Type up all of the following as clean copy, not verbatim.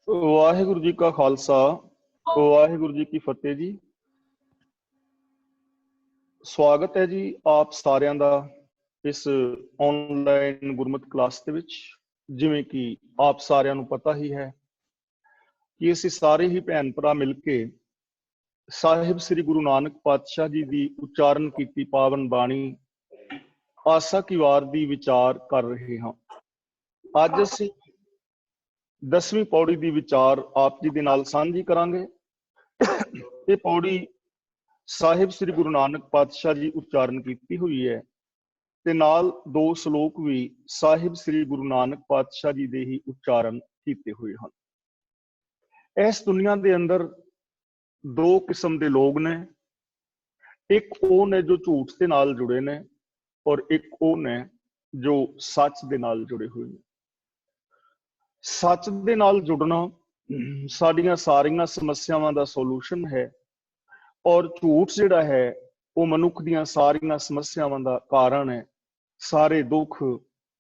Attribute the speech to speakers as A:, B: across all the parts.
A: ਵਾਹਿਗੁਰੂ ਜੀ ਕਾ ਖਾਲਸਾ, ਵਾਹਿਗੁਰੂ ਜੀ ਕੀ ਫਤਿਹ ਜੀ। ਸਵਾਗਤ ਹੈ ਜੀ ਆਪ ਸਾਰਿਆਂ ਦਾ ਇਸ ਆਨਲਾਈਨ ਗੁਰਮਤਿ ਕਲਾਸ ਦੇ ਵਿੱਚ। ਜਿਵੇਂ ਕਿ ਆਪ ਸਾਰਿਆਂ ਨੂੰ ਪਤਾ ਹੀ ਹੈ ਕਿ ਅਸੀਂ ਸਾਰੇ ਹੀ ਭੈਣ ਭਰਾ ਮਿਲ ਕੇ ਸਾਹਿਬ ਸ੍ਰੀ ਗੁਰੂ ਨਾਨਕ ਪਾਤਸ਼ਾਹ ਜੀ ਦੀ ਉਚਾਰਨ ਕੀਤੀ ਪਾਵਨ ਬਾਣੀ ਆਸਾ ਕੀ ਵਾਰ ਦੀ ਵਿਚਾਰ ਕਰ ਰਹੇ ਹਾਂ। ਅੱਜ ਅਸੀਂ 10ਵੀਂ ਪੌੜੀ ਦੀ ਵਿਚਾਰ ਆਪ ਜੀ ਦੇ ਨਾਲ ਸਾਂਝੀ ਕਰਾਂਗੇ। ਇਹ ਪੌੜੀ ਸਾਹਿਬ ਸ੍ਰੀ ਗੁਰੂ ਨਾਨਕ ਪਾਤਸ਼ਾਹ ਜੀ ਉਚਾਰਨ ਕੀਤੀ ਹੋਈ ਹੈ ਤੇ ਨਾਲ 2 ਸ਼ਲੋਕ ਵੀ ਸਾਹਿਬ ਸ੍ਰੀ ਗੁਰੂ ਨਾਨਕ ਪਾਤਸ਼ਾਹ ਜੀ ਦੇ ਹੀ ਉਚਾਰਨ ਕੀਤੇ ਹੋਏ ਹਨ। ਇਸ ਦੁਨੀਆ ਦੇ ਅੰਦਰ 2 ਕਿਸਮ ਦੇ ਲੋਕ ਨੇ। ਇੱਕ ਉਹ ਨੇ ਜੋ ਝੂਠ ਦੇ ਨਾਲ ਜੁੜੇ ਨੇ, ਔਰ ਇੱਕ ਉਹ ਨੇ ਜੋ ਸੱਚ ਦੇ ਨਾਲ ਜੁੜੇ ਹੋਏ ਨੇ। ਸੱਚ ਦੇ ਨਾਲ ਜੁੜਨਾ ਸਾਡੀਆਂ ਸਾਰੀਆਂ ਸਮੱਸਿਆਵਾਂ ਦਾ ਸੋਲੂਸ਼ਨ ਹੈ, ਔਰ ਝੂਠ ਜਿਹੜਾ ਹੈ ਉਹ ਮਨੁੱਖ ਦੀਆਂ ਸਾਰੀਆਂ ਸਮੱਸਿਆਵਾਂ ਦਾ ਕਾਰਨ ਹੈ। ਸਾਰੇ ਦੁੱਖ,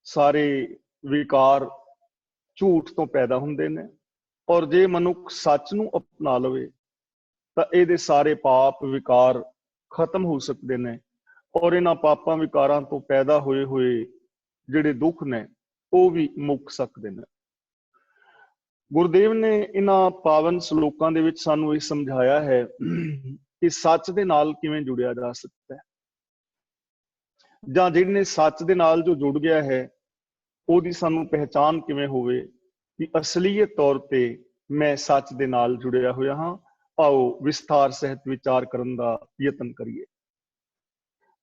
A: ਸਾਰੇ ਵਿਕਾਰ ਝੂਠ ਤੋਂ ਪੈਦਾ ਹੁੰਦੇ ਨੇ। ਔਰ ਜੇ ਮਨੁੱਖ ਸੱਚ ਨੂੰ ਅਪਣਾ ਲਵੇ ਤਾਂ ਇਹਦੇ ਸਾਰੇ ਪਾਪ ਵਿਕਾਰ ਖਤਮ ਹੋ ਸਕਦੇ ਨੇ, ਔਰ ਇਹਨਾਂ ਪਾਪਾਂ ਵਿਕਾਰਾਂ ਤੋਂ ਪੈਦਾ ਹੋਏ ਜਿਹੜੇ ਦੁੱਖ ਨੇ ਉਹ ਵੀ ਮੁੱਕ ਸਕਦੇ ਨੇ। ਗੁਰਦੇਵ ਨੇ ਇਹਨਾਂ ਪਾਵਨ ਸ਼ਲੋਕਾਂ ਦੇ ਵਿੱਚ ਸਾਨੂੰ ਇਹ ਸਮਝਾਇਆ ਹੈ ਕਿ ਸੱਚ ਦੇ ਨਾਲ ਕਿਵੇਂ ਜੁੜਿਆ ਜਾ ਸਕਦਾ ਹੈ, ਜਾਂ ਜਿਹਨੇ ਸੱਚ ਦੇ ਨਾਲ ਜੋ ਜੁੜ ਗਿਆ ਹੈ ਉਹਦੀ ਸਾਨੂੰ ਪਹਿਚਾਨ ਕਿਵੇਂ ਹੋਵੇ ਕਿ ਅਸਲੀਅਤ ਤੌਰ ਤੇ ਮੈਂ ਸੱਚ ਦੇ ਨਾਲ ਜੁੜਿਆ ਹੋਇਆ ਹਾਂ। ਆਓ ਵਿਸਥਾਰ ਸਹਿਤ ਵਿਚਾਰ ਕਰਨ ਦਾ ਯਤਨ ਕਰੀਏ।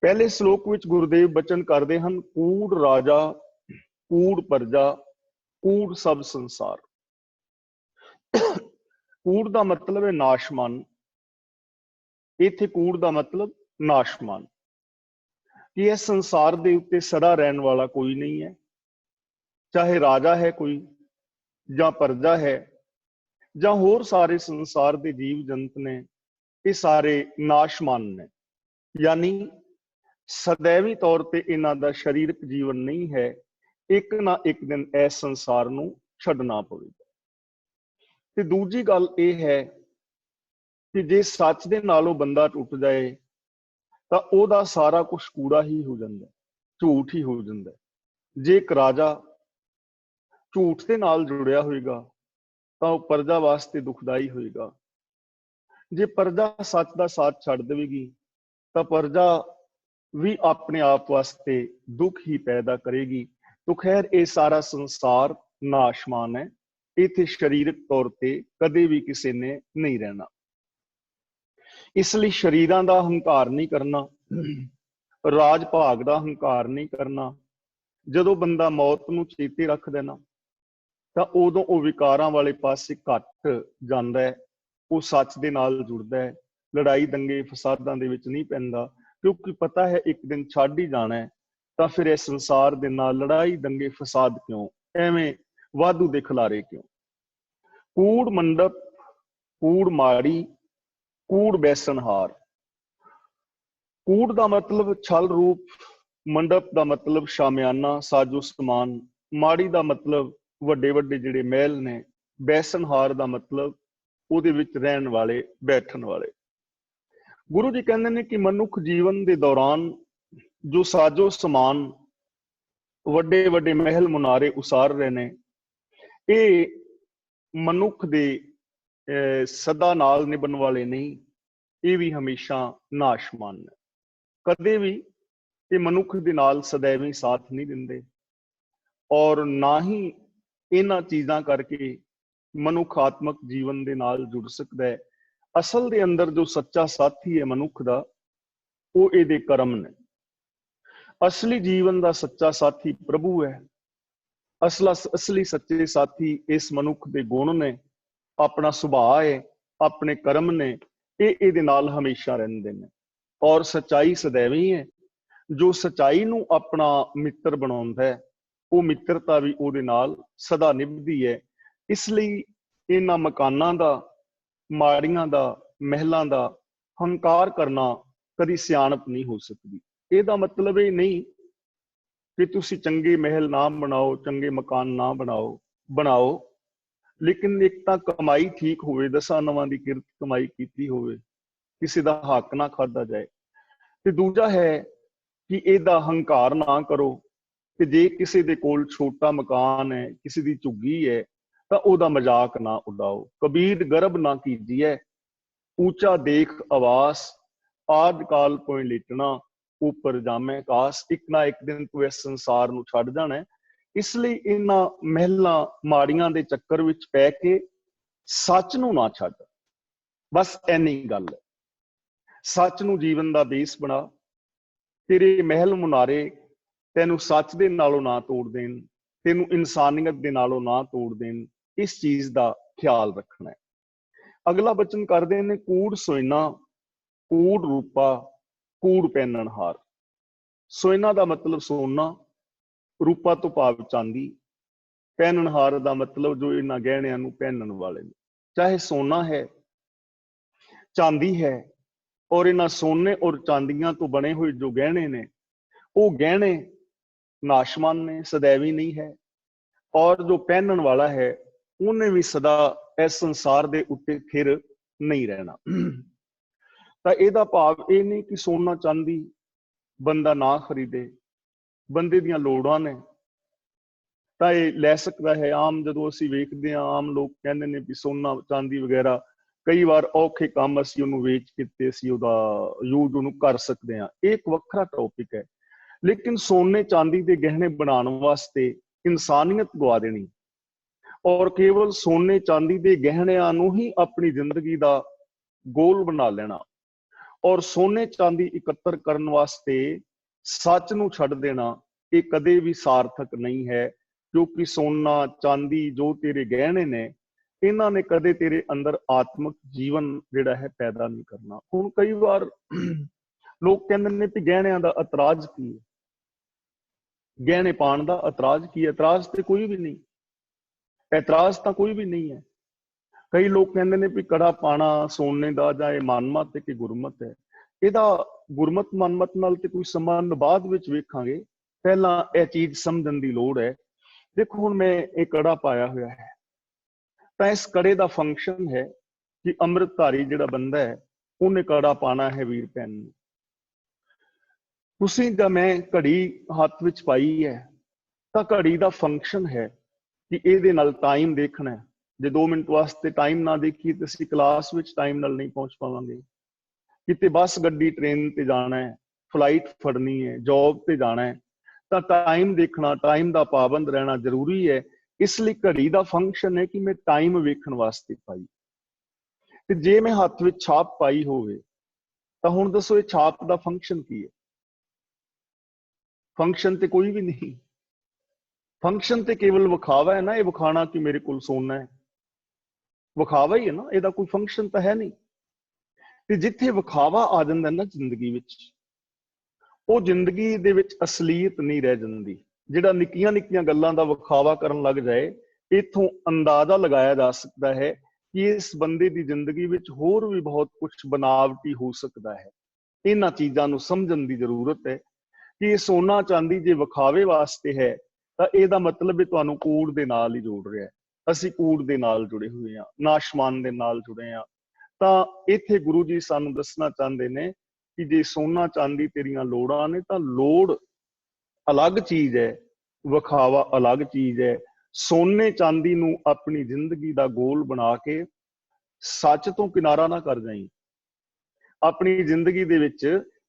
A: ਪਹਿਲੇ ਸ਼ਲੋਕ ਵਿੱਚ ਗੁਰਦੇਵ ਬਚਨ ਕਰਦੇ ਹਨ, ਕੂੜ ਰਾਜਾ, ਕੂੜ ਪਰਜਾ, ਕੂੜ ਸਭ ਸੰਸਾਰ। ਕੂੜ ਦਾ ਮਤਲਬ ਹੈ ਨਾਸ਼ਮਾਨ। ਇੱਥੇ ਕੂੜ ਦਾ ਮਤਲਬ ਨਾਸ਼ਮਾਨ, ਕਿ ਇਸ ਸੰਸਾਰ ਦੇ ਉੱਤੇ ਸਦਾ ਰਹਿਣ ਵਾਲਾ ਕੋਈ ਨਹੀਂ ਹੈ। ਚਾਹੇ ਰਾਜਾ ਹੈ ਕੋਈ, ਜਾਂ ਪਰਜਾ ਹੈ, ਜਾਂ ਹੋਰ ਸਾਰੇ ਸੰਸਾਰ ਦੇ ਜੀਵ ਜੰਤ ਨੇ, ਇਹ ਸਾਰੇ ਨਾਸ਼ਮਾਨ ਨੇ। ਯਾਨੀ ਸदैवी ਤੌਰ ਤੇ ਇਹਨਾਂ ਦਾ ਸਰੀਰਕ ਜੀਵਨ ਨਹੀਂ ਹੈ। ਇੱਕ ਨਾ ਇੱਕ ਦਿਨ ਇਸ ਸੰਸਾਰ ਨੂੰ ਛੱਡਣਾ ਪਵੇਗਾ। ਤੇ ਦੂਜੀ ਗੱਲ ਇਹ ਹੈ ਕਿ ਜੇ ਸੱਚ ਦੇ ਨਾਲੋਂ ਬੰਦਾ ਟੁੱਟ ਜਾਏ ਤਾਂ ਉਹਦਾ ਸਾਰਾ ਕੁਝ ਕੂੜਾ ਹੀ ਹੋ ਜਾਂਦਾ, ਝੂਠ ਹੀ ਹੋ ਜਾਂਦਾ। ਜੇ ਇੱਕ ਰਾਜਾ ਝੂਠ ਦੇ ਨਾਲ ਜੁੜਿਆ ਹੋਏਗਾ ਤਾਂ ਉਹ ਪਰਜਾ ਵਾਸਤੇ ਦੁਖਦਾਈ ਹੋਏਗਾ। ਜੇ ਪਰਜਾ ਸੱਚ ਦਾ ਸਾਥ ਛੱਡ ਦੇਵੇਗੀ ਤਾਂ ਪਰਜਾ ਵੀ ਆਪਣੇ ਆਪ ਵਾਸਤੇ ਦੁੱਖ ਹੀ ਪੈਦਾ ਕਰੇਗੀ। ਤਾਂ ਖੈਰ ਇਹ ਸਾਰਾ ਸੰਸਾਰ ਨਾਸ਼ਮਾਨ ਹੈ। ਇੱਥੇ ਸਰੀਰਕ ਤੌਰ ਤੇ ਕਦੇ ਵੀ ਕਿਸੇ ਨੇ ਨਹੀਂ ਰਹਿਣਾ। ਇਸ ਲਈ ਸ਼ਰੀਰਾਂ ਦਾ ਹੰਕਾਰ ਨਹੀਂ ਕਰਨਾ, ਰਾਜ ਭਾਗ ਦਾ ਹੰਕਾਰ ਨਹੀਂ ਕਰਨਾ। ਜਦੋਂ ਬੰਦਾ ਮੌਤ ਨੂੰ ਚੇਤੇ ਰੱਖ ਦੇਣਾ ਤਾਂ ਉਦੋਂ ਉਹ ਵਿਕਾਰਾਂ ਵਾਲੇ ਪਾਸੇ ਘੱਟ ਜਾਂਦਾ ਹੈ। ਉਹ ਸੱਚ ਦੇ ਨਾਲ ਜੁੜਦਾ ਹੈ, ਲੜਾਈ ਦੰਗੇ ਫਸਾਦਾਂ ਦੇ ਵਿੱਚ ਨਹੀਂ ਪੈਂਦਾ, ਕਿਉਂਕਿ ਪਤਾ ਹੈ ਇੱਕ ਦਿਨ ਛੱਡ ਹੀ ਜਾਣਾ ਹੈ। ਤਾਂ ਫਿਰ ਇਸ ਸੰਸਾਰ ਦੇ ਨਾਲ ਲੜਾਈ ਦੰਗੇ ਫਸਾਦ ਕਿਉਂ, ਐਵੇਂ ਵਾਧੂ ਦੇ ਖਿਲਾਰੇ ਕਿਉਂ। ਕੂੜ ਮੰਡਪ, ਕੂੜ ਮਾੜੀ, ਕੂੜ ਬੈਸਨਹਾਰ। ਕੂੜ ਦਾ ਮਤਲਬ ਛਲ ਰੂਪ, ਮੰਡਪ ਦਾ ਮਤਲਬ ਸ਼ਾਮਿਆਨਾ ਸਾਜੋ ਸਮਾਨ, ਮਾੜੀ ਦਾ ਮਤਲਬ ਵੱਡੇ ਵੱਡੇ ਜਿਹੜੇ ਮਹਿਲ ਨੇ, ਬੈਸਨਹਾਰ ਦਾ ਮਤਲਬ ਉਹਦੇ ਵਿੱਚ ਰਹਿਣ ਵਾਲੇ, ਬੈਠਣ ਵਾਲੇ। ਗੁਰੂ ਜੀ ਕਹਿੰਦੇ ਨੇ ਕਿ ਮਨੁੱਖ ਜੀਵਨ ਦੇ ਦੌਰਾਨ ਜੋ ਸਾਜੋ ਸਮਾਨ, ਵੱਡੇ ਵੱਡੇ ਮਹਿਲ ਮੁਨਾਰੇ ਉਸਾਰ ਰਹੇ ਨੇ, ਇਹ ਮਨੁੱਖ ਦੇ ਸਦਾ ਨਾਲ ਨਿਭਣ ਵਾਲੇ ਨਹੀਂ, ਇਹ ਵੀ ਹਮੇਸ਼ਾ ਨਾਸ਼ਮਾਨ ਨੇ। ਕਦੇ ਵੀ ਇਹ ਮਨੁੱਖ ਦੇ ਨਾਲ ਸदैवी ਸਾਥ ਨਹੀਂ ਦਿੰਦੇ, ਔਰ ਨਾ ਹੀ ਇਹਨਾਂ ਚੀਜ਼ਾਂ ਕਰਕੇ ਮਨੁੱਖ ਆਤਮਕ ਜੀਵਨ ਦੇ ਨਾਲ ਜੁੜ ਸਕਦਾ ਹੈ। ਅਸਲ ਦੇ ਅੰਦਰ ਜੋ ਸੱਚਾ ਸਾਥੀ ਹੈ ਮਨੁੱਖ ਦਾ, ਉਹ ਇਹਦੇ ਕਰਮ ਨੇ। ਅਸਲੀ ਜੀਵਨ ਦਾ ਸੱਚਾ ਸਾਥੀ ਪ੍ਰਭੂ ਹੈ। ਅਸਲੀ ਸੱਚੇ ਸਾਥੀ ਇਸ ਮਨੁੱਖ ਦੇ ਗੁਣ ਨੇ, ਆਪਣਾ ਸੁਭਾਅ ਹੈ, ਆਪਣੇ ਕਰਮ ਨੇ। ਇਹ ਇਹਦੇ ਨਾਲ ਹਮੇਸ਼ਾ ਰਹਿੰਦੇ ਨੇ। ਔਰ ਸੱਚਾਈ ਸदैवी ਹੈ। ਜੋ ਸੱਚਾਈ ਨੂੰ ਆਪਣਾ ਮਿੱਤਰ ਬਣਾਉਂਦਾ ਹੈ, ਉਹ ਮਿੱਤਰਤਾ ਵੀ ਉਹਦੇ ਨਾਲ ਸਦਾ ਨਿਭਦੀ ਹੈ। ਇਸ ਲਈ ਇਹਨਾਂ ਮਕਾਨਾਂ ਦਾ, ਮਾੜੀਆਂ ਦਾ, ਮਹਿਲਾਂ ਦਾ ਹੰਕਾਰ ਕਰਨਾ ਕਦੀ ਸਿਆਣਪ ਨਹੀਂ ਹੋ ਸਕਦੀ। ਇਹਦਾ ਮਤਲਬ ਇਹ ਨਹੀਂ ਕਿ ਤੁਸੀਂ ਚੰਗੇ ਮਹਿਲ ਨਾ ਬਣਾਓ, ਚੰਗੇ ਮਕਾਨ ਨਾ ਬਣਾਓ, बनाओ, लेकिन एक तां कमाई ठीक होवे, दसां नवां दी किरत कमाई कीती होवे, किसी दा हक ना खाधा जाए। ते दूजा है कि ਇਹਦਾ ਹੰਕਾਰ ਨਾ ਕਰੋ ਕਿ ਜੇ ਕਿਸੇ ਦੇ ਕੋਲ ਛੋਟਾ ਮਕਾਨ ਹੈ, ਕਿਸੇ ਦੀ ਝੁੱਗੀ ਹੈ, ਤਾਂ ਉਹਦਾ ਮਜ਼ਾਕ ਨਾ ਉਡਾਓ। ਕਬੀਰ ਗਰਬ ਨਾ ਕੀਜੀਏ, ऊंचा देख आवास, आद काल पोए लेटना, ऊपर जामे कास। एक ना एक दिन तू इस संसार नूं छड्ड जाना है, इसलिए इन्हां महलां माड़ियां दे चक्कर विच पै के सच नूं ना छड्ड। बस इन्नी गल है। सच नूं जीवन दा बेस बना। तेरे महल मुनारे तैनूं सच दे नालों ना तोड़ देण, तैनूं इंसानियत दे नालों ना तोड़ देण। इस चीज दा ख्याल रखना है। अगला बचन करते हैं, कूड़ सोइना, कूड़ रूपा, कूड़ पहननहार। सोइना का मतलब सोना, रूपा तो भाव चांदी, पहननहार का मतलब जो इन्हां गहणियां नूं पहनन वाले। चाहे सोना है, चांदी है, और इन्हां सोने और चांदियां तो बने हुए जो गहने ने, वो गहने नाशमान ने, सदैवी नहीं है। और जो पहनन वाला है उन्हें भी सदा इस संसार दे उत्ते थिर नहीं रहना। तो इहदा भाव ये नहीं कि सोना चांदी बंदा ना खरीदे, बंदे दियां लोड़ां ने तां ये लै सकदा है। आम जदों असीं वेखदे हां, आम लोग कहंदे ने भी सोना चांदी वगैरह कई बार औखे काम असीं उहनूं वेच के ते असीं उहदा यूज उहनूं कर सकदे हां। ये एक वखरा टॉपिक है। लेकिन सोने चांदी दे गहने बनाउण वास्ते इंसानियत गवा देनी और केवल सोने चांदी के गहणियां नूं ही अपनी जिंदगी का गोल बना लेना और सोने चांदी इकट्ठर करने वास्ते सच नूं छड्ड देना, ये कदे भी सार्थक नहीं है। क्योंकि सोना चांदी जो तेरे गहने ने, इन्हां ने कदे तेरे अंदर आत्मिक जीवन जिहड़ा है पैदा नहीं करना। हुण कई बार लोग कहंदे ने कि गहणियां दा इतराज की है, गहने पाण दा इतराज की है? इतराज ते कोई भी नहीं, एतराज तो कोई भी नहीं है। कई लोग कहते हैं भी कड़ा पाना सोने का जां इह मनमत है कि गुरमत है। इहदा गुरमत मनमत नाल ते कोई संबंध बाद विच वेखांगे, पहला यह चीज समझण दी लोड़ है। देखो हुण मैं ये कड़ा पाया हुआ है, तो इस कड़े का फंक्शन है कि अमृतधारी जिहड़ा बंदा है उन्हें कड़ा पाना है वीर भैन नूं। तुसीं जां मैं घड़ी हत्थ विच पाई है, तो घड़ी का फंक्शन है कि ਇਹਦੇ ਨਾਲ टाइम देखना है। जे 2 मिनट वास्ते टाइम ना देखिए तो असीं क्लास विच टाइम नाल नहीं पहुंच पावांगे। किते बस गड्डी ट्रेन ते जाना है, फ्लाइट फड़नी है, जॉब ते जाना है, तो टाइम देखना, टाइम का पाबंद रहना जरूरी है। इसलिए घड़ी का फंक्शन है कि मैं टाइम वेखण वास्ते पाई। ते जे मैं हत्थ विच छाप पाई होवे तो हुण दसो ये छाप का फंक्शन की है? फंक्शन ते कोई भी नहीं। फंक्शन ते केवल विखावा है ना, ये विखाना कि मेरे को सोना है, विखावा ही है ना, ਇਹਦਾ कोई फंक्शन तो है नहीं। ਤੇ जिथे विखावा आ जांदा ना जिंदगी विच, ਉਹ जिंदगी ਦੇ ਵਿੱਚ ਅਸਲੀਅਤ नहीं रह जाती। ਜਿਹੜਾ ਨਿੱਕੀਆਂ ਨਿੱਕੀਆਂ ਗੱਲਾਂ ਦਾ ਵਿਖਾਵਾ ਕਰਨ ਲੱਗ ਜਾਏ, इथों अंदाजा लगाया जा सकता है कि इस बंदे की जिंदगी विच होर भी बहुत कुछ बनावटी हो सकता है। इन्हां चीज़ां नूं समझण दी जरूरत है कि ये सोना चांदी जे विखावे वास्ते है ਤਾਂ ਇਹਦਾ ਮਤਲਬ ਇਹ ਤੁਹਾਨੂੰ ਕੂੜ ਦੇ ਨਾਲ ਹੀ ਜੋੜ ਰਿਹਾ ਹੈ। ਅਸੀਂ ਕੂੜ ਦੇ ਨਾਲ ਜੁੜੇ ਹੋਏ ਹਾਂ, ਨਾਸ਼ਮਾਨ ਦੇ ਨਾਲ ਜੁੜੇ ਹਾਂ। ਤਾਂ ਇੱਥੇ ਗੁਰੂ ਜੀ ਸਾਨੂੰ ਦੱਸਣਾ ਚਾਹੁੰਦੇ ਨੇ ਕਿ ਜੇ ਸੋਨਾ ਚਾਂਦੀ ਤੇਰੀਆਂ ਲੋੜਾਂ ਨੇ ਤਾਂ ਲੋੜ ਅਲੱਗ ਚੀਜ਼ ਹੈ, ਵਿਖਾਵਾ ਅਲੱਗ ਚੀਜ਼ ਹੈ। ਸੋਨੇ ਚਾਂਦੀ ਨੂੰ ਆਪਣੀ ਜ਼ਿੰਦਗੀ ਦਾ ਗੋਲ ਬਣਾ ਕੇ ਸੱਚ ਤੋਂ ਕਿਨਾਰਾ ਨਾ ਕਰ ਜਾਈਂ। ਆਪਣੀ ਜ਼ਿੰਦਗੀ ਦੇ ਵਿੱਚ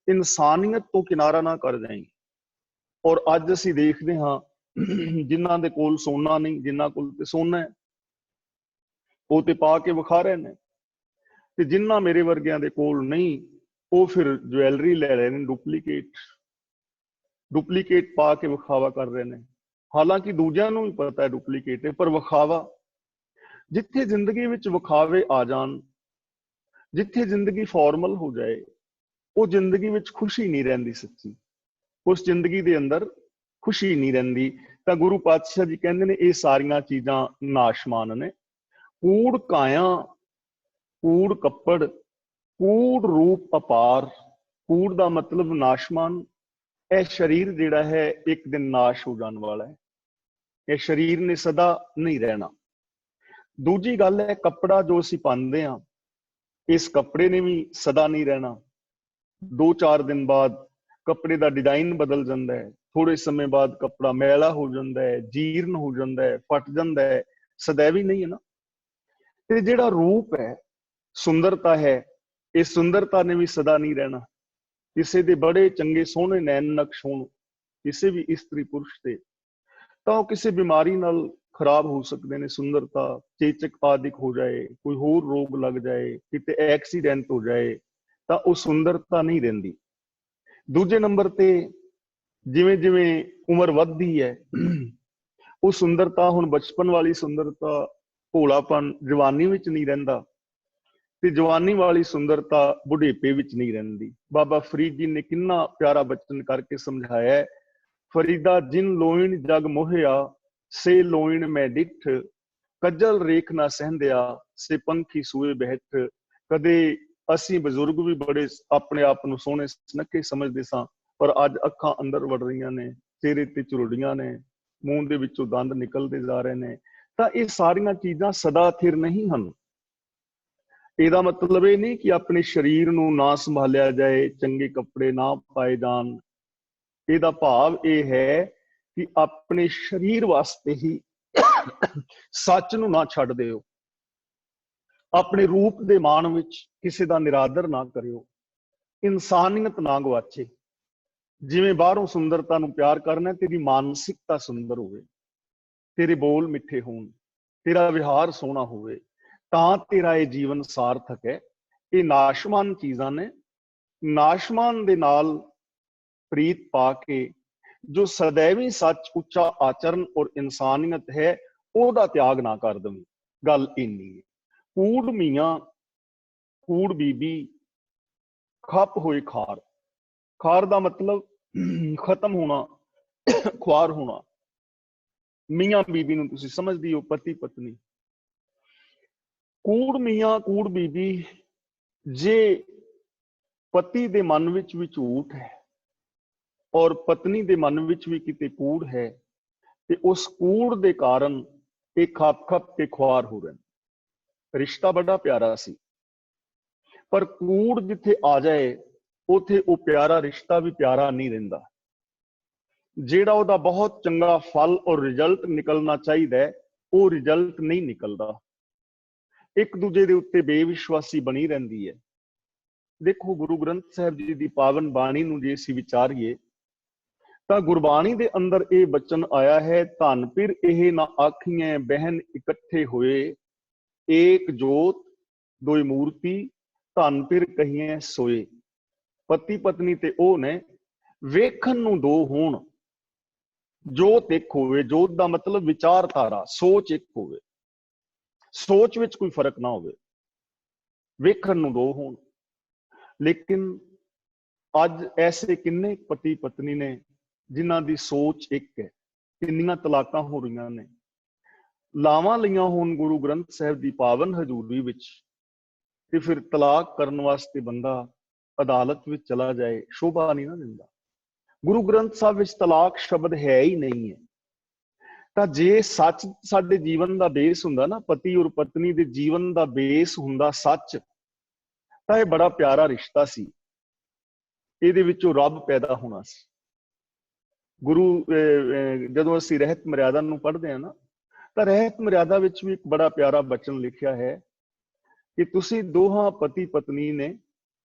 A: ਇਨਸਾਨੀਅਤ ਤੋਂ ਕਿਨਾਰਾ ਨਾ ਕਰ ਜਾਈਂ। ਔਰ ਅੱਜ ਅਸੀਂ ਦੇਖਦੇ ਹਾਂ ਜਿਨ੍ਹਾਂ ਦੇ ਕੋਲ ਸੋਨਾ ਨਹੀਂ, ਜਿਨ੍ਹਾਂ ਕੋਲ ਤੇ ਸੋਨਾ ਹੈ ਉਹ ਤੇ ਪਾ ਕੇ ਵਿਖਾ ਰਹੇ ਨੇ, ਤੇ ਜਿਨ੍ਹਾਂ ਮੇਰੇ ਵਰਗਿਆਂ ਦੇ ਕੋਲ ਨਹੀਂ ਉਹ ਫਿਰ ਜਵੈਲਰੀ ਲੈ ਰਹੇ ਨੇ ਡੁਪਲੀਕੇਟ ਪਾ ਕੇ ਵਿਖਾਵਾ ਕਰ ਰਹੇ ਨੇ। ਹਾਲਾਂਕਿ ਦੂਜਿਆਂ ਨੂੰ ਵੀ ਪਤਾ ਹੈ ਡੁਪਲੀਕੇਟ ਹੈ, ਪਰ ਵਿਖਾਵਾ। ਜਿੱਥੇ ਜ਼ਿੰਦਗੀ ਵਿੱਚ ਵਿਖਾਵੇ ਆ ਜਾਣ, ਜਿੱਥੇ ਜ਼ਿੰਦਗੀ ਫਾਰਮਲ ਹੋ ਜਾਏ, ਉਹ ਜ਼ਿੰਦਗੀ ਵਿੱਚ ਖੁਸ਼ੀ ਨਹੀਂ ਰਹਿੰਦੀ ਸੱਚੀ। ਉਸ ਜ਼ਿੰਦਗੀ ਦੇ ਅੰਦਰ खुशी नहीं रहिंदी। तो गुरु पातशाह जी कहते हैं ये सारियां चीज़ां नाशमान ने। कूड़ काया, कूड़ कपड़, कूड़ रूप अपार। कूड़ का मतलब नाशमान। यह शरीर जिहड़ा है एक दिन नाश हो जाने वाला है। ਇਹ ਸਰੀਰ ਨੇ ਸਦਾ ਨਹੀਂ ਰਹਿਣਾ। ਦੂਜੀ ਗੱਲ ਹੈ ਕੱਪੜਾ ਜੋ ਅਸੀਂ ਪਾਉਂਦੇ ਹਾਂ, ਇਸ ਕੱਪੜੇ ਨੇ ਵੀ ਸਦਾ ਨਹੀਂ ਰਹਿਣਾ। 2-4 ਦਿਨ ਬਾਅਦ ਕੱਪੜੇ ਦਾ ਡਿਜ਼ਾਈਨ ਬਦਲ ਜਾਂਦਾ ਹੈ, ਥੋੜੇ ਸਮੇਂ ਬਾਅਦ ਕੱਪੜਾ ਮੈਲਾ ਹੋ ਜਾਂਦਾ ਹੈ, ਜੀਰਨ ਹੋ ਜਾਂਦਾ ਹੈ, ਫਟ ਜਾਂਦਾ ਹੈ, ਸदैवी ਨਹੀਂ ਹੈ ਨਾ। ਤੇ ਜਿਹੜਾ ਰੂਪ ਹੈ, ਸੁੰਦਰਤਾ ਹੈ, ਇਹ ਸੁੰਦਰਤਾ ਨੇ ਵੀ ਸਦਾ ਨਹੀਂ ਰਹਿਣਾ। ਕਿਸੇ ਦੇ ਬੜੇ ਚੰਗੇ ਸੋਹਣੇ ਨੈਣ ਨਕਸ਼ ਹੋਣ ਕਿਸੇ ਵੀ ਇਸਤਰੀ ਪੁਰਸ਼ ਤੇ, ਤਾਂ ਉਹ ਕਿਸੇ ਬਿਮਾਰੀ ਨਾਲ ਖਰਾਬ ਹੋ ਸਕਦੇ ਨੇ। ਸੁੰਦਰਤਾ ਚੇਚਕ ਆਦਿਕ ਹੋ ਜਾਏ, ਕੋਈ ਹੋਰ ਰੋਗ ਲੱਗ ਜਾਏ, ਕਿਤੇ ਐਕਸੀਡੈਂਟ ਹੋ ਜਾਏ, ਤਾਂ ਉਹ ਸੁੰਦਰਤਾ ਨਹੀਂ ਰਹਿੰਦੀ। ਦੂਜੇ ਨੰਬਰ ਤੇ ਜਿਵੇਂ ਜਿਵੇਂ ਉਮਰ ਵੱਧਦੀ ਹੈ, ਉਹ ਸੁੰਦਰਤਾ, ਹੁਣ ਬਚਪਨ ਵਾਲੀ ਸੁੰਦਰਤਾ, ਭੋਲਾਪਨ ਜਵਾਨੀ ਵਿੱਚ ਨਹੀਂ ਰਹਿੰਦਾ, ਤੇ ਜਵਾਨੀ ਵਾਲੀ ਸੁੰਦਰਤਾ ਬੁਢੇਪੇ ਵਿੱਚ ਨਹੀਂ ਰਹਿੰਦੀ। ਬਾਬਾ ਫਰੀਦ ਜੀ ਨੇ ਕਿੰਨਾ ਪਿਆਰਾ ਬਚਨ ਕਰਕੇ ਸਮਝਾਇਆ, ਫਰੀਦਾ ਜਿਨ ਲੋਇਣ ਜਗ ਮੋਹਿਆ, ਸੇ ਲੋਇਣ ਮੈਂ ਡਿੱਠ, ਕੱਜਲ ਰੇਖ ਨਾ ਸਹਿੰਦਿਆ, ਸੇ ਪੰਖੀ ਸੂਏ ਬਹਿਠ। ਕਦੇ ਅਸੀਂ ਬਜ਼ੁਰਗ ਵੀ ਬੜੇ ਆਪਣੇ ਆਪ ਨੂੰ ਸੋਹਣੇ ਸੁਨੱਖੇ ਸਮਝਦੇ ਸਾਂ, ਪਰ ਅੱਜ ਅੱਖਾਂ ਅੰਦਰ ਵੜ ਰਹੀਆਂ ਨੇ, ਚਿਹਰੇ ਤੇ ਝੁਰੜੀਆਂ ਨੇ, ਮੂੰਹ ਦੇ ਵਿੱਚੋਂ ਦੰਦ ਨਿਕਲਦੇ ਜਾ ਰਹੇ ਨੇ। ਤਾਂ ਇਹ ਸਾਰੀਆਂ ਚੀਜ਼ਾਂ ਸਦਾ ਥਿਰ ਨਹੀਂ ਹਨ। ਇਹਦਾ ਮਤਲਬ ਇਹ ਨਹੀਂ ਕਿ ਆਪਣੇ ਸਰੀਰ ਨੂੰ ਨਾ ਸੰਭਾਲਿਆ ਜਾਏ, ਚੰਗੇ ਕੱਪੜੇ ਨਾ ਪਾਏ ਜਾਣ। ਇਹਦਾ ਭਾਵ ਇਹ ਹੈ ਕਿ ਆਪਣੇ ਸਰੀਰ ਵਾਸਤੇ ਹੀ ਸੱਚ ਨੂੰ ਨਾ ਛੱਡ ਦਿਓ, ਆਪਣੇ ਰੂਪ ਦੇ ਮਾਣ ਵਿੱਚ ਕਿਸੇ ਦਾ ਨਿਰਾਦਰ ਨਾ ਕਰਿਓ, ਇਨਸਾਨੀਅਤ ਨਾ ਗਵਾਚੇ। ਜਿਵੇਂ ਬਾਹਰੋਂ ਸੁੰਦਰਤਾ ਨੂੰ ਪਿਆਰ ਕਰਨਾ, ਤੇਰੀ ਮਾਨਸਿਕਤਾ ਸੁੰਦਰ ਹੋਵੇ, ਤੇਰੇ ਬੋਲ ਮਿੱਠੇ ਹੋਣ, ਤੇਰਾ ਵਿਹਾਰ ਸੋਹਣਾ ਹੋਵੇ, ਤਾਂ ਤੇਰਾ ਇਹ ਜੀਵਨ ਸਾਰਥਕ ਹੈ। ਇਹ ਨਾਸ਼ਮਾਨ ਚੀਜ਼ਾਂ ਨੇ, ਨਾਸ਼ਮਾਨ ਦੇ ਨਾਲ ਪ੍ਰੀਤ ਪਾ ਕੇ ਜੋ ਸदैवी ਸੱਚ, ਉੱਚਾ ਆਚਰਨ ਔਰ ਇਨਸਾਨੀਅਤ ਹੈ, ਉਹਦਾ ਤਿਆਗ ਨਾ ਕਰ ਦੇਵੀਂ। ਗੱਲ ਇੰਨੀ ਹੈ। ਕੂੜ ਮੀਆਂ ਕੂੜ ਬੀਬੀ, ਖੱਪ ਹੋਏ ਖਾਰ। ਖਾਰ ਦਾ ਮਤਲਬ ਖਤਮ ਹੋਣਾ, ਖੁਆਰ ਹੋਣਾ। ਮੀਆਂ ਬੀਬੀ ਨੂੰ ਤੁਸੀਂ ਸਮਝਦੀ ਹੋ, ਪਤੀ ਪਤਨੀ। ਕੂੜ ਮੀਆਂ ਕੂੜ ਬੀਬੀ, ਜੇ ਪਤੀ ਦੇ ਮਨ ਵਿੱਚ ਵੀ ਝੂਠ ਹੈ ਔਰ ਪਤਨੀ ਦੇ ਮਨ ਵਿੱਚ ਵੀ ਕਿਤੇ ਕੂੜ ਹੈ, ਤੇ ਉਸ ਕੂੜ ਦੇ ਕਾਰਨ ਇਹ ਖੱਪ ਖੱਪ ਕੇ ਖੁਆਰ ਹੋ ਰਹੇ। ਰਿਸ਼ਤਾ ਬੜਾ ਪਿਆਰਾ ਸੀ, ਪਰ ਕੂੜ ਜਿੱਥੇ ਆ ਜਾਏ, ਉਥੇ ਉਹ ਪਿਆਰਾ ਰਿਸ਼ਤਾ ਵੀ ਪਿਆਰਾ ਨਹੀਂ ਰਹਿੰਦਾ। ਜਿਹੜਾ ਉਹਦਾ ਬਹੁਤ ਚੰਗਾ ਫਲ ਔਰ ਰਿਜ਼ਲਟ ਨਿਕਲਣਾ ਚਾਹੀਦਾ ਹੈ, ਉਹ ਰਿਜ਼ਲਟ ਨਹੀਂ ਨਿਕਲਦਾ। ਇੱਕ ਦੂਜੇ ਦੇ ਉੱਤੇ ਬੇਵਿਸ਼ਵਾਸੀ ਬਣੀ ਰਹਿੰਦੀ ਹੈ। ਦੇਖੋ, ਗੁਰੂ ਗ੍ਰੰਥ ਸਾਹਿਬ ਜੀ ਦੀ ਪਾਵਨ ਬਾਣੀ ਨੂੰ ਜੇ ਅਸੀਂ ਵਿਚਾਰੀਏ, ਤਾਂ ਗੁਰਬਾਣੀ ਦੇ ਅੰਦਰ ਇਹ ਬਚਨ ਆਇਆ ਹੈ, ਧਨ ਪਿਰ ਇਹ ਨਾ ਆਖੀਐ ਬਹਿਨ ਇਕੱਠੇ ਹੋਏ, ਏਕ ਜੋਤ ਦੋਇ ਮੂਰਤੀ, ਧਨ ਪਿਰ ਕਹੀਐ ਸੋਏ। ਪਤੀ ਪਤਨੀ ਤੇ ਉਹ ਨੇ, ਵੇਖਣ ਨੂੰ ਦੋ ਹੋਣ, ਜੋਤ ਇੱਕ ਹੋਵੇ। ਜੋਤ ਦਾ ਮਤਲਬ ਵਿਚਾਰਧਾਰਾ, ਸੋਚ ਇੱਕ ਹੋਵੇ, ਸੋਚ ਵਿੱਚ ਕੋਈ ਫਰਕ ਨਾ ਹੋਵੇ, ਵੇਖਣ ਨੂੰ ਦੋ ਹੋਣ। ਲੇਕਿਨ ਅੱਜ ਐਸੇ ਕਿੰਨੇ ਪਤੀ ਪਤਨੀ ਨੇ ਜਿਨ੍ਹਾਂ ਦੀ ਸੋਚ ਇੱਕ ਹੈ। ਕਿੰਨੀਆਂ ਤਲਾਕਾਂ ਹੋ ਰਹੀਆਂ ਨੇ। ਲਾਵਾਂ ਲਈਆਂ ਹੋਣ ਗੁਰੂ ਗ੍ਰੰਥ ਸਾਹਿਬ ਦੀ ਪਾਵਨ ਹਜ਼ੂਰੀ ਵਿੱਚ, ਤੇ ਫਿਰ ਤਲਾਕ ਕਰਨ ਵਾਸਤੇ ਬੰਦਾ ਅਦਾਲਤ ਵਿੱਚ ਚਲਾ ਜਾਏ, ਸ਼ੋਭਾ ਨਹੀਂ ਨਾ ਦਿੰਦਾ। ਗੁਰੂ ਗ੍ਰੰਥ ਸਾਹਿਬ ਵਿੱਚ ਤਲਾਕ ਸ਼ਬਦ ਹੈ ਹੀ ਨਹੀਂ ਹੈ। ਤਾਂ ਜੇ ਸੱਚ ਸਾਡੇ ਜੀਵਨ ਦਾ ਬੇਸ ਹੁੰਦਾ ਨਾ, ਪਤੀ ਔਰ ਪਤਨੀ ਦੇ ਜੀਵਨ ਦਾ ਬੇਸ ਹੁੰਦਾ ਸੱਚ, ਤਾਂ ਇਹ ਬੜਾ ਪਿਆਰਾ ਰਿਸ਼ਤਾ ਸੀ। ਇਹਦੇ ਵਿੱਚੋਂ ਰੱਬ ਪੈਦਾ ਹੋਣਾ ਸੀ। ਗੁਰੂ ਜਦੋਂ ਅਸੀਂ ਰਹਿਤ ਮਰਿਆਦਾ ਨੂੰ ਪੜ੍ਹਦੇ ਹਾਂ ਨਾ, ਤਾਂ ਰਹਿਤ ਮਰਿਆਦਾ ਵਿੱਚ ਵੀ ਇੱਕ ਬੜਾ ਪਿਆਰਾ ਬਚਨ ਲਿਖਿਆ ਹੈ ਕਿ ਤੁਸੀਂ ਦੋਹਾਂ ਪਤੀ ਪਤਨੀ ਨੇ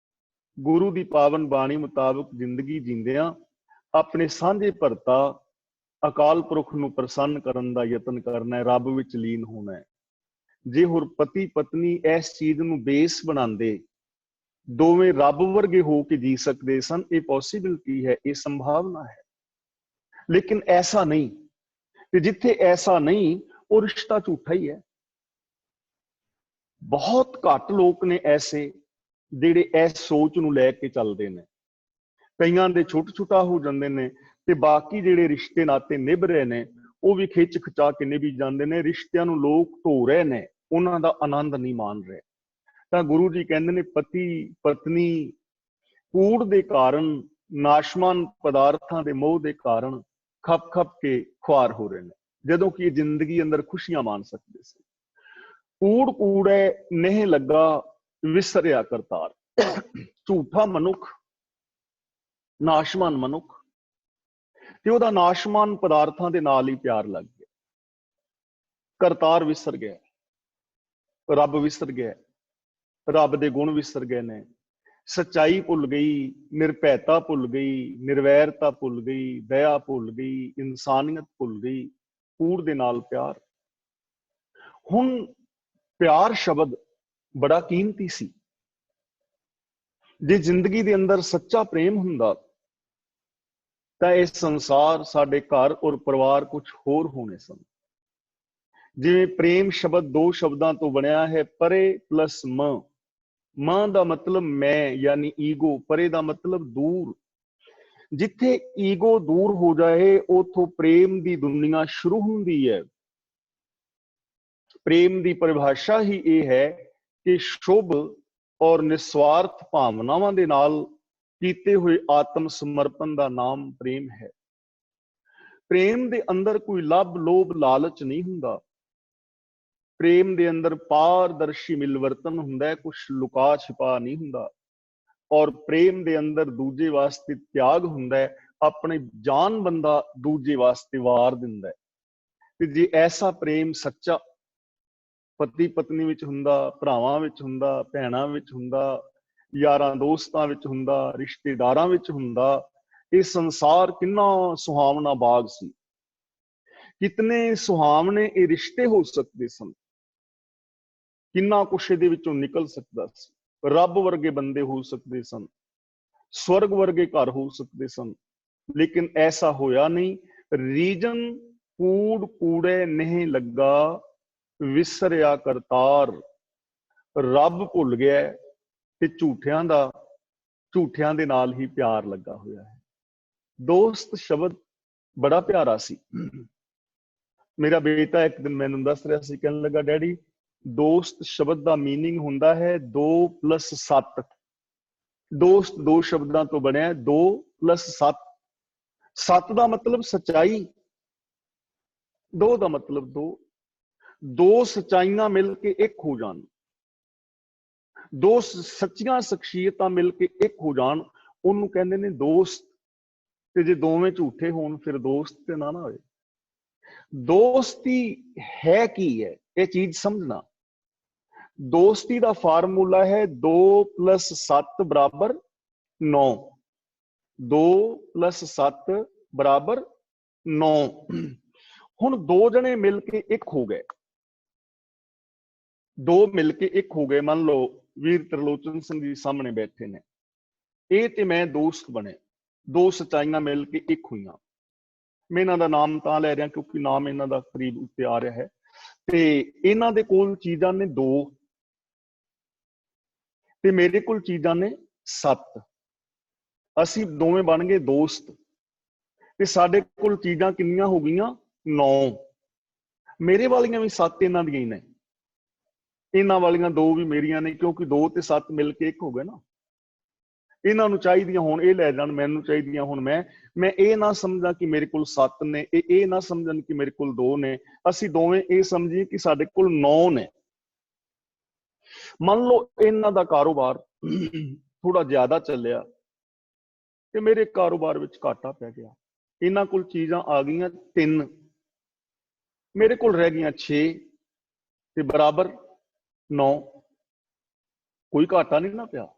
A: ਗੁਰੂ ਦੀ ਪਾਵਨ ਬਾਣੀ ਮੁਤਾਬਕ ਜ਼ਿੰਦਗੀ ਜੀਂਦਿਆਂ ਆਪਣੇ ਸਾਂਝੇ ਭਰਤਾ ਅਕਾਲ ਪੁਰਖ ਨੂੰ ਪ੍ਰਸੰਨ ਕਰਨ ਦਾ ਯਤਨ ਕਰਨਾ ਹੈ, ਰੱਬ ਵਿੱਚ ਲੀਨ ਹੋਣਾ ਹੈ। ਜੇ ਹੋਰ ਪਤੀ ਪਤਨੀ ਇਸ ਚੀਜ਼ ਨੂੰ ਬੇਸ ਬਣਾਉਂਦੇ, ਦੋਵੇਂ ਰੱਬ ਵਰਗੇ ਹੋ ਕੇ ਜੀ ਸਕਦੇ ਸਨ। ਇਹ ਪੋਸੀਬਿਲਿਟੀ ਹੈ, ਇਹ ਸੰਭਾਵਨਾ ਹੈ। ਲੇਕਿਨ ਐਸਾ ਨਹੀਂ, ਤੇ ਜਿੱਥੇ ਐਸਾ ਨਹੀਂ, ਉਹ ਰਿਸ਼ਤਾ ਝੂਠਾ ਹੀ ਹੈ। ਬਹੁਤ ਘੱਟ ਲੋਕ ਨੇ ਐਸੇ ਜਿਹੜੇ ਇਸ ਸੋਚ ਨੂੰ ਲੈ ਕੇ ਚੱਲਦੇ ਨੇ। ਕਈਆਂ ਦੇ ਛੁੱਟ ਛੁੱਟਾ ਹੋ ਜਾਂਦੇ ਨੇ, ਤੇ ਬਾਕੀ ਜਿਹੜੇ ਰਿਸ਼ਤੇ ਨਾਤੇ ਨਿਭ ਰਹੇ ਨੇ, ਉਹ ਵੀ ਖਿੱਚ ਖਿਚਾ ਕੇ ਨਿਭੀ ਜਾਂਦੇ ਨੇ। ਰਿਸ਼ਤਿਆਂ ਨੂੰ ਲੋਕ ਢੋ ਰਹੇ ਨੇ, ਉਹਨਾਂ ਦਾ ਆਨੰਦ ਨਹੀਂ ਮਾਣ ਰਹੇ। ਤਾਂ ਗੁਰੂ ਜੀ ਕਹਿੰਦੇ ਨੇ, ਪਤੀ ਪਤਨੀ ਕੂੜ ਦੇ ਕਾਰਨ, ਨਾਸ਼ਮਾਨ ਪਦਾਰਥਾਂ ਦੇ ਮੋਹ ਦੇ ਕਾਰਨ ਖੱਪ ਖੱਪ ਕੇ ਖੁਆਰ ਹੋ ਰਹੇ ਨੇ। ਜਦੋਂ ਕਿ ਜ਼ਿੰਦਗੀ ਅੰਦਰ ਖੁਸ਼ੀਆਂ ਮਾਣ ਸਕਦੇ ਸੀ। ਕੂੜ ਕੂੜੈ ਨਹਿ ਲੱਗਾ ਵਿਸਰਿਆ ਕਰਤਾਰ। ਝੂਠਾ ਮਨੁੱਖ, ਨਾਸ਼ਮਾਨ ਮਨੁੱਖ, ਤੇ ਉਹਦਾ ਨਾਸ਼ਮਾਨ ਪਦਾਰਥਾਂ ਦੇ ਨਾਲ ਹੀ ਪਿਆਰ ਲੱਗ ਗਿਆ। ਕਰਤਾਰ ਵਿਸਰ ਗਿਆ, ਰੱਬ ਵਿਸਰ ਗਿਆ, ਰੱਬ ਦੇ ਗੁਣ ਵਿਸਰ ਗਏ ਨੇ, ਸੱਚਾਈ ਭੁੱਲ ਗਈ, ਨਿਰਭੈਤਾ ਭੁੱਲ ਗਈ, ਨਿਰਵੈਰਤਾ ਭੁੱਲ ਗਈ, ਦਇਆ ਭੁੱਲ ਗਈ, ਇਨਸਾਨੀਅਤ ਭੁੱਲ ਗਈ, ਕੂੜ ਦੇ ਨਾਲ ਪਿਆਰ। ਹੁਣ ਪਿਆਰ ਸ਼ਬਦ ਬੜਾ ਕੀਮਤੀ ਸੀ। ਜੇ ਜ਼ਿੰਦਗੀ ਦੇ ਅੰਦਰ ਸੱਚਾ ਪ੍ਰੇਮ ਹੁੰਦਾ ਤਾਂ ਇਹ ਸੰਸਾਰ, ਸਾਡੇ ਘਰ ਔਰ ਪਰਿਵਾਰ ਕੁਝ ਹੋਰ ਹੋਣੇ ਸਨ। ਜਿਵੇਂ ਪ੍ਰੇਮ ਸ਼ਬਦ ਦੋ ਸ਼ਬਦਾਂ ਤੋਂ ਬਣਿਆ ਹੈ, ਪਰੇ ਪਲਸ ਮ। ਮਾਂ ਦਾ ਮਤਲਬ ਮੈਂ ਯਾਨੀ ਈਗੋ, ਪਰੇ ਦਾ ਮਤਲਬ ਦੂਰ। ਜਿੱਥੇ ਈਗੋ ਦੂਰ ਹੋ ਜਾਏ ਉਥੋਂ ਪ੍ਰੇਮ ਦੀ ਦੁਨੀਆ ਸ਼ੁਰੂ ਹੁੰਦੀ ਹੈ। ਪ੍ਰੇਮ ਦੀ ਪਰਿਭਾਸ਼ਾ ਹੀ ਇਹ ਹੈ ਕਿ ਸ਼ੁਭ ਔਰ ਨਿਸਵਾਰਥ ਭਾਵਨਾਵਾਂ ਦੇ ਨਾਲ ਕੀਤੇ ਹੋਏ ਆਤਮ ਸਮਰਪਣ ਦਾ ਨਾਮ ਪ੍ਰੇਮ ਹੈ। ਪ੍ਰੇਮ ਦੇ ਅੰਦਰ ਕੋਈ ਲੱਭ ਲੋਭ ਲਾਲਚ ਨਹੀਂ ਹੁੰਦਾ। ਪ੍ਰੇਮ ਦੇ ਅੰਦਰ ਪਾਰਦਰਸ਼ੀ ਮਿਲਵਰਤਨ ਹੁੰਦਾ ਹੈ, ਕੁਛ ਲੁਕਾ ਛਿਪਾ ਨਹੀਂ ਹੁੰਦਾ। ਔਰ ਪ੍ਰੇਮ ਦੇ ਅੰਦਰ ਦੂਜੇ ਵਾਸਤੇ ਤਿਆਗ ਹੁੰਦਾ ਹੈ, ਆਪਣੇ ਜਾਨ ਬੰਦਾ ਦੂਜੇ ਵਾਸਤੇ ਵਾਰ ਦਿੰਦਾ ਹੈ। ਤੇ ਜੇ ਐਸਾ ਪ੍ਰੇਮ ਸੱਚਾ ਪਤੀ ਪਤਨੀ ਵਿੱਚ ਹੁੰਦਾ, ਭਰਾਵਾਂ ਵਿੱਚ ਹੁੰਦਾ, ਭੈਣਾਂ ਵਿੱਚ ਹੁੰਦਾ, ਯਾਰਾਂ ਦੋਸਤਾਂ ਵਿੱਚ ਹੁੰਦਾ, ਰਿਸ਼ਤੇਦਾਰਾਂ ਵਿੱਚ ਹੁੰਦਾ, ਇਹ ਸੰਸਾਰ ਕਿੰਨਾ ਸੁਹਾਵਣਾ ਬਾਗ ਸੀ। ਕਿਤਨੇ ਸੁਹਾਵਣੇ ਇਹ ਰਿਸ਼ਤੇ ਹੋ ਸਕਦੇ ਸਨ, ਕਿੰਨਾ ਕੁਛ ਇਹਦੇ ਵਿੱਚੋਂ ਨਿਕਲ ਸਕਦਾ ਸੀ। ਰੱਬ ਵਰਗੇ ਬੰਦੇ ਹੋ ਸਕਦੇ ਸਨ, ਸਵਰਗ ਵਰਗੇ ਘਰ ਹੋ ਸਕਦੇ ਸਨ, ਲੇਕਿਨ ਐਸਾ ਹੋਇਆ ਨਹੀਂ। ਰੀਜਨ ਕੂੜ ਕੂੜੇ ਨਹੀਂ ਲੱਗਾ ਵਿਸਰਿਆ ਕਰਤਾਰ। ਰੱਬ ਭੁੱਲ ਗਿਆ ਤੇ ਝੂਠਿਆਂ ਦੇ ਨਾਲ ਹੀ ਪਿਆਰ ਲੱਗਾ ਹੋਇਆ ਹੈ। ਦੋਸਤ ਸ਼ਬਦ ਬੜਾ ਪਿਆਰਾ ਸੀ। ਮੇਰਾ ਬੇਟਾ ਇੱਕ ਦਿਨ ਮੈਨੂੰ ਦੱਸ ਰਿਹਾ ਸੀ, ਕਹਿਣ ਲੱਗਾ, ਡੈਡੀ ਦੋਸਤ ਸ਼ਬਦ ਦਾ ਮੀਨਿੰਗ ਹੁੰਦਾ ਹੈ 2+7। ਦੋਸਤ ਦੋ ਸ਼ਬਦਾਂ ਤੋਂ ਬਣਿਆ, 2+7। 7 ਦਾ ਮਤਲਬ ਸੱਚਾਈ, 2 ਦਾ ਮਤਲਬ ਦੋ ਸੱਚਾਈਆਂ ਮਿਲ ਕੇ ਇੱਕ ਹੋ ਜਾਣ, ਦੋ ਸੱਚੀਆਂ ਸ਼ਖਸੀਅਤਾਂ ਮਿਲ ਕੇ ਇੱਕ ਹੋ ਜਾਣ, ਉਹਨੂੰ ਕਹਿੰਦੇ ਨੇ ਦੋਸਤ। ਤੇ ਜੇ ਦੋਵੇਂ ਝੂਠੇ ਹੋਣ ਫਿਰ ਦੋਸਤ ਤੇ ਨਾ ਹੋਏ। ਦੋਸਤੀ ਹੈ ਕੀ ਹੈ, ਇਹ ਚੀਜ਼ ਸਮਝਣਾ। ਦੋਸਤੀ ਦਾ ਫਾਰਮੂਲਾ ਹੈ 2+7 ਬਰਾਬਰ 9। 2+7 ਬਰਾਬਰ 9। ਹੁਣ ਦੋ ਜਣੇ ਮਿਲ ਕੇ ਇੱਕ ਹੋ ਗਏ, ਦੋ ਮਿਲ ਕੇ ਇੱਕ ਹੋ ਗਏ। ਮੰਨ ਲਓ ਵੀਰ ਤਰਲੋਚਨ ਸਿੰਘ ਜੀ ਸਾਹਮਣੇ ਬੈਠੇ ਨੇ, ਇਹ ਤੇ ਮੈਂ ਦੋਸਤ ਬਣੇ, ਦੋ ਸੱਚਾਈਆਂ ਮਿਲ ਕੇ ਇੱਕ ਹੋਈਆਂ। ਮੈਂ ਇਹਨਾਂ ਦਾ ਨਾਮ ਤਾਂ ਲੈ ਰਿਹਾ ਕਿਉਂਕਿ ਨਾਮ ਇਹਨਾਂ ਦਾ ਕਰੀਬ ਉੱਤੇ ਆ ਰਿਹਾ ਹੈ। ਤੇ ਇਹਨਾਂ ਦੇ ਕੋਲ ਚੀਜ਼ਾਂ ਨੇ 2 ਤੇ ਮੇਰੇ ਕੋਲ ਚੀਜ਼ਾਂ ਨੇ 7। ਅਸੀਂ ਦੋਵੇਂ ਬਣ ਗਏ ਦੋਸਤ ਤੇ ਸਾਡੇ ਕੋਲ ਚੀਜ਼ਾਂ ਕਿੰਨੀਆਂ ਹੋ ਗਈਆਂ? 9। ਮੇਰੇ ਵਾਲੀਆਂ ਵੀ 7 ਇਹਨਾਂ ਦੀਆਂ ਹੀ ਨੇ, ਇਹਨਾਂ ਵਾਲੀਆਂ 2 ਵੀ ਮੇਰੀਆਂ ਨੇ, ਕਿਉਂਕਿ 2 ਤੇ 7 ਮਿਲ ਕੇ ਇੱਕ ਹੋ ਗਏ ਨਾ। ਇਹਨਾਂ ਨੂੰ ਚਾਹੀਦੀਆਂ ਹੁਣ ਇਹ ਲੈ ਜਾਣ, ਮੈਨੂੰ ਚਾਹੀਦੀਆਂ ਹੁਣ ਮੈਂ ਇਹ ਨਾ ਸਮਝਾਂ ਕਿ ਮੇਰੇ ਕੋਲ 7 ਨੇ, ਇਹ ਨਾ ਸਮਝਣ ਕਿ ਮੇਰੇ ਕੋਲ 2 ਨੇ। ਅਸੀਂ ਦੋਵੇਂ ਇਹ ਸਮਝੀਏ ਕਿ ਸਾਡੇ ਕੋਲ 9 ਨੇ। ਮੰਨ ਲਓ ਇਹਨਾਂ ਦਾ ਕਾਰੋਬਾਰ ਥੋੜਾ ਜ਼ਿਆਦਾ ਚੱਲਿਆ ਤੇ ਮੇਰੇ ਕਾਰੋਬਾਰ ਵਿੱਚ ਘਾਟਾ ਪੈ ਗਿਆ। ਇਹਨਾਂ ਕੋਲ ਚੀਜ਼ਾਂ ਆ ਗਈਆਂ 3, ਮੇਰੇ ਕੋਲ ਰਹਿ ਗਈਆਂ 6 ਤੇ ਬਰਾਬਰ 9। ਕੋਈ ਘਾਟਾ ਨਹੀਂ ਨਾ ਪਿਆ।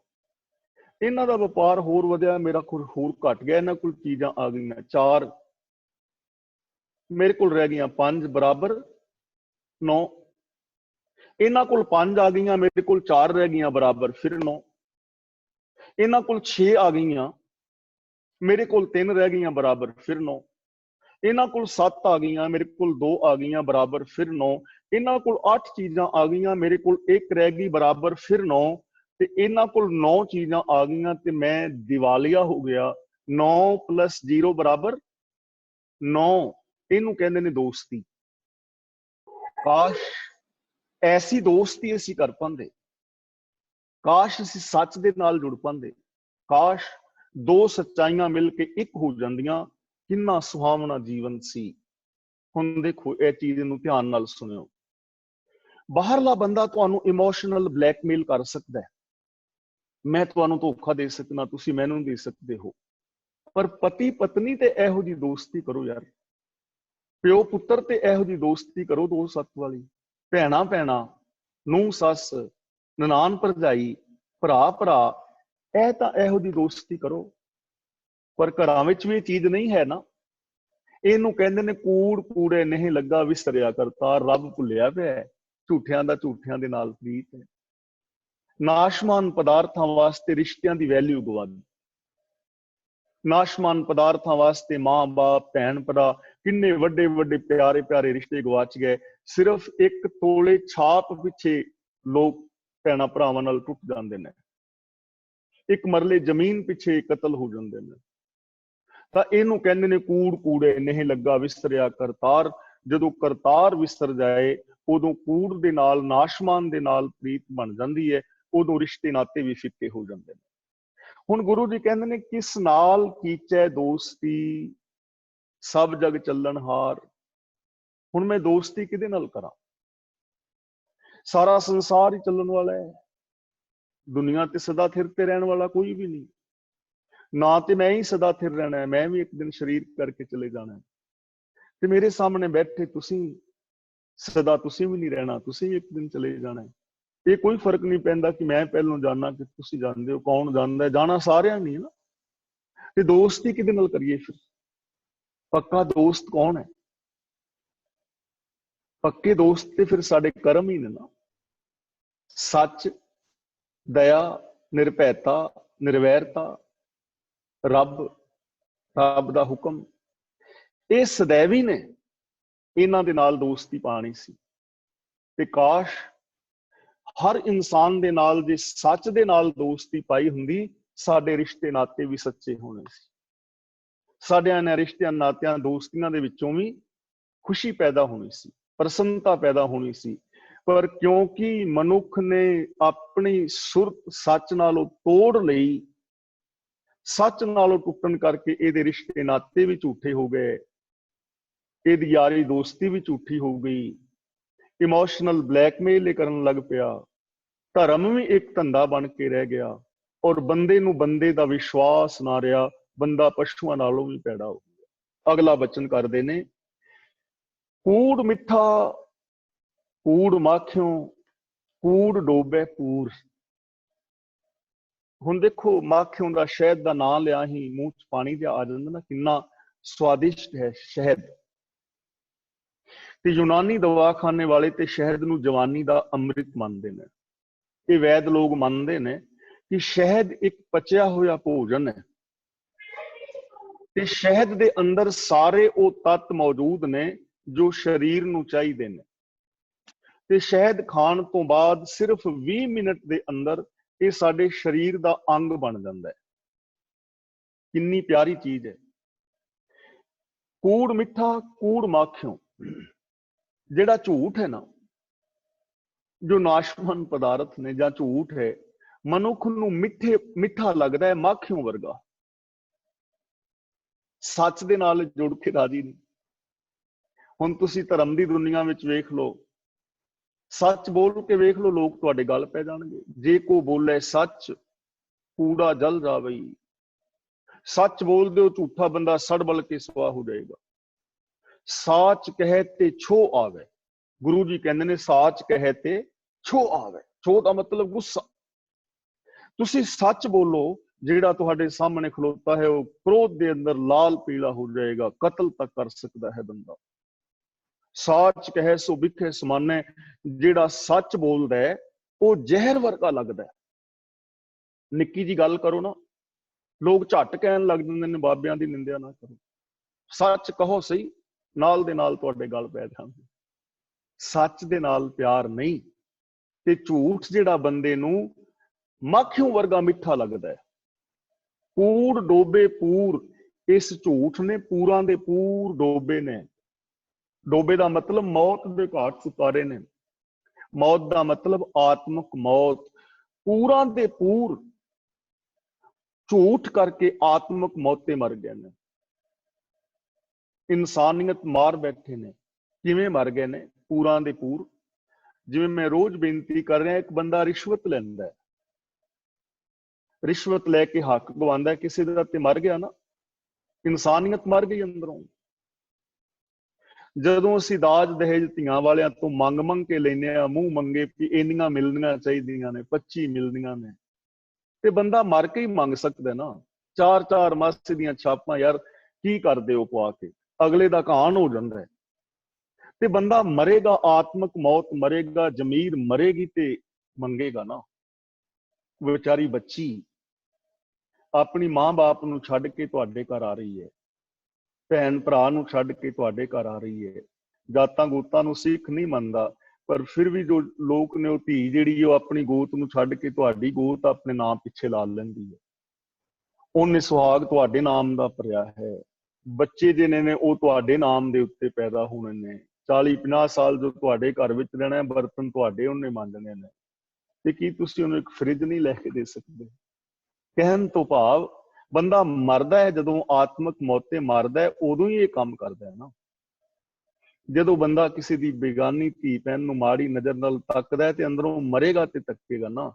A: ਇਹਨਾਂ ਦਾ ਵਪਾਰ ਹੋਰ ਵਧਿਆ, ਮੇਰਾ ਕੋਲ ਹੋਰ ਘਟ ਗਿਆ। ਇਹਨਾਂ ਕੋਲ ਚੀਜ਼ਾਂ ਆ ਗਈਆਂ 4, ਮੇਰੇ ਕੋਲ ਰਹਿ ਗਈਆਂ 5 ਬਰਾਬਰ 9। ਇਹਨਾਂ ਕੋਲ 5 ਆ ਗਈਆਂ, ਮੇਰੇ ਕੋਲ 4 ਰਹਿ ਗਈਆਂ ਬਰਾਬਰ ਫਿਰ 9। ਇਹਨਾਂ ਕੋਲ 6 ਆ ਗਈਆਂ, ਮੇਰੇ ਕੋਲ 3 ਰਹਿ ਗਈਆਂ ਬਰਾਬਰ ਫਿਰ 9। ਇਹਨਾਂ ਕੋਲ 7 ਆ ਗਈਆਂ, ਮੇਰੇ ਕੋਲ 2 ਆ ਗਈਆਂ ਬਰਾਬਰ ਫਿਰ 9। ਇਹਨਾਂ ਕੋਲ 8 ਚੀਜ਼ਾਂ ਆ ਗਈਆਂ, ਮੇਰੇ ਕੋਲ 1 ਰਹਿ ਗਈ ਬਰਾਬਰ ਫਿਰ 9। ਤੇ ਇਹਨਾਂ ਕੋਲ 9 ਚੀਜ਼ਾਂ ਆ ਗਈਆਂ ਤੇ ਮੈਂ ਦਿਵਾਲੀਆ ਹੋ ਗਿਆ। 9 + 0 ਬਰਾਬਰ 9। ਇਹਨੂੰ ਕਹਿੰਦੇ ਨੇ ਦੋਸਤੀ। ਕਾਸ਼ ਐਸੀ ਦੋਸਤੀ ਅਸੀਂ ਕਰ ਪਾਂਦੇ, ਕਾਸ਼ ਅਸੀਂ ਸੱਚ ਦੇ ਨਾਲ ਜੁੜ ਪਾਂਦੇ, ਕਾਸ਼ 2 ਸੱਚਾਈਆਂ ਮਿਲ ਕੇ ਇੱਕ ਹੋ ਜਾਂਦੀਆਂ। ਕਿੰਨਾ ਸੁਹਾਵਣਾ ਜੀਵਨ ਸੀ। ਹੁਣ ਦੇਖੋ ਇਹ ਚੀਜ਼ ਨੂੰ ਧਿਆਨ ਨਾਲ ਸੁਣਿਓ। ਬਾਹਰਲਾ ਬੰਦਾ ਤੁਹਾਨੂੰ ਇਮੋਸ਼ਨਲ ਬਲੈਕਮੇਲ ਕਰ ਸਕਦਾ ਹੈ, ਮੈਂ ਤੁਹਾਨੂੰ ਧੋਖਾ ਦੇ ਸਕਦਾ, ਤੁਸੀਂ ਮੈਨੂੰ ਦੇ ਸਕਦੇ ਹੋ, ਪਰ ਪਤੀ ਪਤਨੀ ਤੇ ਇਹੋ ਜਿਹੀ ਦੋਸਤੀ ਕਰੋ ਯਾਰ, ਪਿਓ ਪੁੱਤਰ ਤੇ ਇਹੋ ਜਿਹੀ ਦੋਸਤੀ ਕਰੋ ਦੋ ਸੱਤ ਵਾਲੀ, ਭੈਣਾ ਭੈਣਾ, ਨੂੰਹ ਸੱਸ, ਨਨਾਣ ਭਰਜਾਈ, ਭਰਾ ਭਰਾ, ਇਹ ਤਾਂ ਇਹੋ ਜਿਹੀ ਦੋਸਤੀ ਕਰੋ। ਪਰ ਘਰਾਂ ਵਿੱਚ ਵੀ ਇਹ ਚੀਜ਼ ਨਹੀਂ ਹੈ ਨਾ। ਇਹਨੂੰ ਕਹਿੰਦੇ ਨੇ ਕੂੜ ਕੂੜੇ ਨਹੀਂ ਲੱਗਾ ਵਿਸਰਿਆ ਕਰਤਾ, ਰੱਬ ਭੁੱਲਿਆ ਪਿਆ, ਝੂਠਿਆਂ ਦਾ ਝੂਠਿਆਂ ਦੇ ਨਾਲ ਪ੍ਰੀਤ ਹੈ। ਨਾਸ਼ਮਾਨ ਪਦਾਰਥਾਂ ਵਾਸਤੇ ਰਿਸ਼ਤਿਆਂ ਦੀ ਵੈਲਿਊ ਗਵਾ ਦਿੱਤੀ। ਨਾਸ਼ਮਾਨ ਪਦਾਰਥਾਂ ਵਾਸਤੇ ਮਾਂ ਬਾਪ, ਭੈਣ ਭਰਾ, ਕਿੰਨੇ ਵੱਡੇ ਵੱਡੇ ਪਿਆਰੇ ਪਿਆਰੇ ਰਿਸ਼ਤੇ ਗਵਾਚ ਗਏ। ਸਿਰਫ ਇੱਕ ਤੋਲੇ ਛਾਪ ਪਿੱਛੇ ਲੋਕ ਭੈਣਾਂ ਭਰਾਵਾਂ ਨਾਲ ਟੁੱਟ ਜਾਂਦੇ ਨੇ, ਇੱਕ ਮਰਲੇ ਜ਼ਮੀਨ ਪਿੱਛੇ ਕਤਲ ਹੋ ਜਾਂਦੇ ਨੇ। ਤਾਂ ਇਹਨੂੰ ਕਹਿੰਦੇ ਨੇ ਕੂੜ ਕੂੜੇ ਨਹੀਂ ਲੱਗਾ ਵਿਸਰਿਆ ਕਰਤਾਰ। ਜਦੋਂ ਕਰਤਾਰ ਵਿਸਰ ਜਾਏ ਉਦੋਂ ਕੂੜ ਦੇ ਨਾਲ, ਨਾਸ਼ਮਾਨ ਦੇ ਨਾਲ ਪ੍ਰੀਤ ਬਣ ਜਾਂਦੀ ਹੈ, ਉਦੋਂ ਰਿਸ਼ਤੇ ਨਾਤੇ ਵੀ ਫਿੱਕੇ ਹੋ ਜਾਂਦੇ ਨੇ। ਹੁਣ ਗੁਰੂ ਜੀ ਕਹਿੰਦੇ ਨੇ ਕਿਸ ਨਾਲ ਕੀਚੈ ਦੋਸਤੀ, ਸਭ ਜਗ ਚੱਲਣਹਾਰ। ਹੁਣ ਮੈਂ ਦੋਸਤੀ ਕਿਹਦੇ ਨਾਲ ਕਰਾਂ? ਸਾਰਾ ਸੰਸਾਰ ਹੀ ਚੱਲਣ ਵਾਲਾ ਹੈ, ਦੁਨੀਆ ਤੇ ਸਦਾ ਥਿਰ ਤੇ ਰਹਿਣ ਵਾਲਾ ਕੋਈ ਵੀ ਨਹੀਂ। ਨਾ ਤੇ ਮੈਂ ਹੀ ਸਦਾ ਥਿਰ ਰਹਿਣਾ ਹੈ, ਮੈਂ ਵੀ ਇੱਕ ਦਿਨ ਸਰੀਰ ਕਰਕੇ ਚਲੇ ਜਾਣਾ ਹੈ, ਤੇ ਮੇਰੇ ਸਾਹਮਣੇ ਬੈਠੇ ਤੁਸੀਂ ਸਦਾ ਤੁਸੀਂ ਵੀ ਨਹੀਂ ਰਹਿਣਾ, ਤੁਸੀਂ ਵੀ ਇੱਕ ਦਿਨ ਚਲੇ ਜਾਣਾ ਹੈ। ਇਹ ਕੋਈ ਫਰਕ ਨਹੀਂ ਪੈਂਦਾ ਕਿ ਮੈਂ ਪਹਿਲੋਂ ਜਾਣਾ ਕਿ ਤੁਸੀਂ ਜਾਣਦੇ ਹੋ, ਕੌਣ ਜਾਣਦਾ, ਜਾਣਾ ਸਾਰਿਆਂ ਨੇ ਨਾ। ਤੇ ਦੋਸਤੀ ਕਿਹਦੇ ਨਾਲ ਕਰੀਏ ਫਿਰ? ਪੱਕਾ ਦੋਸਤ ਕੌਣ ਹੈ? ਪੱਕੇ ਦੋਸਤ ਤੇ ਫਿਰ ਸਾਡੇ ਕਰਮ ਹੀ ਨੇ ਨਾ। ਸੱਚ, ਦਇਆ, ਨਿਰਭੈਤਾ, ਨਿਰਵੈਰਤਾ, ਰੱਬ ਦਾ ਹੁਕਮ, ਇਹ ਸदैवी ਨੇ। ਇਹਨਾਂ ਦੇ ਨਾਲ ਦੋਸਤੀ ਪਾਣੀ ਸੀ। ਤੇ ਕਾਸ਼ ਹਰ ਇਨਸਾਨ ਦੇ ਨਾਲ ਜੇ ਸੱਚ ਦੇ ਨਾਲ ਦੋਸਤੀ ਪਾਈ ਹੁੰਦੀ, ਸਾਡੇ ਰਿਸ਼ਤੇ ਨਾਤੇ ਵੀ ਸੱਚੇ ਹੋਣੇ ਸੀ। ਸਾਡਿਆਂ ਨੇ ਰਿਸ਼ਤਿਆਂ ਨਾਤਿਆਂ ਦੋਸਤੀਆਂ ਦੇ ਵਿੱਚੋਂ ਵੀ ਖੁਸ਼ੀ ਪੈਦਾ ਹੋਣੀ ਸੀ, ਪ੍ਰਸੰਨਤਾ ਪੈਦਾ ਹੋਣੀ ਸੀ। ਪਰ ਕਿਉਂਕਿ ਮਨੁੱਖ ਨੇ ਆਪਣੀ ਸੁਰਤ ਸੱਚ ਨਾਲੋਂ ਤੋੜ ਲਈ, ਸੱਚ ਨਾਲੋਂ ਟੁੱਟਣ ਕਰਕੇ ਇਹਦੇ ਰਿਸ਼ਤੇ ਨਾਤੇ ਵੀ ਝੂਠੇ ਹੋ ਗਏ, ਇਹਦੀ ਯਾਰੀ ਦੋਸਤੀ ਵੀ ਝੂਠੀ ਹੋ ਗਈ, ਇਮੋਸ਼ਨਲ ਬਲੈਕਮੇਲ ਕਰਨ ਲੱਗ ਪਿਆ, ਧਰਮ ਵੀ ਇੱਕ ਧੰਦਾ ਬਣ ਕੇ ਰਹਿ ਗਿਆ, ਔਰ ਬੰਦੇ ਨੂੰ ਬੰਦੇ ਦਾ ਵਿਸ਼ਵਾਸ ਨਾ ਰਿਹਾ, ਬੰਦਾ ਪਸ਼ੂਆਂ ਨਾਲੋਂ ਵੀ ਭੈੜਾ ਹੋ ਗਿਆ। ਅਗਲਾ ਬਚਨ ਕਰਦੇ ਨੇ, ਕੂੜ ਮਿੱਠਾ ਕੂੜ ਮਾਖਿਓ, ਕੂੜ ਡੋਬੇ ਪੂਰ। ਹੁਣ ਦੇਖੋ ਮਾਖਿਓ ਦਾ ਸ਼ਹਿਦ ਦਾ ਨਾਂ ਲਿਆ ਹੀ ਮੂੰਹ ਚ ਪਾਣੀ ਜਿਹਾ ਆ ਜਾਂਦਾ ਨਾ, ਕਿੰਨਾ ਸਵਾਦਿਸ਼ਟ ਹੈ ਸ਼ਹਿਦ। ਤੇ ਯੂਨਾਨੀ ਦਵਾਖਾਨੇ ਵਾਲੇ ਤੇ ਸ਼ਹਿਦ ਨੂੰ ਜਵਾਨੀ ਦਾ ਅੰਮ੍ਰਿਤ ਮੰਨਦੇ ਨੇ। ਇਹ ਵੈਦ ਲੋਕ ਮੰਨਦੇ ਨੇ ਕਿ ਸ਼ਹਿਦ ਇੱਕ ਪਚਿਆ ਹੋਇਆ ਭੋਜਨ ਹੈ, ਤੇ ਸ਼ਹਿਦ ਦੇ ਅੰਦਰ ਸਾਰੇ ਉਹ ਤੱਤ ਮੌਜੂਦ ਨੇ ਜੋ ਸਰੀਰ ਨੂੰ ਚਾਹੀਦੇ ਨੇ। ਤੇ ਸ਼ਹਿਦ ਖਾਣ ਤੋਂ ਬਾਅਦ ਸਿਰਫ 20 ਮਿੰਟ ਦੇ ਅੰਦਰ ਇਹ ਸਾਡੇ ਸਰੀਰ ਦਾ ਅੰਗ ਬਣ ਜਾਂਦਾ ਹੈ। ਕਿੰਨੀ ਪਿਆਰੀ ਚੀਜ਼ ਹੈ। ਕੂੜ ਮਿੱਠਾ ਕੂੜ ਮਾਖਿਓ, ਜਿਹੜਾ ਝੂਠ ਹੈ ਨਾ, ਜੋ ਨਾਸ਼ਵਾਨ ਪਦਾਰਥ ਨੇ ਜਾਂ ਝੂਠ ਹੈ, ਮਨੁੱਖ ਨੂੰ ਮਿੱਠਾ ਲੱਗਦਾ ਹੈ, ਮਾਖਿਓ ਵਰਗਾ। ਸੱਚ ਦੇ ਨਾਲ ਜੁੜ ਕੇ ਰਾਜੀ ਨਹੀਂ। ਹੁਣ ਤੁਸੀਂ ਧਰਮ ਦੀ ਦੁਨੀਆ ਵਿੱਚ ਵੇਖ ਲਓ, ਸੱਚ ਬੋਲ ਕੇ ਵੇਖ ਲਓ, ਲੋਕ ਤੁਹਾਡੇ ਗੱਲ ਪੈ ਜਾਣਗੇ। ਜੇ ਕੋ ਬੋਲੇ ਸੱਚ ਕੂੜਾ ਜਲ ਜਾਵਈ, ਸੱਚ ਬੋਲਦੇ ਹੋ ਝੂਠਾ ਬੰਦਾ ਸੜ ਬਲ ਕੇ ਸਵਾ ਹੋ ਜਾਏਗਾ। ਸਾਚ ਕਹੇ ਤੇ ਛੋ ਆਵੇ, ਗੁਰੂ ਜੀ ਕਹਿੰਦੇ ਨੇ ਸਾਚ ਕਹੇ ਤੇ ਛੋ ਆਵੇ। ਛੋ ਦਾ ਮਤਲਬ ਗੁੱਸਾ। ਤੁਸੀਂ ਸੱਚ ਬੋਲੋ, ਜਿਹੜਾ ਤੁਹਾਡੇ ਸਾਹਮਣੇ ਖਲੋਤਾ ਹੈ ਉਹ ਕ੍ਰੋਧ ਦੇ ਅੰਦਰ ਲਾਲ ਪੀਲਾ ਹੋ ਜਾਏਗਾ, ਕਤਲ ਤੱਕ ਕਰ ਸਕਦਾ ਹੈ ਬੰਦਾ। ਸਾਚ ਕਹੇ ਸੋ ਵਿਖੇ ਸਮਾਨੇ, ਜਿਹੜਾ ਸੱਚ ਬੋਲਦਾ ਹੈ ਉਹ ਜ਼ਹਿਰ ਵਰਗਾ ਲੱਗਦਾ ਹੈ। ਨਿੱਕੀ ਜੀ ਗੱਲ ਕਰੋ ਨਾ, ਲੋਕ ਝੱਟ ਕਹਿਣ ਲੱਗ ਜਾਂਦੇ ਨੇ ਬਾਬਿਆਂ ਦੀ ਨਿੰਦਿਆ ਨਾ ਕਰੋ। ਸੱਚ ਕਹੋ ਸਹੀ, ਨਾਲ ਦੇ ਨਾਲ ਤੁਹਾਡੇ ਗੱਲ ਪੈ ਜਾਣਗੇ। ਸੱਚ ਦੇ ਨਾਲ ਪਿਆਰ ਨਹੀਂ, ਤੇ ਝੂਠ ਜਿਹੜਾ ਬੰਦੇ ਨੂੰ ਮਾਖਿਓ ਵਰਗਾ ਮਿੱਠਾ ਲੱਗਦਾ ਹੈ। ਕੂੜ ਡੋਬੇ ਪੂਰ, ਇਸ ਝੂਠ ਨੇ ਪੂਰਾਂ ਦੇ ਪੂਰ ਡੋਬੇ ਨੇ। ਡੋਬੇ ਦਾ ਮਤਲਬ ਮੌਤ ਦੇ ਘਾਟ ਉਤਾਰੇ ਨੇ। ਮੌਤ ਦਾ ਮਤਲਬ ਆਤਮਿਕ ਮੌਤ। ਪੂਰਾਂ ਦੇ ਪੂਰ ਝੂਠ ਕਰਕੇ ਆਤਮਿਕ ਮੌਤੇ ਮਰ ਗਏ ਨੇ। ਇਨਸਾਨੀਅਤ ਮਾਰ ਬੈਠੇ ਨੇ। किवें मर गए ने पूरां दे पूर। जिवें मैं रोज बेनती कर रहा, एक बंदा रिश्वत लैंदा है, रिश्वत लैके हक गवांदा है, किसी दा ते मर गया ना, इंसानियत मर गई अंदरों। ਜਦੋਂ ਅਸੀਂ ਦਾਜ ਦਹੇਜ ਧੀਆਂ ਵਾਲਿਆਂ ਤੋਂ ਮੰਗ ਕੇ ਲੈਨੇ ਆ, ਮੂੰਹ ਮੰਗੇ ਵੀ ਇੰਨੀਆਂ ਮਿਲਣੀਆਂ ਚਾਹੀਦੀਆਂ ਨੇ, 25 ਮਿਲਣੀਆਂ ਨੇ, ਤੇ ਬੰਦਾ ਮਰ ਕੇ ਹੀ ਮੰਗ ਸਕਦਾ ਨਾ। 4-4 ਮਾਸੇ ਦੀਆਂ ਛਾਪਾਂ ਯਾਰ ਕੀ ਕਰਦੇ ਹੋ ਪਵਾ ਕੇ, ਅਗਲੇ ਦਾ ਕਾਨ ਹੋ ਜਾਂਦਾ ਹੈ। ਤੇ ਬੰਦਾ ਮਰੇਗਾ, ਆਤਮਕ ਮੌਤ ਮਰੇਗਾ, ਜ਼ਮੀਰ ਮਰੇਗੀ ਤੇ ਮੰਗੇਗਾ ਨਾ। ਵਿਚਾਰੀ ਬੱਚੀ ਆਪਣੀ ਮਾਂ-ਬਾਪ ਨੂੰ ਛੱਡ ਕੇ ਤੁਹਾਡੇ ਘਰ ਆ ਰਹੀ ਹੈ, ਭੈਣ ਭਰਾ ਨੂੰ ਛੱਡ ਕੇ ਤੁਹਾਡੇ ਘਰ ਆ ਰਹੀ ਹੈ। ਜਾਤਾਂ ਗੋਤਾਂ ਨੂੰ ਸਿੱਖ ਨਹੀਂ ਮੰਨਦਾ, ਪਰ ਫਿਰ ਵੀ ਜੋ ਲੋਕ ਨੇ, ਉਹ ਧੀ ਜਿਹੜੀ ਉਹ ਆਪਣੀ ਗੋਤ ਨੂੰ ਛੱਡ ਕੇ ਤੁਹਾਡੀ ਗੋਤ ਆਪਣੇ ਨਾਮ ਪਿੱਛੇ ਲਾ ਲੈਂਦੀ ਹੈ। ਉਹਨੇ ਸੁਹਾਗ ਤੁਹਾਡੇ ਨਾਮ ਦਾ ਭਰਿਆ ਹੈ, ਬੱਚੇ ਜਿਹਨੇ ਨੇ ਉਹ ਤੁਹਾਡੇ ਨਾਮ ਦੇ ਉੱਤੇ ਪੈਦਾ ਹੋਣੇ ਨੇ। 40-50 ਸਾਲ ਜੋ ਤੁਹਾਡੇ ਘਰ ਵਿੱਚ ਰਹਿਣਾ, ਬਰਤਨ ਤੁਹਾਡੇ ਉਹਨੇ ਮਾਂਜਣੇ ਨੇ, ਤੇ ਕੀ ਤੁਸੀਂ ਉਹਨੂੰ ਇੱਕ ਫਰਿੱਜ ਨਹੀਂ ਲੈ ਕੇ ਦੇ ਸਕਦੇ? ਕਹਿਣ ਤੋਂ ਭਾਵ ਬੰਦਾ ਮਰਦਾ ਹੈ, ਜਦੋਂ ਆਤਮਕ ਮੌਤੇ ਮਰਦਾ ਹੈ, ਉਦੋਂ ਹੀ ਇਹ ਕੰਮ ਕਰਦਾ ਹੈ ਨਾ। ਜਦੋਂ ਬੰਦਾ ਕਿਸੇ ਦੀ ਬੇਗਾਨੀ ਧੀ ਭੈਣ ਨੂੰ ਮਾੜੀ ਨਜ਼ਰ ਨਾਲ ਤੱਕਦਾ ਹੈ, ਤੇ ਅੰਦਰੋਂ ਮਰੇਗਾ ਤੇ ਤੱਕੇਗਾ ਨਾ।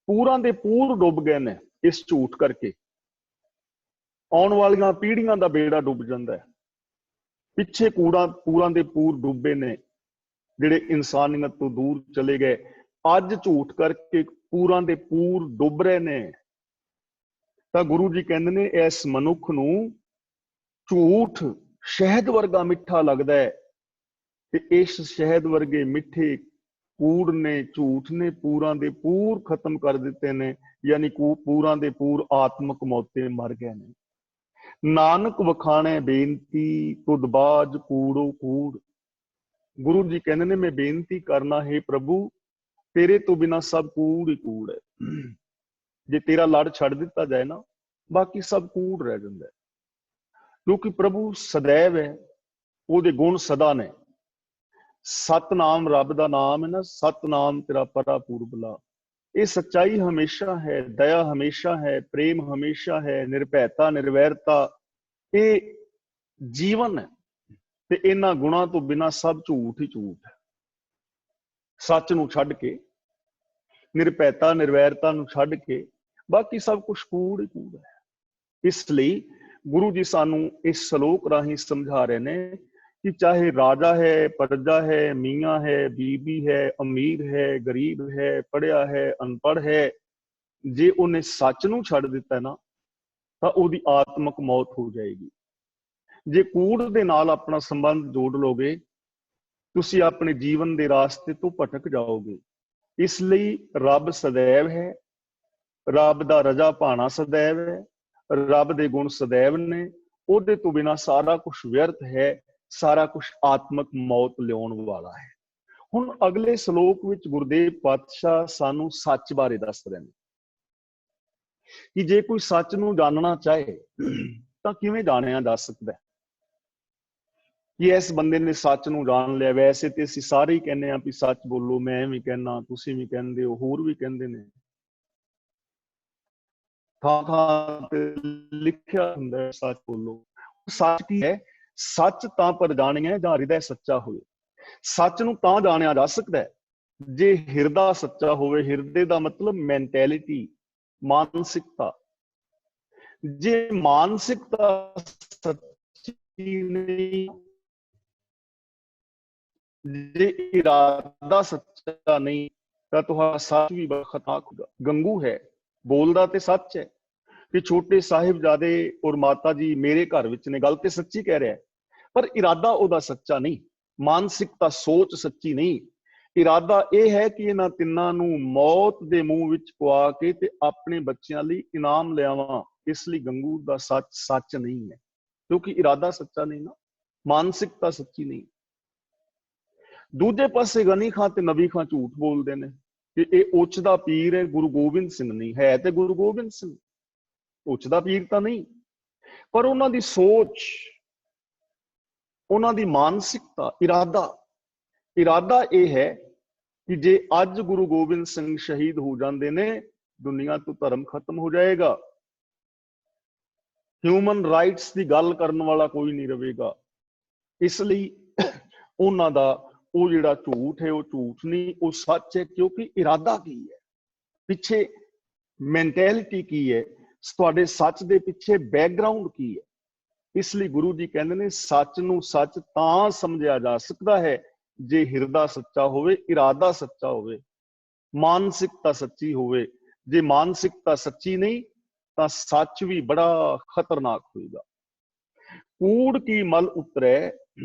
A: ਪੂਰਾਂ ਦੇ ਪੂਰ ਡੁੱਬ ਗਏ ਨੇ ਇਸ ਝੂਠ ਕਰਕੇ, ਆਉਣ ਵਾਲੀਆਂ ਪੀੜ੍ਹੀਆਂ ਦਾ ਬੇੜਾ ਡੁੱਬ ਜਾਂਦਾ ਹੈ। ਪਿੱਛੇ ਪੂਰਾਂ ਦੇ ਪੂਰ ਡੁੱਬੇ ਨੇ, ਜਿਹੜੇ ਇਨਸਾਨੀਅਤ ਤੋਂ ਦੂਰ ਚਲੇ ਗਏ। ਅੱਜ ਝੂਠ ਕਰਕੇ ਪੂਰਾਂ ਦੇ ਪੂਰ ਡੁੱਬ ਰਹੇ ਨੇ। ਤਾਂ ਗੁਰੂ ਜੀ ਕਹਿੰਦੇ ਨੇ, ਇਸ ਮਨੁੱਖ ਨੂੰ ਝੂਠ ਸ਼ਹਿਦ ਵਰਗਾ ਮਿੱਠਾ ਲੱਗਦਾ ਹੈ, ਤੇ ਇਸ ਸ਼ਹਿਦ ਵਰਗੇ ਮਿੱਠੇ ਕੂੜ ਨੇ, ਝੂਠ ਨੇ ਪੂਰਾਂ ਦੇ ਪੂਰ ਖਤਮ ਕਰ ਦਿੱਤੇ ਨੇ। ਯਾਨੀ ਪੂਰਾਂ ਦੇ ਪੂਰ ਆਤਮਕ ਮੌਤੇ ਮਰ ਗਏ ਨੇ। ਨਾਨਕ ਵਖਾਣੇ ਬੇਨਤੀ ਤੁਧ ਬਾਜ ਕੂੜੋ ਕੂੜ। ਗੁਰੂ ਜੀ ਕਹਿੰਦੇ ਨੇ, ਮੈਂ ਬੇਨਤੀ ਕਰਨਾ ਹੈ ਪ੍ਰਭੂ, ਤੇਰੇ ਤੋਂ ਬਿਨਾਂ ਸਭ ਕੂੜ ਹੀ ਕੂੜ ਹੈ। ਜੇ ਤੇਰਾ ਲੜ ਛੱਡ ਦਿੱਤਾ ਜਾਏ ਨਾ, ਬਾਕੀ ਸਭ ਕੂੜ ਰਹਿ ਜਾਂਦਾ ਹੈ। ਕਿਉਂਕਿ ਪ੍ਰਭੂ ਸदैव ਹੈ, ਉਹਦੇ ਗੁਣ ਸਦਾ ਨੇ। ਸਤਨਾਮ ਰੱਬ ਦਾ ਨਾਮ ਹੈ ਨਾ, ਸਤਨਾਮ ਤੇਰਾ ਪਰਾ ਪੂਰਬਲਾ। ਇਹ ਸੱਚਾਈ ਹਮੇਸ਼ਾ ਹੈ, ਦਇਆ ਹਮੇਸ਼ਾ ਹੈ, ਪ੍ਰੇਮ ਹਮੇਸ਼ਾ ਹੈ, ਨਿਰਭੈਤਾ ਨਿਰਵੈਰਤਾ ਇਹ ਜੀਵਨ ਹੈ। ਤੇ ਇਹਨਾਂ ਗੁਣਾਂ ਤੋਂ ਬਿਨਾਂ ਸਭ ਝੂਠ ਹੀ ਝੂਠ ਹੈ। ਸੱਚ ਨੂੰ ਛੱਡ ਕੇ, ਨਿਰਭੈਤਾ ਨਿਰਵੈਰਤਾ ਨੂੰ ਛੱਡ ਕੇ ਬਾਕੀ ਸਭ ਕੁਝ ਕੂੜ ਹੀ ਕੂੜ ਹੈ। ਇਸ ਲਈ ਗੁਰੂ ਜੀ ਸਾਨੂੰ ਇਸ ਸ਼ਲੋਕ ਰਾਹੀਂ ਸਮਝਾ ਰਹੇ ਨੇ ਕਿ ਚਾਹੇ ਰਾਜਾ ਹੈ, ਪ੍ਰਜਾ ਹੈ, ਮੀਆਂ ਹੈ, ਬੀਬੀ ਹੈ, ਅਮੀਰ ਹੈ, ਗਰੀਬ ਹੈ, ਪੜ੍ਹਿਆ ਹੈ, ਅਨਪੜ੍ਹ ਹੈ, ਜੇ ਉਹਨੇ ਸੱਚ ਨੂੰ ਛੱਡ ਦਿੱਤਾ ਨਾ, ਤਾਂ ਉਹਦੀ ਆਤਮਕ ਮੌਤ ਹੋ ਜਾਏਗੀ। ਜੇ ਕੂੜ ਦੇ ਨਾਲ ਆਪਣਾ ਸੰਬੰਧ ਜੋੜ ਲੋਗੇ, ਤੁਸੀਂ ਆਪਣੇ ਜੀਵਨ ਦੇ ਰਾਸਤੇ ਤੋਂ ਭਟਕ ਜਾਓਗੇ। ਇਸ ਲਈ ਰੱਬ ਸदैव ਹੈ, ਰੱਬ ਦਾ ਰਜਾ ਭਾਣਾ ਸदैव ਹੈ, ਰੱਬ ਦੇ ਗੁਣ ਸदैव ਨੇ। ਉਹਦੇ ਤੋਂ ਬਿਨਾਂ ਸਾਰਾ ਕੁਝ ਵਿਅਰਥ ਹੈ, ਸਾਰਾ ਕੁਝ ਆਤਮਕ ਮੌਤ ਲਿਆਉਣ ਵਾਲਾ ਹੈ। ਹੁਣ ਅਗਲੇ ਸ਼ਲੋਕ ਵਿੱਚ ਗੁਰਦੇਵ ਪਾਤਸ਼ਾਹ ਸਾਨੂੰ ਸੱਚ ਬਾਰੇ ਦੱਸ ਰਹੇ ਨੇ ਕਿ ਜੇ ਕੋਈ ਸੱਚ ਨੂੰ ਜਾਣਨਾ ਚਾਹੇ ਤਾਂ ਕਿਵੇਂ ਜਾਣਿਆ ਜਾ ਸਕਦਾ ਹੈ ਕਿ ਇਸ ਬੰਦੇ ਨੇ ਸੱਚ ਨੂੰ ਜਾਣ ਲਿਆ। ਵੈਸੇ ਤੇ ਅਸੀਂ ਸਾਰੇ ਹੀ ਕਹਿੰਦੇ ਹਾਂ ਵੀ ਸੱਚ ਬੋਲੋ, ਮੈਂ ਵੀ ਕਹਿਣਾ, ਤੁਸੀਂ ਵੀ ਕਹਿੰਦੇ ਹੋ, ਹੋਰ ਵੀ ਕਹਿੰਦੇ ਨੇ, ਥਾਂ ਥਾਂ ਤੇ ਲਿਖਿਆ ਹੁੰਦਾ ਹੈ ਸੱਚ ਬੋਲੋ। ਸੱਚ ਕੀ ਹੈ? ਸੱਚ ਤਾਂ ਪਰ ਜਾਣਿਆ ਜਾਂ ਹਿਰਦਾ ਸੱਚਾ ਹੋਵੇ। ਸੱਚ ਨੂੰ ਤਾਂ ਜਾਣਿਆ ਜਾ ਸਕਦਾ ਹੈ ਜੇ ਹਿਰਦਾ ਸੱਚਾ ਹੋਵੇ। ਹਿਰਦੇ ਦਾ ਮਤਲਬ ਮੈਂਟੈਲਿਟੀ, ਮਾਨਸਿਕਤਾ। ਜੇ ਮਾਨਸਿਕਤਾ ਸੱਚੀ ਨਹੀਂ, ਜੇ ਇਰਾਦਾ ਸੱਚਾ ਨਹੀਂ, ਤਾਂ ਤੁਹਾਡਾ ਸੱਚ ਵੀ ਬੜਾ ਖਤਰਨਾਕ ਹੋਗਾ। ਗੰਗੂ ਹੈ, ਬੋਲਦਾ ਤੇ ਸੱਚ ਹੈ ਕਿ ਛੋਟੇ ਸਾਹਿਬਜ਼ਾਦੇ ਔਰ ਮਾਤਾ ਜੀ ਮੇਰੇ ਘਰ ਵਿੱਚ ਨੇ, ਗੱਲ ਤੇ ਸੱਚੀ ਕਹਿ ਰਿਹਾ, ਪਰ ਇਰਾਦਾ ਉਹਦਾ ਸੱਚਾ ਨਹੀਂ, ਮਾਨਸਿਕਤਾ ਸੋਚ ਸੱਚੀ ਨਹੀਂ। ਇਰਾਦਾ ਇਹ ਹੈ ਕਿ ਇਹਨਾਂ ਤਿੰਨਾਂ ਨੂੰ ਮੌਤ ਦੇ ਮੂੰਹ ਵਿੱਚ ਪਵਾ ਕੇ ਤੇ ਆਪਣੇ ਬੱਚਿਆਂ ਲਈ ਇਨਾਮ ਲਿਆਵਾਂ। ਇਸ ਲਈ ਗੰਗੂ ਦਾ ਸੱਚ ਸੱਚ ਨਹੀਂ ਹੈ, ਕਿਉਂਕਿ ਇਰਾਦਾ ਸੱਚਾ ਨਹੀਂ ਨਾ, ਮਾਨਸਿਕਤਾ ਸੱਚੀ ਨਹੀਂ। ਦੂਜੇ ਪਾਸੇ ਗਨੀ ਖਾਂ ਤੇ ਨਬੀ ਖਾਂ ਝੂਠ ਬੋਲਦੇ ਨੇ ਕਿ ਇਹ ਉੱਚ ਦਾ ਪੀਰ ਹੈ, ਗੁਰੂ ਗੋਬਿੰਦ ਸਿੰਘ ਨਹੀਂ ਹੈ। ਤੇ ਗੁਰੂ ਗੋਬਿੰਦ ਸਿੰਘ ਉੱਚ ਦਾ ਪੀਰ ਤਾਂ ਨਹੀਂ, ਪਰ ਉਹਨਾਂ ਦੀ ਸੋਚ, ਉਹਨਾਂ ਦੀ ਮਾਨਸਿਕਤਾ, ਇਰਾਦਾ ਇਹ ਹੈ ਕਿ ਜੇ ਅੱਜ ਗੁਰੂ ਗੋਬਿੰਦ ਸਿੰਘ ਸ਼ਹੀਦ ਹੋ ਜਾਂਦੇ ਨੇ, ਦੁਨੀਆ ਤੋਂ ਧਰਮ ਖਤਮ ਹੋ ਜਾਏਗਾ। ਹਿਊਮਨ ਰਾਈਟਸ ਦੀ ਗੱਲ ਕਰਨ ਵਾਲਾ ਕੋਈ ਨਹੀਂ ਰਹੇਗਾ। ਇਸ ਲਈ ਉਹਨਾਂ ਦਾ ਉਹ ਜਿਹੜਾ ਝੂਠ ਹੈ ਉਹ ਝੂਠ ਨਹੀਂ, ਉਹ ਸੱਚ ਹੈ। ਕਿਉਂਕਿ ਇਰਾਦਾ ਕੀ ਹੈ ਪਿੱਛੇ, ਮੈਂਟੈਲਿਟੀ ਕੀ ਹੈ, ਤੁਹਾਡੇ ਸੱਚ ਦੇ ਪਿੱਛੇ ਬੈਕਗਰਾਉਂਡ ਕੀ ਹੈ। ਇਸ ਲਈ ਗੁਰੂ ਜੀ ਕਹਿੰਦੇ ਨੇ ਸੱਚ ਨੂੰ ਸੱਚ ਤਾਂ ਸਮਝਿਆ ਜਾ ਸਕਦਾ ਹੈ ਜੇ ਹਿਰਦਾ ਸੱਚਾ ਹੋਵੇ, ਇਰਾਦਾ ਸੱਚਾ ਹੋਵੇ, ਮਾਨਸਿਕਤਾ ਸੱਚੀ ਹੋਵੇ। ਜੇ ਮਾਨਸਿਕਤਾ ਸੱਚੀ ਨਹੀਂ ਤਾਂ ਸੱਚ ਵੀ ਬੜਾ ਖਤਰਨਾਕ ਹੋਏਗਾ। ਕੂੜ ਕੀ ਮਲ ਉਤਰੈ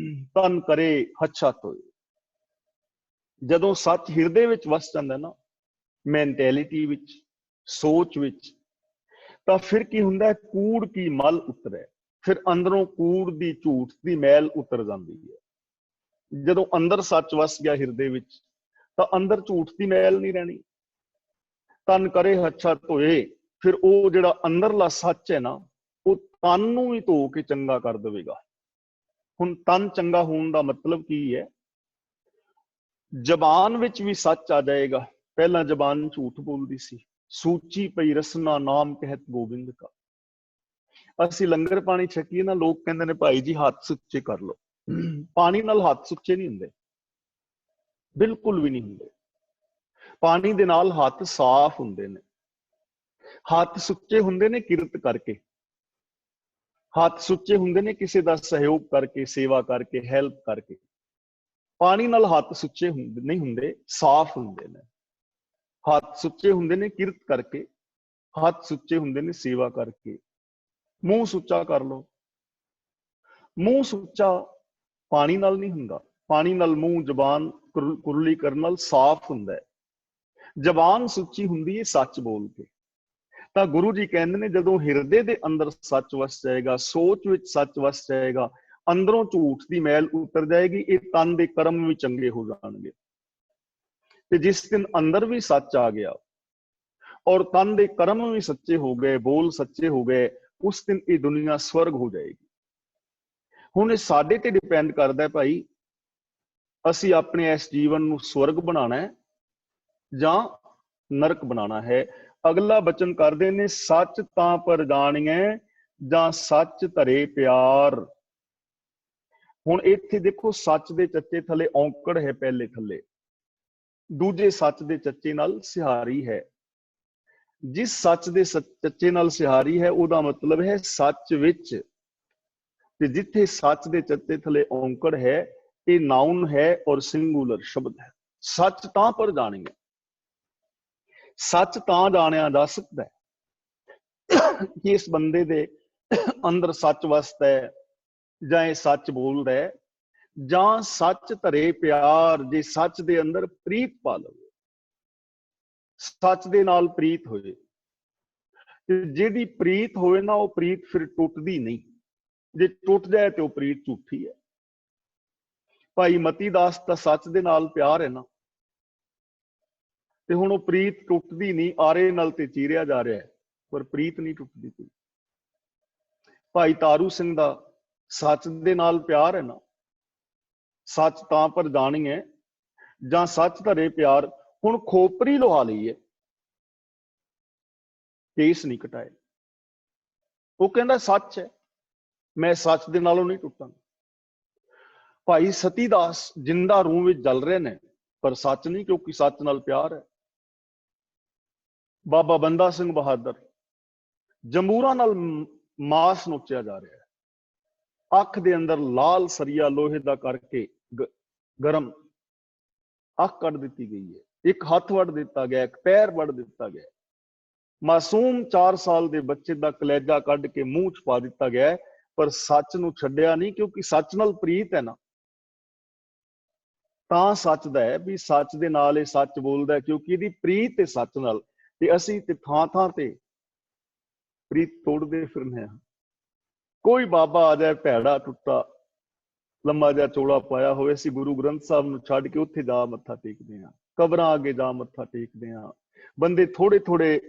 A: ਤਨ ਕਰੇ ਹੱਛਾ ਤੋਏ। ਜਦੋਂ ਸੱਚ ਹਿਰਦੇ ਵਿੱਚ ਵਸ ਜਾਂਦਾ ਨਾ, ਮੈਂਟੈਲਿਟੀ ਵਿੱਚ, ਸੋਚ ਵਿੱਚ, ਤਾਂ ਫਿਰ ਕੀ ਹੁੰਦਾ, ਕੂੜ ਕੀ ਮਲ ਉਤਰੈ, ਫਿਰ ਅੰਦਰੋਂ ਕੂੜ ਦੀ, ਝੂਠ ਦੀ ਮੈਲ ਉਤਰ ਜਾਂਦੀ ਹੈ। ਜਦੋਂ ਅੰਦਰ ਸੱਚ ਵਸ ਗਿਆ ਹਿਰਦੇ ਵਿੱਚ ਤਾਂ ਅੰਦਰ ਝੂਠ ਦੀ ਮੈਲ ਨਹੀਂ ਰਹਿਣੀ। ਤਨ ਕਰੇ ਹੱਛਾ ਧੋਏ, ਫਿਰ ਉਹ ਜਿਹੜਾ ਅੰਦਰਲਾ ਸੱਚ ਹੈ ਨਾ, ਉਹ ਤਨ ਨੂੰ ਵੀ ਧੋ ਕੇ ਚੰਗਾ ਕਰ ਦੇਵੇਗਾ। ਹੁਣ ਤਨ ਚੰਗਾ ਹੋਣ ਦਾ ਮਤਲਬ ਕੀ ਹੈ? ਜ਼ਬਾਨ ਵਿੱਚ ਵੀ ਸੱਚ ਆ ਜਾਏਗਾ। ਪਹਿਲਾਂ ਜ਼ਬਾਨ ਝੂਠ ਬੋਲਦੀ ਸੀ। ਸੂਚੀ ਪਈ ਰਸਨਾ ਨਾਮ ਕਹਿਤ ਗੋਬਿੰਦ ਕਾ। ਅਸੀਂ ਲੰਗਰ ਪਾਣੀ ਛਕੀਏ ਨਾ, ਲੋਕ ਕਹਿੰਦੇ ਨੇ ਭਾਈ ਜੀ ਹੱਥ ਸੁੱਚੇ ਕਰ ਲਓ। ਪਾਣੀ ਨਾਲ ਹੱਥ ਸੁੱਚੇ ਨਹੀਂ ਹੁੰਦੇ, ਬਿਲਕੁਲ ਵੀ ਨਹੀਂ ਹੁੰਦੇ। ਪਾਣੀ ਦੇ ਨਾਲ ਹੱਥ ਸਾਫ਼ ਹੁੰਦੇ ਨੇ। ਹੱਥ ਸੁੱਚੇ ਹੁੰਦੇ ਨੇ ਕਿਰਤ ਕਰਕੇ, ਹੱਥ ਸੁੱਚੇ ਹੁੰਦੇ ਨੇ ਕਿਸੇ ਦਾ ਸਹਿਯੋਗ ਕਰਕੇ, ਸੇਵਾ ਕਰਕੇ, ਹੈਲਪ ਕਰਕੇ। ਪਾਣੀ ਨਾਲ ਹੱਥ ਸੁੱਚੇ ਨਹੀਂ ਹੁੰਦੇ, ਸਾਫ਼ ਹੁੰਦੇ ਨੇ। ਹੱਥ ਸੁੱਚੇ ਹੁੰਦੇ ਨੇ ਕਿਰਤ ਕਰਕੇ, ਹੱਥ ਸੁੱਚੇ ਹੁੰਦੇ ਨੇ ਸੇਵਾ ਕਰਕੇ। ਮੂੰਹ ਸੁੱਚਾ ਕਰ ਲਓ। ਮੂੰਹ ਸੁੱਚਾ ਪਾਣੀ ਨਾਲ ਨਹੀਂ ਹੁੰਦਾ। ਪਾਣੀ ਨਾਲ ਮੂੰਹ, ਜ਼ਬਾਨ ਕੁਰਲੀ ਕਰਨ ਨਾਲ ਸਾਫ਼ ਹੁੰਦਾ ਹੈ। ਜ਼ਬਾਨ ਸੁੱਚੀ ਹੁੰਦੀ ਹੈ ਸੱਚ ਬੋਲ ਕੇ। ਤਾਂ ਗੁਰੂ ਜੀ ਕਹਿੰਦੇ ਨੇ ਜਦੋਂ ਹਿਰਦੇ ਦੇ ਅੰਦਰ ਸੱਚ ਵਸ ਜਾਏਗਾ, ਸੋਚ ਵਿੱਚ ਸੱਚ ਵਸ ਜਾਏਗਾ, ਅੰਦਰੋਂ ਝੂਠ ਦੀ ਮੈਲ ਉਤਰ ਜਾਏਗੀ। ਇਹ ਤਨ ਦੇ ਕਰਮ ਵੀ ਚੰਗੇ ਹੋ ਜਾਣਗੇ। ਤੇ ਜਿਸ ਦਿਨ ਅੰਦਰ ਵੀ ਸੱਚ ਆ ਗਿਆ ਔਰ ਤਨ ਦੇ ਕਰਮ ਵੀ ਸੱਚੇ ਹੋ ਗਏ, ਬੋਲ ਸੱਚੇ ਹੋ ਗਏ, ਉਸ ਦਿਨ ਇਹ ਦੁਨੀਆ ਸਵਰਗ ਹੋ ਜਾਏਗੀ। ਹੁਣ ਇਹ ਸਾਡੇ ਤੇ ਡਿਪੈਂਡ ਕਰਦਾ ਹੈ ਭਾਈ, ਅਸੀਂ ਆਪਣੇ ਇਸ ਜੀਵਨ ਨੂੰ ਸਵਰਗ ਬਣਾਉਣਾ ਹੈ ਜਾਂ ਨਰਕ ਬਣਾਉਣਾ ਹੈ। ਅਗਲਾ ਬਚਨ ਕਰਦੇ ਨੇ, ਸੱਚ ਤਾਂ ਪਰ ਜਾਣੀਐ ਜਾਂ ਸੱਚ ਧਰੇ ਪਿਆਰ। ਹੁਣ ਇੱਥੇ ਦੇਖੋ, ਸੱਚ ਦੇ ਚੱਚੇ ਥੱਲੇ ਔਂਕੜ ਹੈ, ਪਹਿਲੇ ਥੱਲੇ ਦੂਜੇ ਸੱਚ ਦੇ ਚੱਚੇ ਨਾਲ ਸਿਹਾਰੀ ਹੈ। ਜਿਸ ਸੱਚ ਦੇ ਚੱਚੇ ਨਾਲ ਸਿਹਾਰੀ ਹੈ ਉਹਦਾ ਮਤਲਬ ਹੈ ਸੱਚ ਵਿੱਚ। ਤੇ ਜਿੱਥੇ ਸੱਚ ਦੇ ਚੱਚੇ ਥੱਲੇ ਔਂਕੜ ਹੈ, ਇਹ ਨਾਉਨ ਹੈ ਔਰ ਸਿੰਗੂਲਰ ਸ਼ਬਦ ਹੈ। ਸੱਚ ਤਾਂ ਪਰ ਜਾਣੀਐ, ਸੱਚ ਤਾਂ ਜਾਣਿਆ ਜਾ ਸਕਦਾ ਹੈ ਕਿ ਇਸ ਬੰਦੇ ਦੇ ਅੰਦਰ ਸੱਚ ਵਸਦਾ ਹੈ ਜਾਂ ਇਹ ਸੱਚ ਬੋਲਦਾ ਹੈ, ਜਾਂ ਸੱਚ ਧਰੇ ਪਿਆਰ, ਜੇ ਸੱਚ ਦੇ ਅੰਦਰ ਪ੍ਰੀਤ ਪਾ ਲਵੇ, ਸੱਚ ਦੇ ਨਾਲ ਪ੍ਰੀਤ ਹੋਵੇ। ਤੇ ਜਿਹਦੀ ਪ੍ਰੀਤ ਹੋਵੇ ਨਾ, ਉਹ ਪ੍ਰੀਤ ਫਿਰ ਟੁੱਟਦੀ ਨਹੀਂ। ਜੇ ਟੁੱਟ ਜਾਏ ਤੇ ਉਹ ਪ੍ਰੀਤ ਝੂਠੀ ਹੈ। ਭਾਈ ਮਤੀ ਦਾਸ ਦਾ ਸੱਚ ਦੇ ਨਾਲ ਪਿਆਰ ਹੈ ਨਾ, ਤੇ ਹੁਣ ਉਹ ਪ੍ਰੀਤ ਟੁੱਟਦੀ ਨਹੀਂ। ਆਰੇ ਨਾਲ ਤੇ ਚੀਰਿਆ ਜਾ ਰਿਹਾ ਹੈ ਪਰ ਪ੍ਰੀਤ ਨਹੀਂ ਟੁੱਟਦੀ ਕੋਈ। ਭਾਈ ਤਾਰੂ ਸਿੰਘ ਦਾ ਸੱਚ ਦੇ ਨਾਲ ਪਿਆਰ ਹੈ ਨਾ, ਸੱਚ ਤਾਂ ਪਰ ਜਾਣੀਐ ਜਾਂ ਸੱਚ ਧਰੇ ਪਿਆਰ। ਹੁਣ ਖੋਪਰੀ ਲੁਹਾ ਲਈ ਹੈ, ਕੇਸ ਨਹੀਂ ਕਟਾਏ। ਉਹ ਕਹਿੰਦਾ ਸੱਚ ਹੈ, ਮੈਂ ਸੱਚ ਦੇ ਨਾਲੋਂ ਨਹੀਂ ਟੁੱਟਾਂਗਾ। ਭਾਈ ਸਤੀ ਦਾਸ ਜਿੰਦਾ ਰੂਹ ਵਿੱਚ ਜਲ ਰਹੇ ਨੇ ਪਰ ਸੱਚ ਨਹੀਂ, ਕਿਉਂਕਿ ਸੱਚ ਨਾਲ ਪਿਆਰ ਹੈ। ਬਾਬਾ ਬੰਦਾ ਸਿੰਘ ਬਹਾਦਰ ਜੰਬੂਰਾਂ ਨਾਲ ਮਾਸ ਨੋਚਿਆ ਜਾ ਰਿਹਾ ਹੈ। ਅੱਖ ਦੇ ਅੰਦਰ ਲਾਲ ਸਰੀਆ ਲੋਹੇ ਦਾ ਕਰਕੇ ਗਰਮ ਅੱਖ ਕੱਢ ਦਿੱਤੀ ਗਈ ਹੈ। ਇੱਕ ਹੱਥ ਵੱਢ ਦਿੱਤਾ ਗਿਆ, ਇੱਕ ਪੈਰ ਵੱਢ ਦਿੱਤਾ ਗਿਆ। ਮਾਸੂਮ 4 ਸਾਲ ਦੇ ਬੱਚੇ ਦਾ ਕਲੇਜਾ ਕੱਢ ਕੇ ਮੂੰਹ ਚ ਪਾ ਦਿੱਤਾ ਗਿਆ, ਪਰ ਸੱਚ ਨੂੰ ਛੱਡਿਆ ਨਹੀਂ, ਕਿਉਂਕਿ ਸੱਚ ਨਾਲ ਪ੍ਰੀਤ ਹੈ ਨਾ। ਤਾਂ ਸੱਚ ਦਾ ਹੈ ਵੀ ਸੱਚ ਦੇ ਨਾਲ ਇਹ ਸੱਚ ਬੋਲਦਾ, ਕਿਉਂਕਿ ਇਹਦੀ ਪ੍ਰੀਤ ਹੈ ਸੱਚ ਨਾਲ। ਤੇ ਅਸੀਂ ਤੇ ਥਾਂ ਥਾਂ ਤੇ ਪ੍ਰੀਤ ਤੋੜਦੇ ਫਿਰਨੇ ਹਾਂ। ਕੋਈ ਬਾਬਾ ਆ ਜਾਏ ਭੈੜਾ ਟੁੱਟਾ, ਲੰਮਾ ਜਿਹਾ ਚੋਲਾ ਪਾਇਆ ਹੋਵੇ, ਅਸੀਂ ਗੁਰੂ ਗ੍ਰੰਥ ਸਾਹਿਬ ਨੂੰ ਛੱਡ ਕੇ ਉੱਥੇ ਜਾ ਮੱਥਾ ਟੇਕਦੇ ਹਾਂ, ਕਬਰਾਂ ਅੱਗੇ ਜਾ ਮੱਥਾ ਟੇਕਦੇ ਹਾਂ। ਬੰਦੇ ਥੋੜੇ ਥੋੜੇ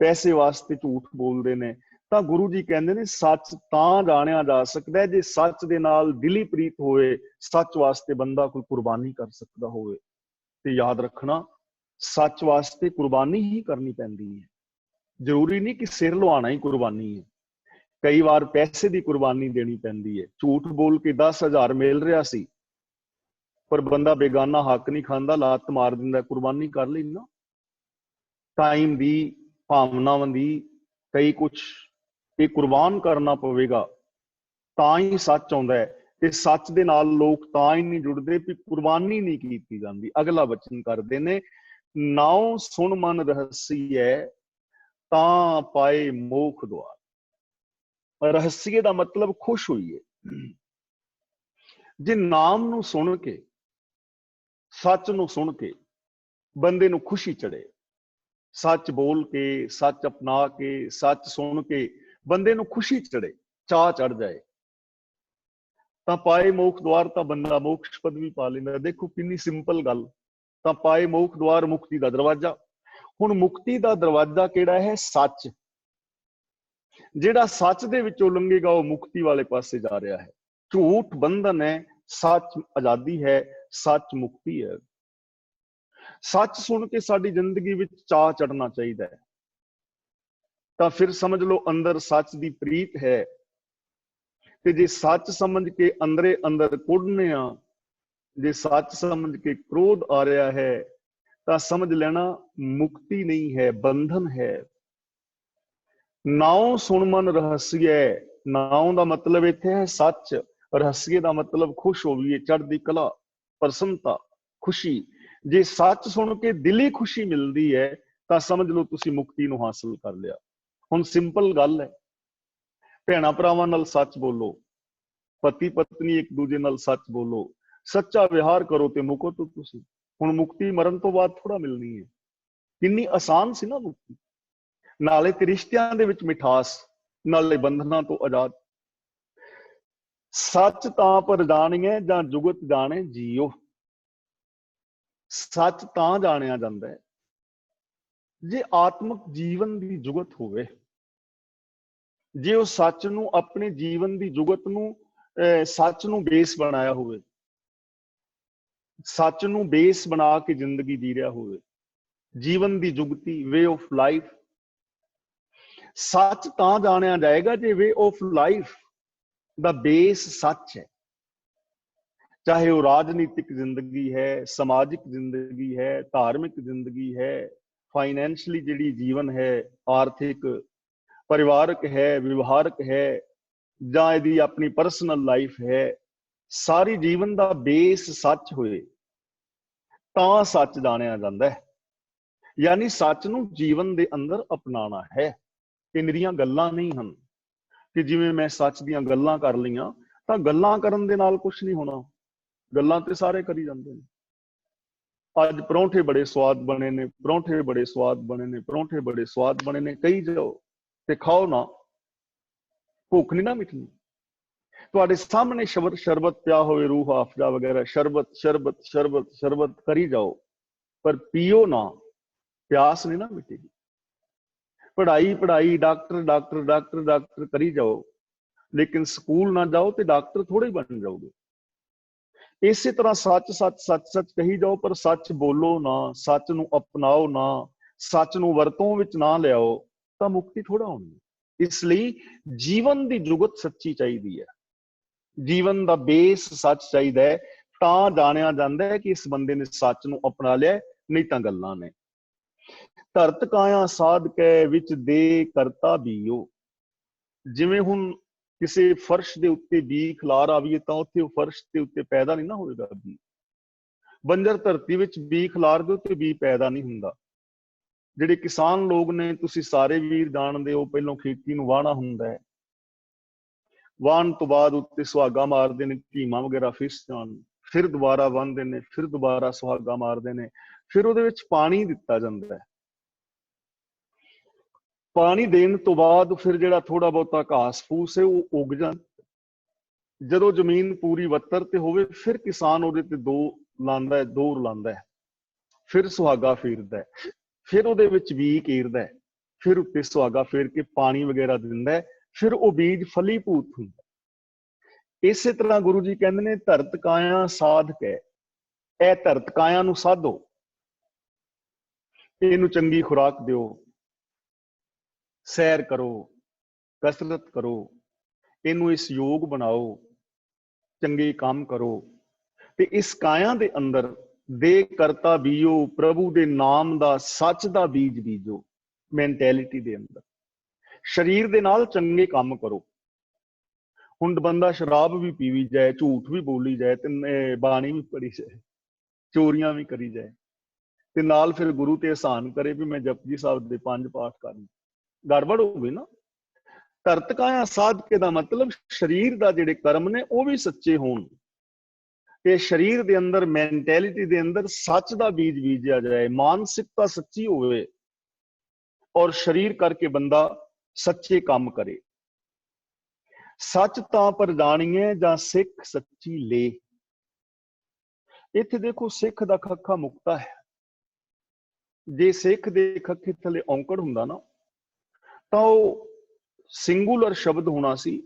A: ਪੈਸੇ ਵਾਸਤੇ ਝੂਠ ਬੋਲਦੇ ਨੇ। ਤਾਂ ਗੁਰੂ ਜੀ ਕਹਿੰਦੇ ਨੇ ਸੱਚ ਤਾਂ ਜਾਣਿਆ ਜਾ ਸਕਦਾ ਜੇ ਸੱਚ ਦੇ ਨਾਲ ਦਿਲੀ ਪ੍ਰੀਤ ਹੋਵੇ, ਸੱਚ ਵਾਸਤੇ ਬੰਦਾ ਕੋਈ ਕੁਰਬਾਨੀ ਕਰ ਸਕਦਾ ਹੋਵੇ। ਤੇ ਯਾਦ ਰੱਖਣਾ, ਸੱਚ ਵਾਸਤੇ ਕੁਰਬਾਨੀ ਹੀ ਕਰਨੀ ਪੈਂਦੀ ਹੈ। ਜ਼ਰੂਰੀ ਨਹੀਂ ਕਿ ਸਿਰ ਲੁਹਾਣਾ ਹੀ ਕੁਰਬਾਨੀ ਹੈ। ਕਈ ਵਾਰ ਪੈਸੇ ਦੀ ਕੁਰਬਾਨੀ ਦੇਣੀ ਪੈਂਦੀ ਹੈ। ਝੂਠ ਬੋਲ ਕੇ 10,000 ਮਿਲ ਰਿਹਾ ਸੀ, पर बंदा बेगाना हक नहीं खांदा, लात मार दिंदा, कुर्बानी कर ली ना टाइम दी, भावनावां दी, कई कुछ ये कुर्बान करना पवेगा ਤਾਂ ਹੀ सच आउंदा है। ਤੇ सच ਦੇ ਨਾਲ ਲੋਕ ਤਾਂ ਹੀ नहीं जुड़ते भी कुर्बानी नहीं की जाती। अगला वचन करते ने, नाउ सुन मन रहस्य तां पाए मोख द्वार। रहस्य का मतलब खुश होइए। जे नाम नू सुन के, सच नू सुन के बंदे नू खुशी चढ़े, सच बोल के, सच अपना के, सच सुन के बंदे नू खुशी चढ़े, चाह चढ़ जाए, ਤਾਂ ਪਾਏ ਮੋਖ द्वार, ਤਾਂ ਬੰਦਾ ਮੋਕਸ਼ ਪਦਵੀ ਪਾ ਲੈਂਦਾ। ਦੇਖੋ ਕਿੰਨੀ ਸਿੰਪਲ ਗੱਲ। ਤਾਂ ਪਾਏ ਮੋਖ द्वार, ਮੁਕਤੀ ਦਾ ਦਰਵਾਜ਼ਾ। ਹੁਣ ਮੁਕਤੀ ਦਾ ਦਰਵਾਜ਼ਾ ਕਿਹੜਾ ਹੈ? ਸੱਚ। ਜਿਹੜਾ ਸੱਚ ਦੇ ਵਿੱਚੋਂ ਲੰਘੇਗਾ ਉਹ ਮੁਕਤੀ ਵਾਲੇ ਪਾਸੇ ਜਾ ਰਿਹਾ ਹੈ। ਝੂਠ ਬੰਧਨ ਹੈ, ਸੱਚ ਆਜ਼ਾਦੀ ਹੈ, ਸੱਚ ਮੁਕਤੀ ਹੈ। ਸੱਚ ਸੁਣ ਕੇ ਸਾਡੀ ਜ਼ਿੰਦਗੀ ਵਿੱਚ ਚਾਅ ਚੜਨਾ ਚਾਹੀਦਾ ਹੈ। ਤਾਂ ਫਿਰ ਸਮਝ ਲਓ ਅੰਦਰ ਸੱਚ ਦੀ ਪ੍ਰੀਤ ਹੈ। ਤੇ ਜੇ ਸੱਚ ਸਮਝ ਕੇ ਅੰਦਰੇ ਅੰਦਰ ਕੁੜਨੇ ਆ, ਜੇ ਸੱਚ ਸਮਝ ਕੇ ਕ੍ਰੋਧ ਆ ਰਿਹਾ ਹੈ, ਤਾਂ ਸਮਝ ਲੈਣਾ ਮੁਕਤੀ ਨਹੀਂ ਹੈ, ਬੰਧਨ ਹੈ। ਨਾਉ ਸੁਣ ਮਨ ਰਹੱਸਿਐ। ਨਾਉ ਦਾ ਮਤਲਬ ਇੱਥੇ ਹੈ ਸੱਚ, ਰਹੱਸਿਏ ਦਾ ਮਤਲਬ ਖੁਸ਼ ਹੋਈਏ, ਚੜ੍ਹਦੀ ਕਲਾ, ਪ੍ਰਸੰਨਤਾ, ਖੁਸ਼ੀ। ਜੇ ਸੱਚ ਸੁਣ ਕੇ ਦਿਲੀ ਖੁਸ਼ੀ ਮਿਲਦੀ ਹੈ ਤਾਂ ਸਮਝ ਲਓ ਤੁਸੀਂ ਮੁਕਤੀ ਨੂੰ ਹਾਸਲ ਕਰ ਲਿਆ। ਹੁਣ ਸਿੰਪਲ ਗੱਲ ਹੈ, ਭੈਣਾਂ ਭਰਾਵਾਂ ਨਾਲ ਸੱਚ ਬੋਲੋ, ਪਤੀ ਪਤਨੀ ਇੱਕ ਦੂਜੇ ਨਾਲ ਸੱਚ ਬੋਲੋ, ਸੱਚਾ ਵਿਹਾਰ ਕਰੋ ਤੇ ਮੁਕੋ ਤੋਂ ਤੁਸੀਂ। ਹੁਣ ਮੁਕਤੀ ਮਰਨ ਤੋਂ ਬਾਅਦ ਥੋੜਾ ਮਿਲਣੀ ਹੈ। ਕਿੰਨੀ ਆਸਾਨ ਸੀ ਨਾ ਮੁਕਤੀ। ਨਾਲੇ ਤੇ ਰਿਸ਼ਤਿਆਂ ਦੇ ਵਿੱਚ ਮਿਠਾਸ, ਨਾਲੇ ਬੰਧਨਾਂ ਤੋਂ ਆਜ਼ਾਦ। ਸੱਚ ਤਾਂ ਪਰ ਜਾਣੀਏ ਜਾਂ ਜੁਗਤ ਜਾਣੇ ਜੀਓ। ਸੱਚ ਤਾਂ ਜਾਣਿਆ ਜਾਂਦਾ ਹੈ ਜੇ ਆਤਮਿਕ ਜੀਵਨ ਦੀ ਜੁਗਤ ਹੋਵੇ। ਜੇ ਉਹ ਸੱਚ ਨੂੰ ਆਪਣੇ ਜੀਵਨ ਦੀ ਜੁਗਤ ਨੂੰ, ਸੱਚ ਨੂੰ ਬੇਸ ਬਣਾਇਆ ਹੋਵੇ, ਸੱਚ ਨੂੰ ਬੇਸ ਬਣਾ ਕੇ ਜ਼ਿੰਦਗੀ ਜੀ ਰਿਹਾ ਹੋਵੇ, ਜੀਵਨ ਦੀ ਜੁਗਤੀ, ਵੇ ਆਫ ਲਾਈਫ। ਸੱਚ ਤਾਂ ਜਾਣਿਆ ਜਾਏਗਾ ਜੇ way of life the base ਸੱਚ ਹੈ। ਚਾਹੇ ਉਹ ਰਾਜਨੀਤਿਕ ਜ਼ਿੰਦਗੀ ਹੈ, ਸਮਾਜਿਕ ਜ਼ਿੰਦਗੀ ਹੈ, ਧਾਰਮਿਕ ਜ਼ਿੰਦਗੀ ਹੈ, ਫਾਈਨੈਂਸ਼ਲੀ ਜਿਹੜੀ ਜੀਵਨ ਹੈ, ਆਰਥਿਕ, ਪਰਿਵਾਰਕ ਹੈ, ਵਿਵਹਾਰਕ ਹੈ, ਜਾਂ ਇਹਦੀ ਆਪਣੀ ਪਰਸਨਲ ਲਾਈਫ ਹੈ। ਸਾਰੀ ਜੀਵਨ ਦਾ ਬੇਸ ਸੱਚ ਹੋਏ ਤਾਂ ਸੱਚ ਜਾਣਿਆ ਜਾਂਦਾ ਹੈ। ਯਾਨੀ ਸੱਚ ਨੂੰ ਜੀਵਨ ਦੇ ਅੰਦਰ ਅਪਣਾਉਣਾ ਹੈ। ਇਹ ਮੇਰੀਆਂ ਗੱਲਾਂ ਨਹੀਂ ਹਨ ਕਿ ਜਿਵੇਂ ਮੈਂ ਸੱਚ ਦੀਆਂ ਗੱਲਾਂ ਕਰ ਲਈਆਂ ਤਾਂ ਗੱਲਾਂ ਕਰਨ ਦੇ ਨਾਲ ਕੁਝ ਨਹੀਂ ਹੋਣਾ। ਗੱਲਾਂ ਤੇ ਸਾਰੇ ਕਰੀ ਜਾਂਦੇ ਨੇ। ਅੱਜ ਪਰੌਂਠੇ ਬੜੇ ਸਵਾਦ ਬਣੇ ਨੇ, ਪਰੌਂਠੇ ਬੜੇ ਸਵਾਦ ਬਣੇ ਨੇ, ਪਰੌਂਠੇ ਬੜੇ ਸਵਾਦ ਬਣੇ ਨੇ, ਕਹੀ ਜਾਓ ਤੇ ਖਾਓ ਨਾ, ਭੁੱਖ ਨਹੀਂ ਨਾ ਮਿਟਣੀ। ਤੁਹਾਡੇ ਸਾਹਮਣੇ ਸ਼ਰਬਤ ਪਿਆ ਹੋਵੇ, ਰੂਹ ਆਫਜਾ ਵਗੈਰਾ, ਸ਼ਰਬਤ ਸ਼ਰਬਤ ਸ਼ਰਬਤ ਸ਼ਰਬਤ ਕਰੀ ਜਾਓ, ਪਰ ਪੀਓ ਨਾ, ਪਿਆਸ ਨਹੀਂ ਨਾ ਮਿਟੇਗੀ। ਪੜ੍ਹਾਈ ਪੜ੍ਹਾਈ, ਡਾਕਟਰ ਡਾਕਟਰ ਡਾਕਟਰ ਡਾਕਟਰ ਕਰੀ ਜਾਓ, ਲੇਕਿਨ ਸਕੂਲ ਨਾ ਜਾਓ ਤੇ ਡਾਕਟਰ ਥੋੜੇ ਹੀ ਬਣ ਜਾਓਗੇ। ਇਸੇ ਤਰ੍ਹਾਂ ਸੱਚ ਸੱਚ ਸੱਚ ਸੱਚ ਕਹੀ ਜਾਓ, ਪਰ ਸੱਚ ਬੋਲੋ ਨਾ, ਸੱਚ ਨੂੰ ਅਪਣਾਓ ਨਾ, ਸੱਚ ਨੂੰ ਵਰਤੋਂ ਵਿੱਚ ਨਾ ਲਿਆਓ ਤਾਂ ਮੁਕਤੀ ਥੋੜਾ ਹੋਣੀ। ਇਸ ਲਈ ਜੀਵਨ ਦੀ ਜੁਗਤ ਸੱਚੀ ਚਾਹੀਦੀ ਹੈ, ਜੀਵਨ ਦਾ ਬੇਸ ਸੱਚ ਚਾਹੀਦਾ ਹੈ, ਤਾਂ ਜਾਣਿਆ ਜਾਂਦਾ ਹੈ ਕਿ ਇਸ ਬੰਦੇ ਨੇ ਸੱਚ ਨੂੰ ਅਪਣਾ ਲਿਆ, ਨਹੀਂ ਤਾਂ ਗੱਲਾਂ ਨੇ। ਧਰਤ ਕਾਇਆ ਸਾਧ ਕੈ ਵਿੱਚ ਦੇ ਕਰਤਾ ਬੀਓ। ਜਿਵੇਂ ਹੁਣ ਕਿਸੇ ਫਰਸ਼ ਦੇ ਉੱਤੇ ਬੀ ਖਿਲਾਰ ਆਵੀਏ ਤਾਂ ਉੱਥੇ ਉਹ ਫਰਸ਼ ਦੇ ਉੱਤੇ ਪੈਦਾ ਨਹੀਂ ਨਾ ਹੋਏਗਾ ਬੀ। ਬੰਜਰ ਧਰਤੀ ਵਿੱਚ ਬੀ ਖਿਲਾਰ ਦਿਓ ਤੇ ਬੀ ਪੈਦਾ ਨਹੀਂ ਹੁੰਦਾ। ਜਿਹੜੇ ਕਿਸਾਨ ਲੋਕ ਨੇ, ਤੁਸੀਂ ਸਾਰੇ ਵੀਰ ਜਾਣਦੇ ਹੋ, ਪਹਿਲਾਂ ਖੇਤੀ ਨੂੰ ਵਾਹਣਾ ਹੁੰਦਾ ਹੈ, ਵਾਹਣ ਤੋਂ ਬਾਅਦ ਉੱਤੇ ਸੁਹਾਗਾ ਮਾਰਦੇ ਨੇ, ਢੀਮਾਂ ਵਗੈਰਾ ਫਿਸ ਜਾਣ, ਫਿਰ ਦੁਬਾਰਾ ਵਾਹੁੰਦੇ ਨੇ, ਫਿਰ ਦੁਬਾਰਾ ਸੁਹਾਗਾ ਮਾਰਦੇ ਨੇ, ਫਿਰ ਉਹਦੇ ਵਿੱਚ ਪਾਣੀ ਦਿੱਤਾ ਜਾਂਦਾ ਹੈ। ਪਾਣੀ ਦੇਣ ਤੋਂ ਬਾਅਦ ਫਿਰ ਜਿਹੜਾ ਥੋੜਾ ਬਹੁਤਾ ਘਾਸ ਫੂਸ ਹੈ ਉਹ ਉੱਗ ਜਾਂਦਾ। ਜਦੋਂ ਜ਼ਮੀਨ ਪੂਰੀ ਵੱਤਰ ਤੇ ਹੋਵੇ ਫਿਰ ਕਿਸਾਨ ਉਹਦੇ ਤੇ ਦੋ ਲਾਉਂਦਾ ਹੈ, ਦੋਰ ਲਾਉਂਦਾ ਹੈ, ਫਿਰ ਸੁਹਾਗਾ ਫੇਰਦਾ ਹੈ, ਫਿਰ ਉਹਦੇ ਵਿੱਚ ਬੀਜ ਕੇਰਦਾ ਹੈ, ਫਿਰ ਉੱਤੇ ਸੁਹਾਗਾ ਫੇਰ ਕੇ ਪਾਣੀ ਵਗੈਰਾ ਦਿੰਦਾ ਹੈ, ਫਿਰ ਉਹ ਬੀਜ ਫਲੀਭੂਤ ਹੁੰਦਾ। ਇਸੇ ਤਰ੍ਹਾਂ ਗੁਰੂ ਜੀ ਕਹਿੰਦੇ ਨੇ ਧਰਤ ਕਾਇਆ ਸਾਧ ਕੈ। ਇਹ ਧਰਤ ਕਾਇਆ ਨੂੰ ਸਾਧੋ, ਇਹਨੂੰ ਚੰਗੀ ਖੁਰਾਕ ਦਿਓ, ਸੈਰ ਕਰੋ, ਕਸਰਤ ਕਰੋ, ਇਹਨੂੰ ਇਸ ਯੋਗ ਬਣਾਓ, ਚੰਗੇ ਕੰਮ ਕਰੋ ਤੇ ਇਸ ਕਾਇਆ ਦੇ ਅੰਦਰ ਦੇ ਕਰਤਾ ਬੀਓ, ਪ੍ਰਭੂ ਦੇ ਨਾਮ ਦਾ ਸੱਚ ਦਾ ਬੀਜ ਬੀਜੋ। ਮੈਂਟੈਲਿਟੀ ਦੇ ਅੰਦਰ ਸਰੀਰ ਦੇ ਨਾਲ ਚੰਗੇ ਕੰਮ ਕਰੋ। ਹੁਣ ਬੰਦਾ ਸ਼ਰਾਬ ਵੀ ਪੀਵੀ ਜਾਏ, ਝੂਠ ਵੀ ਬੋਲੀ ਜਾਏ, ਤੇ ਬਾਣੀ ਵੀ ਪੜੀ ਜਾਏ, ਚੋਰੀਆਂ ਵੀ ਕਰੀ ਜਾਏ, ਤੇ ਨਾਲ ਫਿਰ ਗੁਰੂ ਤੇ ਅਹਿਸਾਨ ਕਰੇ ਵੀ ਮੈਂ ਜਪਜੀ ਸਾਹਿਬ ਦੇ 5 ਪਾਠ ਕਰਨੇ, ਗੜਬੜ ਹੋ ਗਈ ਨਾ। ਧਰਤ ਕਾਇਆ ਸਾਧਕੇ ਦਾ ਮਤਲਬ ਸਰੀਰ ਦਾ ਜਿਹੜੇ ਕਰਮ ਨੇ ਉਹ ਵੀ ਸੱਚੇ ਹੋਣ, ਤੇ ਸਰੀਰ ਦੇ ਅੰਦਰ ਮੈਂਟੈਲਿਟੀ ਦੇ ਅੰਦਰ ਸੱਚ ਦਾ ਬੀਜ ਬੀਜਿਆ ਜਾਏ, ਮਾਨਸਿਕਤਾ ਸੱਚੀ ਹੋਵੇ, ਔਰ ਸਰੀਰ ਕਰਕੇ ਬੰਦਾ ਸੱਚੇ ਕੰਮ ਕਰੇ। ਸੱਚ ਤਾਂ ਪਰ ਜਾਣੀਏ ਜਾਂ ਸਿੱਖ ਸੱਚੀ ਲੇ। ਇੱਥੇ ਦੇਖੋ ਸਿੱਖ ਦਾ ਖੱਖਾ ਮੁਕਤਾ ਹੈ। ਜੇ ਸਿੱਖ ਦੇ ਖੱਖੇ ਥੱਲੇ ਔਂਕੜ ਹੁੰਦਾ ਨਾ ਤਾਂ ਉਹ ਸਿੰਗੂਲਰ ਸ਼ਬਦ ਹੋਣਾ ਸੀ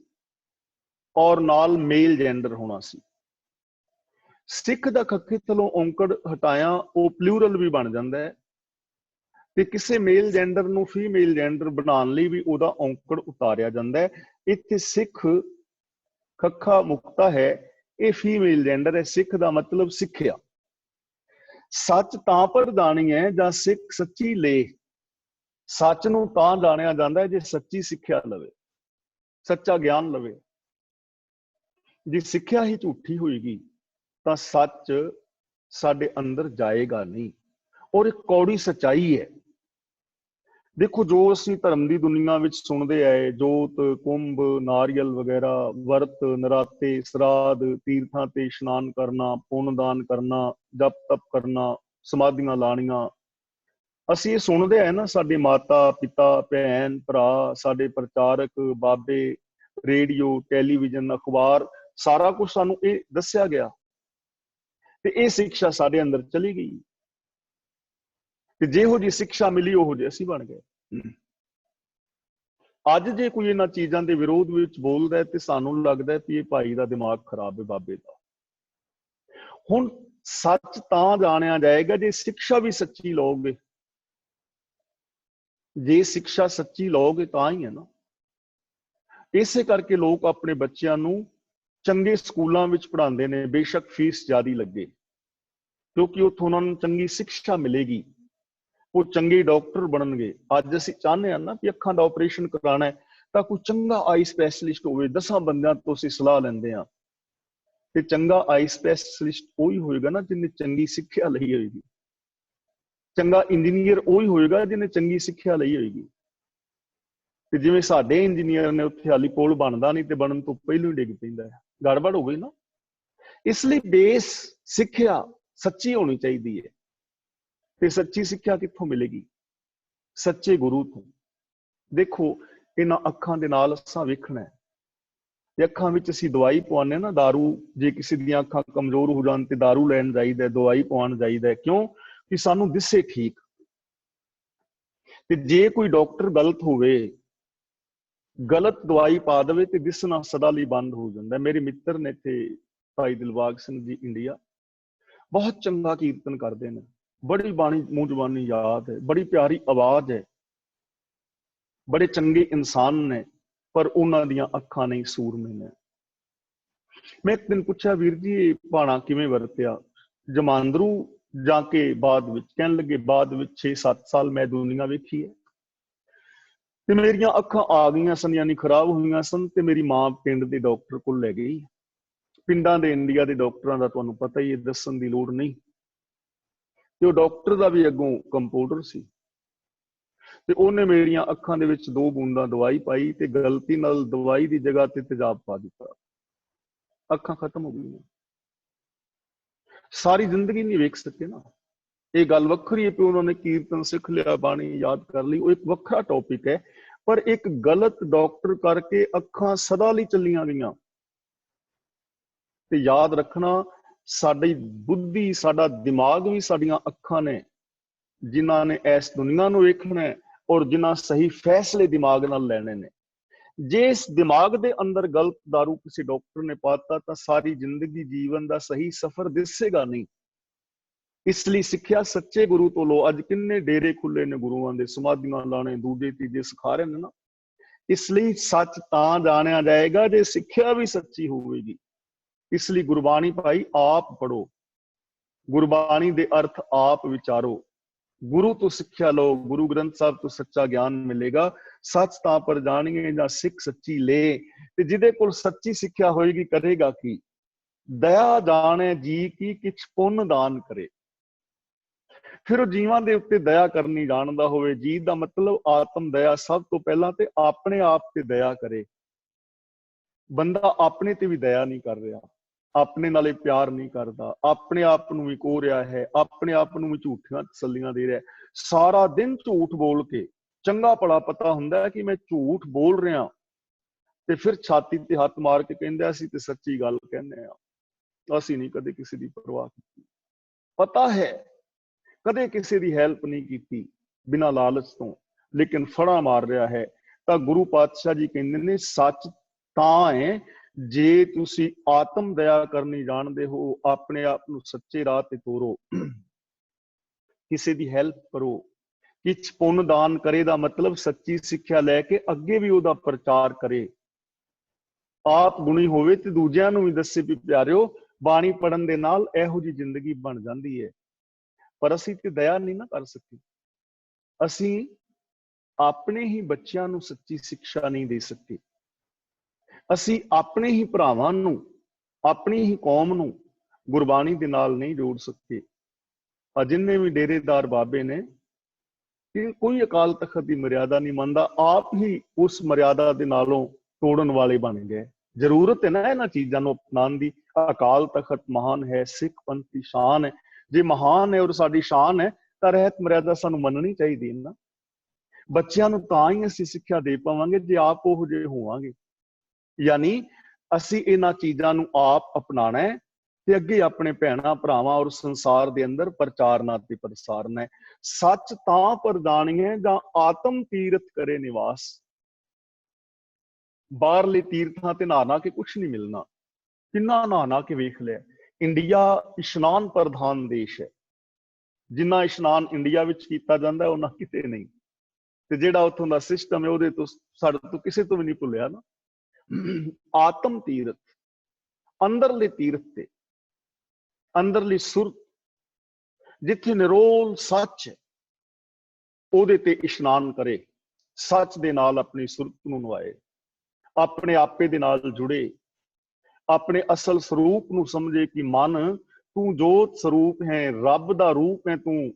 A: ਔਰ ਨਾਲ ਮੇਲ ਜੈਂਡਰ ਹੋਣਾ ਸੀ। ਸਿੱਖ ਦਾ ਖੱਖੇ ਥੱਲੋਂ ਔਂਕੜ ਹਟਾਇਆ ਉਹ ਪਲੂਰਲ ਵੀ ਬਣ ਜਾਂਦਾ ਹੈ, ਤੇ ਕਿਸੇ ਮੇਲ ਜੈਂਡਰ ਨੂੰ ਫੀਮੇਲ ਜੈਂਡਰ ਬਣਾਉਣ ਲਈ ਵੀ ਉਹਦਾ ਔਂਕੜ ਉਤਾਰਿਆ ਜਾਂਦਾ ਹੈ। ਇੱਥੇ ਸਿੱਖ ਖੱਖਾ ਮੁਕਤਾ ਹੈ, ਇਹ ਫੀਮੇਲ ਜੈਂਡਰ ਹੈ। ਸਿੱਖ ਦਾ ਮਤਲਬ ਸਿੱਖਿਆ। ਸੱਚ ਤਾਂ ਪਰ ਜਾਣੀ ਹੈ ਜਾਂ ਸਿੱਖ ਸੱਚੀ ਲੇ। ਸੱਚ ਨੂੰ ਤਾਂ ਜਾਣਿਆ ਜਾਂਦਾ ਹੈ ਜੇ ਸੱਚੀ ਸਿੱਖਿਆ ਲਵੇ, ਸੱਚਾ ਗਿਆਨ ਲਵੇ। ਜੇ ਸਿੱਖਿਆ ਹੀ ਝੂਠੀ ਹੋਏਗੀ ਤਾਂ ਸੱਚ ਸਾਡੇ ਅੰਦਰ ਜਾਏਗਾ ਨਹੀਂ, ਔਰ ਇੱਕ ਕੌੜੀ ਸੱਚਾਈ ਹੈ। ਦੇਖੋ ਜੋ ਅਸੀਂ ਧਰਮ ਦੀ ਦੁਨੀਆ ਵਿੱਚ ਸੁਣਦੇ ਆਏ, ਜੋਤ, ਕੁੰਭ, ਨਾਰੀਅਲ ਵਗੈਰਾ, ਵਰਤ, ਨਰਾਤੇ, ਸਰਾਧ, ਤੀਰਥਾਂ ਤੇ ਇਸ਼ਨਾਨ ਕਰਨਾ, ਪੁੰਨ ਦਾਨ ਕਰਨਾ, ਜਪ ਤਪ ਕਰਨਾ, ਸਮਾਧੀਆਂ ਲਾਣੀਆਂ, ਅਸੀਂ ਇਹ ਸੁਣਦੇ ਆਏ ਨਾ। ਸਾਡੇ ਮਾਤਾ ਪਿਤਾ, ਭੈਣ ਭਰਾ, ਸਾਡੇ ਪ੍ਰਚਾਰਕ, ਬਾਬੇ, ਰੇਡੀਓ, ਟੈਲੀਵਿਜ਼ਨ, ਅਖਬਾਰ, ਸਾਰਾ ਕੁਝ ਸਾਨੂੰ ਇਹ ਦੱਸਿਆ ਗਿਆ, ਤੇ ਇਹ ਸਿੱਖਿਆ ਸਾਡੇ ਅੰਦਰ ਚਲੀ ਗਈ, ਤੇ ਜਿਹੋ ਜਿਹੀ ਸਿੱਖਿਆ ਮਿਲੀ ਉਹੋ ਜਿਹੇ ਅਸੀਂ ਬਣ ਗਏ। ਅੱਜ ਜੇ ਕੋਈ ਇਹਨਾਂ ਚੀਜ਼ਾਂ ਦੇ ਵਿਰੋਧ ਵਿੱਚ ਬੋਲਦਾ ਹੈ ਤੇ ਸਾਨੂੰ ਲੱਗਦਾ ਕਿ ਇਹ ਭਾਈ ਦਾ ਦਿਮਾਗ ਖਰਾਬ ਹੈ, ਬਾਬੇ ਦਾ। ਹੁਣ ਸੱਚ ਤਾਂ ਜਾਣਿਆ ਜਾਏਗਾ ਜੇ ਸਿੱਖਿਆ ਵੀ ਸੱਚੀ ਲਓਗੇ। ਜੇ ਸਿੱਖਿਆ ਸੱਚੀ ਲਓਗੇ ਤਾਂ ਹੀ ਹੈ ਨਾ। ਇਸੇ ਕਰਕੇ ਲੋਕ ਆਪਣੇ ਬੱਚਿਆਂ ਨੂੰ ਚੰਗੇ ਸਕੂਲਾਂ ਵਿੱਚ ਪੜ੍ਹਾਉਂਦੇ ਨੇ, ਬੇਸ਼ੱਕ ਫੀਸ ਜ਼ਿਆਦਾ ਲੱਗੇ, ਕਿਉਂਕਿ ਉੱਥੋਂ ਉਹਨਾਂ ਨੂੰ ਚੰਗੀ ਸਿੱਖਿਆ ਮਿਲੇਗੀ, ਉਹ ਚੰਗੇ ਡਾਕਟਰ ਬਣਨਗੇ। ਅੱਜ ਅਸੀਂ ਚਾਹੁੰਦੇ ਹਾਂ ਨਾ ਕਿ ਅੱਖਾਂ ਦਾ ਆਪਰੇਸ਼ਨ ਕਰਾਉਣਾ ਹੈ ਤਾਂ ਕੋਈ ਚੰਗਾ ਆਈ ਸਪੈਸ਼ਲਿਸਟ ਹੋਵੇ। 10 ਬੰਦਿਆਂ ਤੋਂ ਅਸੀਂ ਸਲਾਹ ਲੈਂਦੇ ਹਾਂ, ਤੇ ਚੰਗਾ ਆਈ ਸਪੈਸ਼ਲਿਸਟ ਉਹੀ ਹੋਏਗਾ ਨਾ ਜਿਹਨੇ ਚੰਗੀ ਸਿੱਖਿਆ ਲਈ ਹੋਏਗੀ। ਚੰਗਾ ਇੰਜੀਨੀਅਰ ਉਹੀ ਹੋਏਗਾ ਜਿਹਨੇ ਚੰਗੀ ਸਿੱਖਿਆ ਲਈ ਹੋਏਗੀ। ਤੇ ਜਿਵੇਂ ਸਾਡੇ ਇੰਜੀਨੀਅਰ ਨੇ, ਉੱਥੇ ਹਾਲੀ ਪੁਲ ਬਣਦਾ ਨਹੀਂ ਤੇ ਬਣਨ ਤੋਂ ਪਹਿਲਾਂ ਹੀ ਡਿੱਗ ਪੈਂਦਾ ਹੈ, ਗੜਬੜ ਹੋ ਗਈ ਨਾ। ਇਸ ਲਈ ਬੇਸ ਸਿੱਖਿਆ ਸੱਚੀ ਹੋਣੀ ਚਾਹੀਦੀ ਹੈ। ਤੇ ਸੱਚੀ ਸਿੱਖਿਆ ਕਿੱਥੋਂ ਮਿਲੇਗੀ? ਸੱਚੇ ਗੁਰੂ ਤੋਂ। ਦੇਖੋ ਇਹਨਾਂ ਅੱਖਾਂ ਦੇ ਨਾਲ ਅਸਾਂ ਵੇਖਣਾ ਹੈ, ਤੇ ਅੱਖਾਂ ਵਿੱਚ ਅਸੀਂ ਦਵਾਈ ਪਵਾਉਂਦੇ ਨਾ, ਦਾਰੂ। ਜੇ ਕਿਸੇ ਦੀਆਂ ਅੱਖਾਂ ਕਮਜ਼ੋਰ ਹੋ ਜਾਣ ਤੇ ਦਾਰੂ ਲੈਣ ਜਾਈਦਾ, ਦਵਾਈ ਪਵਾਉਣ ਜਾਈਦਾ, ਕਿਉਂ? ਕਿ ਸਾਨੂੰ ਦਿਸੇ ਠੀਕ। ਤੇ ਜੇ ਕੋਈ ਡਾਕਟਰ ਗਲਤ ਹੋਵੇ, ਗਲਤ ਦਵਾਈ ਪਾ ਦੇਵੇ, ਤੇ ਦਿਸਣਾ ਸਦਾ ਲਈ ਬੰਦ ਹੋ ਜਾਂਦਾ। ਮੇਰੇ ਮਿੱਤਰ ਨੇ ਇੱਥੇ ਭਾਈ ਦਿਲਬਾਗ ਸਿੰਘ ਜੀ, ਇੰਡੀਆ, ਬਹੁਤ ਚੰਗਾ ਕੀਰਤਨ ਕਰਦੇ ਨੇ, ਬੜੀ ਬਾਣੀ ਮੂੰਹ ਜ਼ਬਾਨੀ ਯਾਦ ਹੈ, ਬੜੀ ਪਿਆਰੀ ਆਵਾਜ਼ ਹੈ, ਬੜੇ ਚੰਗੇ ਇਨਸਾਨ ਨੇ, ਪਰ ਉਹਨਾਂ ਦੀਆਂ ਅੱਖਾਂ ਨਹੀਂ ਸੂਰਮੇ ਨੇ। ਮੈਂ ਇੱਕ ਦਿਨ ਪੁੱਛਿਆ, ਵੀਰ ਜੀ ਇਹ ਭਾਣਾ ਕਿਵੇਂ ਵਰਤਿਆ? ਜਮਾਂਦਰੂ ਜਾ ਕੇ ਬਾਅਦ ਵਿੱਚ ਕਹਿਣ ਲੱਗੇ, ਬਾਅਦ ਵਿੱਚ 6-7 ਸਾਲ ਮੈਂ ਦੁਨੀਆ ਵੇਖੀ ਹੈ, ਤੇ ਮੇਰੀਆਂ ਅੱਖਾਂ ਆ ਗਈਆਂ ਸਨ, ਯਾਨੀ ਖਰਾਬ ਹੋਈਆਂ ਸਨ, ਤੇ ਮੇਰੀ ਮਾਂ ਪਿੰਡ ਦੇ ਡਾਕਟਰ ਕੋਲ ਲੈ ਗਈ। ਪਿੰਡਾਂ ਦੇ ਇੰਡੀਆ ਦੇ ਡਾਕਟਰਾਂ ਦਾ ਤੁਹਾਨੂੰ ਪਤਾ ਹੀ ਹੈ, ਦੱਸਣ ਦੀ ਲੋੜ ਨਹੀਂ। ਤੇ ਉਹ ਡਾਕਟਰ ਦਾ ਵੀ ਅੱਗੋਂ ਕੰਪਾਊਂਡਰ ਸੀ, ਤੇ ਉਹਨੇ ਮੇਰੀਆਂ ਅੱਖਾਂ ਦੇ ਵਿੱਚ 2 ਬੂੰਦਾਂ ਦਵਾਈ ਪਾਈ, ਤੇ ਗਲਤੀ ਨਾਲ ਦਵਾਈ ਦੀ ਜਗ੍ਹਾ ਤੇ ਤੇਜ਼ਾਬ ਪਾ ਦਿੱਤਾ। ਅੱਖਾਂ ਖਤਮ ਹੋ ਗਈਆਂ। ਸਾਰੀ ਜ਼ਿੰਦਗੀ ਨਹੀਂ ਵੇਖ ਸਕੇ ਨਾ। ਇਹ ਗੱਲ ਵੱਖਰੀ ਹੈ ਕਿ ਉਹਨਾਂ ਨੇ ਕੀਰਤਨ ਸਿੱਖ ਲਿਆ, ਬਾਣੀ ਯਾਦ ਕਰ ਲਈ, ਉਹ ਇੱਕ ਵੱਖਰਾ ਟੌਪਿਕ ਹੈ। ਪਰ ਇੱਕ ਗਲਤ ਡਾਕਟਰ ਕਰਕੇ ਅੱਖਾਂ ਸਦਾ ਲਈ ਚੱਲੀਆਂ ਗਈਆਂ। ਤੇ ਯਾਦ ਰੱਖਣਾ, ਸਾਡੀ ਬੁੱਧੀ, ਸਾਡਾ ਦਿਮਾਗ ਵੀ ਸਾਡੀਆਂ ਅੱਖਾਂ ਨੇ, ਜਿਨ੍ਹਾਂ ਨੇ ਇਸ ਦੁਨੀਆ ਨੂੰ ਵੇਖਣਾ ਹੈ, ਔਰ ਜਿਨ੍ਹਾਂ ਸਹੀ ਫੈਸਲੇ ਦਿਮਾਗ ਨਾਲ ਲੈਣੇ ਨੇ। ਜੇ ਇਸ ਦਿਮਾਗ ਦੇ ਅੰਦਰ ਗਲਤ ਦਾਰੂ ਕਿਸੇ ਡਾਕਟਰ ਨੇ ਪਾਤਾ ਤਾਂ ਸਾਰੀ ਜ਼ਿੰਦਗੀ ਜੀਵਨ ਦਾ ਸਹੀ ਸਫ਼ਰ ਦਿਸੇਗਾ ਨਹੀਂ। ਇਸ ਲਈ ਸਿੱਖਿਆ ਸੱਚੇ ਗੁਰੂ ਤੋਂ ਲਓ। ਅੱਜ ਕਿੰਨੇ ਡੇਰੇ ਖੁੱਲੇ ਨੇ ਗੁਰੂਆਂ ਦੇ, ਸਮਾਧੀਆਂ ਲਾਣੇ, ਦੂਜੇ ਤੀਜੇ ਸਿਖਾ ਰਹੇ ਨੇ ਨਾ। ਇਸ ਲਈ ਸੱਚ ਤਾਂ ਜਾਣਿਆ ਜਾਏਗਾ ਜੇ ਸਿੱਖਿਆ ਵੀ ਸੱਚੀ ਹੋਵੇਗੀ। इस लिए गुरबाणी भाई आप पढ़ो, गुरबाणी दे अर्थ आप विचारो, गुरु तो सिक्ख्या लो, गुरु ग्रंथ साहब तो सच्चा ज्ञान मिलेगा। सच तां पर जानिए जां सिख सच्ची ले, ते जिदे कोल सच्ची सिक्ख्या होएगी करेगा की, दया जाने जी की किछ पुण्य दान करे। फिर ਉਹ ਜੀਵਾਂ ਦੇ ਉੱਤੇ ਦਇਆ ਕਰਨੀ ਜਾਣਦਾ ਹੋਵੇ। ਜੀ ਦਾ ਮਤਲਬ ਆਤਮ ਦਇਆ, ਸਭ ਤੋਂ ਪਹਿਲਾਂ ਤੇ ਆਪਣੇ ਆਪ ਤੇ ਦਇਆ ਕਰੇ। ਬੰਦਾ ਆਪਣੇ ਤੇ ਵੀ ਦਇਆ ਨਹੀਂ ਕਰ ਰਿਹਾ, ਆਪਣੇ ਨਾਲੇ ਪਿਆਰ ਨਹੀਂ ਕਰਦਾ, ਆਪਣੇ ਆਪ ਨੂੰ ਵੀ ਕੋਹ ਰਿਹਾ ਹੈ, ਆਪਣੇ ਆਪ ਨੂੰ ਵੀ ਝੂਠੀਆਂ ਤਸੱਲੀਆਂ ਦੇ ਰਿਹਾ, ਸਾਰਾ ਦਿਨ ਝੂਠ ਬੋਲ ਕੇ। ਚੰਗਾ ਭਲਾ ਪਤਾ ਹੁੰਦਾ ਹੈ ਕਿ ਮੈਂ ਝੂਠ ਬੋਲ ਰਿਹਾ, ਤੇ ਫਿਰ ਛਾਤੀ ਤੇ ਹੱਥ ਮਾਰ ਕੇ ਕਹਿੰਦਾ ਅਸੀਂ ਤੇ ਸੱਚੀ ਗੱਲ ਕਹਿੰਦੇ ਆ, ਅਸੀਂ ਨਹੀਂ ਕਦੇ ਕਿਸੇ ਦੀ ਪਰਵਾਹ ਕੀਤੀ। ਪਤਾ ਹੈ ਕਦੇ ਕਿਸੇ ਦੀ ਹੈਲਪ ਨਹੀਂ ਕੀਤੀ ਬਿਨਾਂ ਲਾਲਚ ਤੋਂ, ਲੇਕਿਨ ਫੜਾ ਮਾਰ ਰਿਹਾ ਹੈ। ਤਾਂ ਗੁਰੂ ਪਾਤਸ਼ਾਹ ਜੀ ਕਹਿੰਦੇ ਨੇ ਸੱਚ ਤਾਂ ਹੈ ਜੇ ਤੁਸੀਂ ਆਤਮ ਦਇਆ ਕਰਨੀ ਜਾਣਦੇ ਹੋ, ਆਪਣੇ ਆਪ ਨੂੰ ਸੱਚੇ ਰਾਹ ਤੇ ਤੋਰੋ, ਕਿਸੇ ਦੀ ਹੈਲਪ ਕਰੋ। ਕਿਛ ਪੁੰਨ ਦਾਨ ਕਰੇ ਦਾ ਮਤਲਬ ਸੱਚੀ ਸਿੱਖਿਆ ਲੈ ਕੇ ਅੱਗੇ ਵੀ ਉਹਦਾ ਪ੍ਰਚਾਰ ਕਰੇ, ਆਪ ਗੁਣੀ ਹੋਵੇ ਤੇ ਦੂਜਿਆਂ ਨੂੰ ਵੀ ਦੱਸੇ ਵੀ ਪਿਆਰਿਓ ਬਾਣੀ ਪੜਨ ਦੇ ਨਾਲ ਇਹੋ ਜਿਹੀ ਜ਼ਿੰਦਗੀ ਬਣ ਜਾਂਦੀ ਹੈ। ਪਰ ਅਸੀਂ ਤੇ ਦਇਆ ਨਹੀਂ ਨਾ ਕਰ ਸਕੇ। ਅਸੀਂ ਆਪਣੇ ਹੀ ਬੱਚਿਆਂ ਨੂੰ ਸੱਚੀ ਸਿੱਖਿਆ ਨਹੀਂ ਦੇ ਸਕੇ। ਅਸੀਂ ਆਪਣੇ ਹੀ ਭਰਾਵਾਂ ਨੂੰ, ਆਪਣੀ ਹੀ ਕੌਮ ਨੂੰ ਗੁਰਬਾਣੀ ਦੇ ਨਾਲ ਨਹੀਂ ਜੋੜ ਸਕੇ। ਜਿੰਨੇ ਵੀ ਡੇਰੇਦਾਰ ਬਾਬੇ ਨੇ, ਕਿ ਕੋਈ ਅਕਾਲ ਤਖਤ ਦੀ ਮਰਿਆਦਾ ਨਹੀਂ ਮੰਨਦਾ, ਆਪ ਹੀ ਉਸ ਮਰਿਆਦਾ ਦੇ ਨਾਲੋਂ ਤੋੜਨ ਵਾਲੇ ਬਣ ਗਏ। ਜ਼ਰੂਰਤ ਹੈ ਨਾ ਇਹਨਾਂ ਚੀਜ਼ਾਂ ਨੂੰ ਅਪਣਾਉਣ ਦੀ। ਅਕਾਲ ਤਖਤ ਮਹਾਨ ਹੈ, ਸਿੱਖ ਪੰਥ ਦੀ ਸ਼ਾਨ ਹੈ। ਜੇ ਮਹਾਨ ਹੈ ਔਰ ਸਾਡੀ ਸ਼ਾਨ ਹੈ ਤਾਂ ਰਹਿਤ ਮਰਿਆਦਾ ਸਾਨੂੰ ਮੰਨਣੀ ਚਾਹੀਦੀ ਹੈ ਨਾ। ਬੱਚਿਆਂ ਨੂੰ ਤਾਂ ਹੀ ਅਸੀਂ ਸਿੱਖਿਆ ਦੇ ਪਾਵਾਂਗੇ ਜੇ ਆਪ ਉਹੋ ਜਿਹੇ ਹੋਵਾਂਗੇ। ਯਾਨੀ ਅਸੀਂ ਇਹਨਾਂ ਚੀਜ਼ਾਂ ਨੂੰ ਆਪ ਅਪਣਾਉਣਾ ਹੈ ਤੇ ਅੱਗੇ ਆਪਣੇ ਭੈਣਾਂ ਭਰਾਵਾਂ ਔਰ ਸੰਸਾਰ ਦੇ ਅੰਦਰ ਪ੍ਰਚਾਰਨਾ ਤੇ ਪ੍ਰਸਾਰਨਾ ਹੈ। ਸੱਚ ਤਾਂ ਪ੍ਰਦਾਨੀਏ ਜਾਂ ਆਤਮ ਤੀਰਥ ਕਰੇ ਨਿਵਾਸ। ਬਾਹਰਲੇ ਤੀਰਥਾਂ ਤੇ ਨਹਾ ਕੇ ਕੁਛ ਨਹੀਂ ਮਿਲਣਾ। ਕਿੰਨਾ ਨਹਾ ਕੇ ਵੇਖ ਲਿਆ। ਇੰਡੀਆ ਇਸ਼ਨਾਨ ਪ੍ਰਧਾਨ ਦੇਸ਼ ਹੈ। ਜਿੰਨਾ ਇਸ਼ਨਾਨ ਇੰਡੀਆ ਵਿੱਚ ਕੀਤਾ ਜਾਂਦਾ ਉਹਨਾਂ ਕਿਤੇ ਨਹੀਂ। ਤੇ ਜਿਹੜਾ ਉੱਥੋਂ ਦਾ ਸਿਸਟਮ ਹੈ ਉਹਦੇ ਤੋਂ ਸਾਡੇ ਤੋਂ ਕਿਸੇ ਤੋਂ ਵੀ ਨਹੀਂ ਭੁੱਲਿਆ ਨਾ। ਆਤਮ ਤੀਰਥ, ਅੰਦਰਲੇ ਤੀਰਥ ਤੇ, ਅੰਦਰਲੀ ਸੁਰਤ ਜਿੱਥੇ ਨਿਰੋਲ ਸੱਚ ਹੈ ਉਹਦੇ ਤੇ ਇਸ਼ਨਾਨ ਕਰੇ। ਸੱਚ ਦੇ ਨਾਲ ਆਪਣੀ ਸੁਰਤ ਨੂੰ ਨਵਾਏ, ਆਪਣੇ ਆਪੇ ਦੇ ਨਾਲ ਜੁੜੇ, ਆਪਣੇ ਅਸਲ ਸਰੂਪ ਨੂੰ ਸਮਝੇ ਕਿ ਮਨ ਤੂੰ ਜੋਤ ਸਰੂਪ ਹੈ, ਰੱਬ ਦਾ ਰੂਪ ਹੈ ਤੂੰ।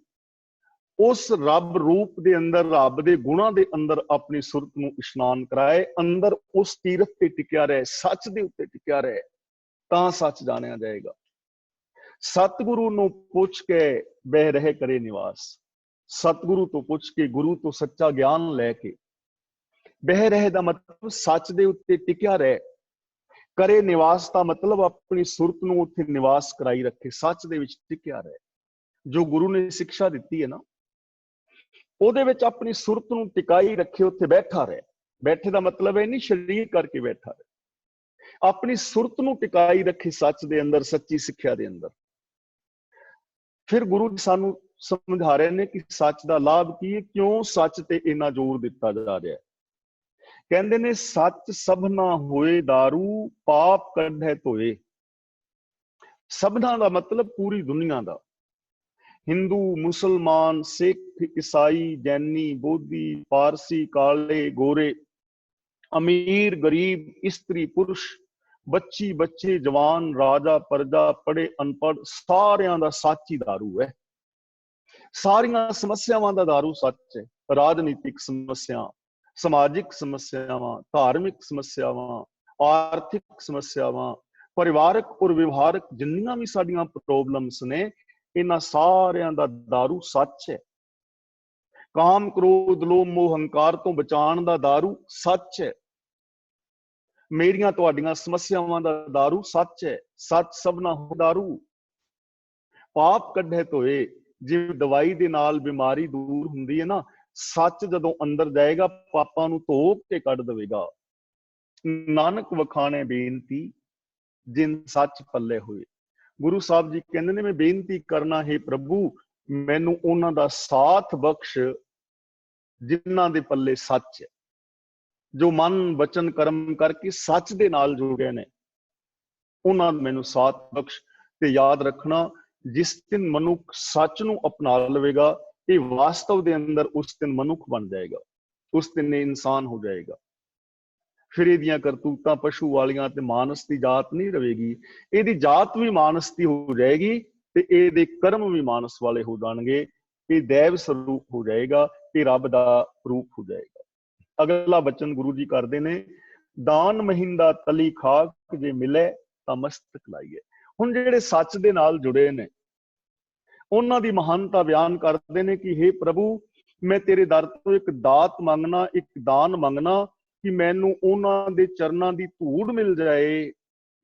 A: ਉਸ ਰੱਬ ਰੂਪ ਦੇ ਅੰਦਰ, ਰੱਬ ਦੇ ਗੁਣਾਂ ਦੇ ਅੰਦਰ ਆਪਣੀ ਸੁਰਤ ਨੂੰ ਇਸ਼ਨਾਨ ਕਰਾਏ। ਅੰਦਰ ਉਸ ਤੀਰਥ ਤੇ ਟਿਕਿਆ ਰਹੇ, ਸੱਚ ਦੇ ਉੱਤੇ ਟਿਕਿਆ ਰਹੇ, ਤਾਂ ਸੱਚ ਜਾਣਿਆ ਜਾਏਗਾ। ਸਤਿਗੁਰੂ ਨੂੰ ਪੁੱਛ ਕੇ ਬਹਿ ਰਹੇ ਕਰੇ ਨਿਵਾਸ। ਸਤਿਗੁਰੂ ਤੋਂ ਪੁੱਛ ਕੇ, ਗੁਰੂ ਤੋਂ ਸੱਚਾ ਗਿਆਨ ਲੈ ਕੇ ਬਹਿ ਰਹੇ ਦਾ ਮਤਲਬ ਸੱਚ ਦੇ ਉੱਤੇ ਟਿਕਿਆ ਰਹੇ। ਕਰੇ ਨਿਵਾਸ ਦਾ ਮਤਲਬ ਆਪਣੀ ਸੁਰਤ ਨੂੰ ਉੱਥੇ ਨਿਵਾਸ ਕਰਾਈ ਰੱਖੇ, ਸੱਚ ਦੇ ਵਿੱਚ ਟਿਕਿਆ ਰਹੇ। ਜੋ ਗੁਰੂ ਨੇ ਸਿੱਖਿਆ ਦਿੱਤੀ ਹੈ ਨਾ ਉਹਦੇ ਵਿੱਚ ਆਪਣੀ ਸੁਰਤ ਨੂੰ ਟਿਕਾਈ ਰੱਖੇ, ਉੱਥੇ ਬੈਠਾ ਰਹੇ। ਬੈਠੇ ਦਾ ਮਤਲਬ ਇਹ ਨਹੀਂ ਸਰੀਰ ਕਰਕੇ ਬੈਠਾ ਰਹੇ, ਆਪਣੀ ਸੁਰਤ ਨੂੰ ਟਿਕਾਈ ਰੱਖੇ ਸੱਚ ਦੇ ਅੰਦਰ, ਸੱਚੀ ਸਿੱਖਿਆ ਦੇ ਅੰਦਰ। ਫਿਰ ਗੁਰੂ ਜੀ ਸਾਨੂੰ ਸਮਝਾ ਰਹੇ ਨੇ ਕਿ ਸੱਚ ਦਾ ਲਾਭ ਕੀ ਹੈ, ਕਿਉਂ ਸੱਚ ਤੇ ਇੰਨਾ ਜ਼ੋਰ ਦਿੱਤਾ ਜਾ ਰਿਹਾ ਹੈ। ਕਹਿੰਦੇ ਨੇ ਸੱਚ ਸਭਨਾ ਹੋਏ ਦਾਰੂ, ਪਾਪ ਕੱਢੇ ਧੋਏ। ਸਭਨਾ ਦਾ ਮਤਲਬ ਪੂਰੀ ਦੁਨੀਆ ਦਾ। ਹਿੰਦੂ, ਮੁਸਲਮਾਨ, ਸਿੱਖ, ਈਸਾਈ, ਜੈਨੀ, ਬੋਧੀ, ਪਾਰਸੀ, ਕਾਲੇ, ਗੋਰੇ, ਅਮੀਰ, ਗਰੀਬ, ਇਸਤਰੀ, ਪੁਰਸ਼, ਬੱਚੀ, ਬੱਚੇ, ਜਵਾਨ, ਰਾਜਾ, ਪ੍ਰਜਾ, ਪੜ੍ਹੇ, ਅਨਪੜ੍ਹ, ਸਾਰਿਆਂ ਦਾ ਸੱਚ ਹੀ ਦਾਰੂ ਹੈ। ਸਾਰੀਆਂ ਸਮੱਸਿਆਵਾਂ ਦਾ ਦਾਰੂ ਸੱਚ ਹੈ। ਰਾਜਨੀਤਿਕ ਸਮੱਸਿਆ, ਸਮਾਜਿਕ ਸਮੱਸਿਆਵਾਂ, ਧਾਰਮਿਕ ਸਮੱਸਿਆਵਾਂ, ਆਰਥਿਕ ਸਮੱਸਿਆਵਾਂ, ਪਰਿਵਾਰਕ ਔਰ ਵਿਵਹਾਰਕ ਜਿੰਨੀਆਂ ਵੀ ਸਾਡੀਆਂ ਪ੍ਰੋਬਲਮਸ ਨੇ, ਇਹਨਾਂ ਸਾਰਿਆਂ ਦਾ ਦਾਰੂ ਸੱਚ ਹੈ। ਕਾਮ, ਕ੍ਰੋਧ, ਲੋਭ, ਮੋਹ, ਹੰਕਾਰ ਤੋਂ ਬਚਾਉਣ ਦਾ ਦਾਰੂ ਸੱਚ ਹੈ। ਮੇਰੀਆਂ ਤੁਹਾਡੀਆਂ ਸਮੱਸਿਆਵਾਂ ਦਾ ਦਾਰੂ ਸੱਚ ਹੈ। ਸੱਚ ਸਭਨਾ ਹੋ ਦਾਰੂ। ਪਾਪ ਕੱਢੇ ਧੋਏ। ਜਿਵੇਂ ਦਵਾਈ ਦੇ ਨਾਲ ਬਿਮਾਰੀ ਦੂਰ ਹੁੰਦੀ ਹੈ ਨਾ, ਸੱਚ ਜਦੋਂ ਅੰਦਰ ਜਾਏਗਾ ਪਾਪਾਂ ਨੂੰ ਧੋ ਕੇ ਕੱਢ ਦੇਵੇਗਾ। ਨਾਨਕ ਵਖਾਣੇ ਬੇਨਤੀ ਜਿਨ ਸੱਚ ਪੱਲੇ ਹੋਏ। ਗੁਰੂ ਸਾਹਿਬ ਜੀ ਕਹਿੰਦੇ ਨੇ ਮੈਂ ਬੇਨਤੀ ਕਰਨਾ ਹੈ ਪ੍ਰਭੂ ਮੈਨੂੰ ਉਹਨਾਂ ਦਾ ਸਾਥ ਬਖਸ਼ ਜਿਨ੍ਹਾਂ ਦੇ ਪੱਲੇ ਸੱਚ ਹੈ, ਜੋ ਮਨ ਵਚਨ ਕਰਮ ਕਰਕੇ ਸੱਚ ਦੇ ਨਾਲ ਜੁੜੇ ਨੇ। ਉਹਨਾਂ ਨੂੰ ਮੈਨੂੰ ਸਾਥ ਬਖਸ਼। ਤੇ ਯਾਦ ਰੱਖਣਾ, ਜਿਸ ਦਿਨ ਮਨੁੱਖ ਸੱਚ ਨੂੰ ਅਪਣਾ ਲਵੇਗਾ, ਇਹ ਵਾਸਤਵ ਦੇ ਅੰਦਰ ਉਸ ਦਿਨ ਮਨੁੱਖ ਬਣ ਜਾਏਗਾ, ਉਸ ਦਿਨ ਇਹ ਇਨਸਾਨ ਹੋ ਜਾਏਗਾ। ਫਿਰ ਇਹਦੀਆਂ ਕਰਤੂਤਾਂ ਪਸ਼ੂ ਵਾਲੀਆਂ ਤੇ ਮਾਨਸ ਦੀ ਜਾਤ ਨਹੀਂ ਰਵੇਗੀ, ਇਹਦੀ ਜਾਤ ਵੀ ਮਾਨਸ ਦੀ ਹੋ ਜਾਏਗੀ ਤੇ ਇਹਦੇ ਕਰਮ ਵੀ ਮਾਨਸ ਵਾਲੇ ਹੋ ਜਾਣਗੇ। ਇਹ ਦੈਵ ਸਰੂਪ ਹੋ ਜਾਏਗਾ, ਇਹ ਰੱਬ ਦਾ ਰੂਪ ਹੋ ਜਾਏਗਾ। ਅਗਲਾ ਬਚਨ ਗੁਰੂ ਜੀ ਕਰਦੇ ਨੇ, ਦਾਨ ਮਹਿੰਦਾ ਤਲੀ ਖਾਕ ਜੇ ਮਿਲੇ ਤਾਂ ਮਸਤਕ ਲਾਈਏ। ਹੁਣ ਜਿਹੜੇ ਸੱਚ ਦੇ ਨਾਲ ਜੁੜੇ ਨੇ, ਉਹਨਾਂ ਦੀ ਮਹਾਨਤਾ ਬਿਆਨ ਕਰਦੇ ਨੇ ਕਿ हे ਪ੍ਰਭੂ, ਮੈਂ ਤੇਰੇ ਦਰ ਤੋਂ ਇੱਕ ਦਾਤ ਮੰਗਣਾ, ਇੱਕ ਦਾਨ ਮੰਗਣਾ ਕਿ ਮੈਨੂੰ ਉਹਨਾਂ ਦੇ ਚਰਨਾਂ ਦੀ ਧੂੜ ਮਿਲ ਜਾਏ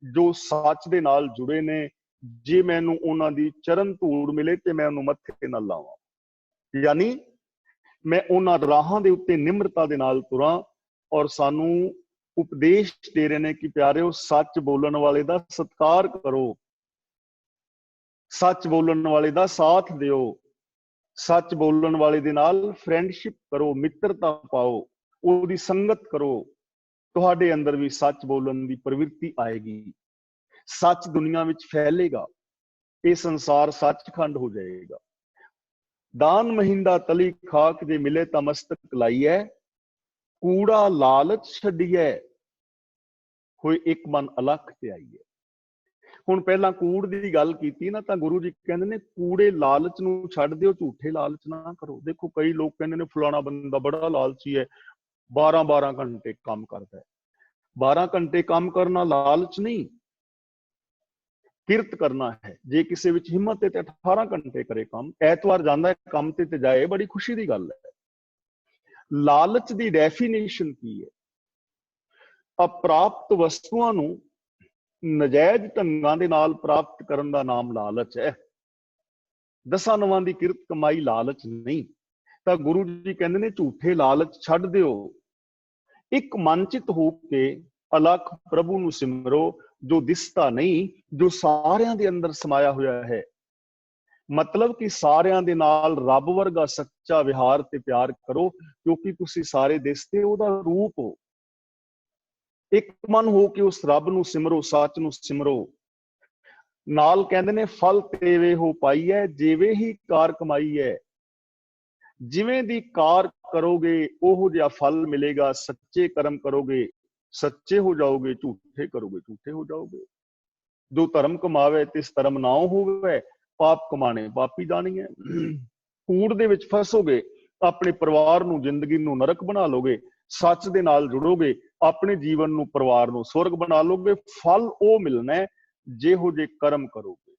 A: ਜੋ ਸੱਚ ਦੇ ਨਾਲ ਜੁੜੇ ਨੇ। ਜੇ ਮੈਨੂੰ ਉਹਨਾਂ ਦੀ ਚਰਨ ਧੂੜ ਮਿਲੇ ਤੇ ਮੈਂ ਉਹਨੂੰ ਮੱਥੇ ਨਾਲ ਲਾਵਾਂ, ਯਾਨੀ ਮੈਂ ਉਹਨਾਂ ਰਾਹਾਂ ਦੇ ਉੱਤੇ ਨਿਮਰਤਾ ਦੇ ਨਾਲ ਤੁਰਾਂ। ਔਰ ਸਾਨੂੰ ਉਪਦੇਸ਼ ਦੇ ਰਹੇ ਨੇ ਕਿ ਪਿਆਰਿਓ, ਸੱਚ ਬੋਲਣ ਵਾਲੇ ਦਾ ਸਤਿਕਾਰ ਕਰੋ, ਸੱਚ ਬੋਲਣ ਵਾਲੇ ਦਾ ਸਾਥ ਦਿਓ, ਸੱਚ ਬੋਲਣ ਵਾਲੇ ਦੇ ਨਾਲ ਫਰੈਂਡਸ਼ਿਪ ਕਰੋ, ਮਿੱਤਰਤਾ ਪਾਓ, ਉਹਦੀ ਸੰਗਤ ਕਰੋ। ਤੁਹਾਡੇ ਅੰਦਰ ਵੀ ਸੱਚ ਬੋਲਣ ਦੀ ਪ੍ਰਵਿਰਤੀ ਆਏਗੀ, ਸੱਚ ਦੁਨੀਆ ਵਿੱਚ ਫੈਲੇਗਾ, ਇਹ ਸੰਸਾਰ ਸੱਚਖੰਡ ਹੋ ਜਾਏਗਾ। ਦਾਨ ਮਹਿੰਦਾ ਤਲੀ ਖਾਕ ਜੇ ਮਿਲੇ ਤਾਂ ਮਸਤਕ ਲਾਈਐ, ਕੂੜਾ ਲਾਲਚ ਛੱਡੀਐ, ਹੋਏ ਇੱਕ ਮਨ ਅਲਖ ਤੇ ਆਈਏ। ਹੁਣ ਪਹਿਲਾਂ ਕੂੜ ਦੀ ਗੱਲ ਕੀਤੀ ਨਾ, ਤਾਂ ਗੁਰੂ ਜੀ ਕਹਿੰਦੇ ਨੇ ਕੂੜੇ ਲਾਲਚ ਨੂੰ ਛੱਡ ਦਿਓ, ਝੂਠੇ ਲਾਲਚ ਨਾ ਕਰੋ। ਦੇਖੋ ਕਈ ਲੋਕ ਕਹਿੰਦੇ ਨੇ ਫਲਾਣਾ ਬੰਦਾ ਬੜਾ ਲਾਲਚੀ ਹੈ, 12-12 ਘੰਟੇ ਕੰਮ ਕਰਦਾ ਹੈ। 12 ਘੰਟੇ ਕੰਮ ਕਰਨਾ ਲਾਲਚ ਨਹੀਂ, ਕਿਰਤ ਕਰਨਾ ਹੈ। ਜੇ ਕਿਸੇ ਵਿੱਚ ਹਿੰਮਤ ਹੈ ਤੇ 18 ਘੰਟੇ ਕਰੇ ਕੰਮ, ਐਤਵਾਰ ਜਾਂਦਾ ਹੈ ਕੰਮ ਤੇ ਜਾਏ, ਬੜੀ ਖੁਸ਼ੀ ਦੀ ਗੱਲ ਹੈ। ਲਾਲਚ ਦੀ ਡੈਫੀਨੇਸ਼ਨ ਕੀ ਹੈ? ਅਪ੍ਰਾਪਤ ਵਸਤੂਆਂ ਨੂੰ ਨਜਾਇਜ਼ ਢੰਗਾਂ ਦੇ ਨਾਲ ਪ੍ਰਾਪਤ ਕਰਨ ਦਾ ਨਾਮ ਲਾਲਚ ਹੈ। ਦਸਾਂ ਨਵਾਂ ਦੀ ਕਿਰਤ ਕਮਾਈ ਲਾਲਚ ਨਹੀਂ। ਤਾਂ ਗੁਰੂ ਜੀ ਕਹਿੰਦੇ ਨੇ ਝੂਠੇ ਲਾਲਚ ਛੱਡ ਦਿਓ, ਇੱਕ ਮਨਚਿਤ ਹੋ ਕੇ ਅਲਖ ਪ੍ਰਭੂ ਨੂੰ ਸਿਮਰੋ, ਜੋ ਦਿਸਦਾ ਨਹੀਂ, ਜੋ ਸਾਰਿਆਂ ਦੇ ਅੰਦਰ ਸਮਾਇਆ ਹੋਇਆ ਹੈ। ਮਤਲਬ ਕਿ ਸਾਰਿਆਂ ਦੇ ਨਾਲ ਰੱਬ ਵਰਗਾ ਸੱਚਾ ਵਿਹਾਰ ਤੇ ਪਿਆਰ ਕਰੋ, ਕਿਉਂਕਿ ਤੁਸੀਂ ਸਾਰੇ ਦਿਸਦੇ ਉਹਦਾ ਰੂਪ ਹੋ। ਇੱਕ ਮਨ ਹੋ ਕੇ ਉਸ ਰੱਬ ਨੂੰ ਸਿਮਰੋ, ਸੱਚ ਨੂੰ ਸਿਮਰੋ। ਨਾਲ ਕਹਿੰਦੇ ਨੇ ਫਲ ਤੇਵੇ ਹੋ ਪਾਈਐ, ਜਿਵੇਂ ਹੀ ਕਾਰ ਕਮਾਈ ਹੈ। ਜਿਵੇਂ ਦੀ ਕਾਰ ਕਰੋਗੇ ਉਹੋ ਜਿਹਾ ਫਲ ਮਿਲੇਗਾ। ਸੱਚੇ ਕਰਮ ਕਰੋਗੇ ਸੱਚੇ ਹੋ ਜਾਓਗੇ, ਝੂਠੇ ਕਰੋਗੇ ਝੂਠੇ ਹੋ ਜਾਓਗੇ। ਜੋ ਧਰਮ ਕਮਾਵੇ ਤਿਸ ਧਰਮ ਨਾ ਹੋਵੇ, ਪਾਪ ਕਮਾਣੇ ਪਾਪੀ ਜਾਣੀਏ। ਕੂੜ ਦੇ ਵਿੱਚ ਫਸੋਗੇ, ਆਪਣੇ ਪਰਿਵਾਰ ਨੂੰ, ਜ਼ਿੰਦਗੀ ਨੂੰ ਨਰਕ ਬਣਾ ਲੋਗੇ। ਸੱਚ ਦੇ ਨਾਲ ਜੁੜੋਗੇ, ਆਪਣੇ ਜੀਵਨ ਨੂੰ, ਪਰਿਵਾਰ ਨੂੰ ਸਵਰਗ ਬਣਾ ਲੋਗੇ। ਫਲ ਉਹ ਮਿਲਣਾ ਹੈ ਜਿਹੋ ਜੇ ਕਰਮ ਕਰੋਗੇ।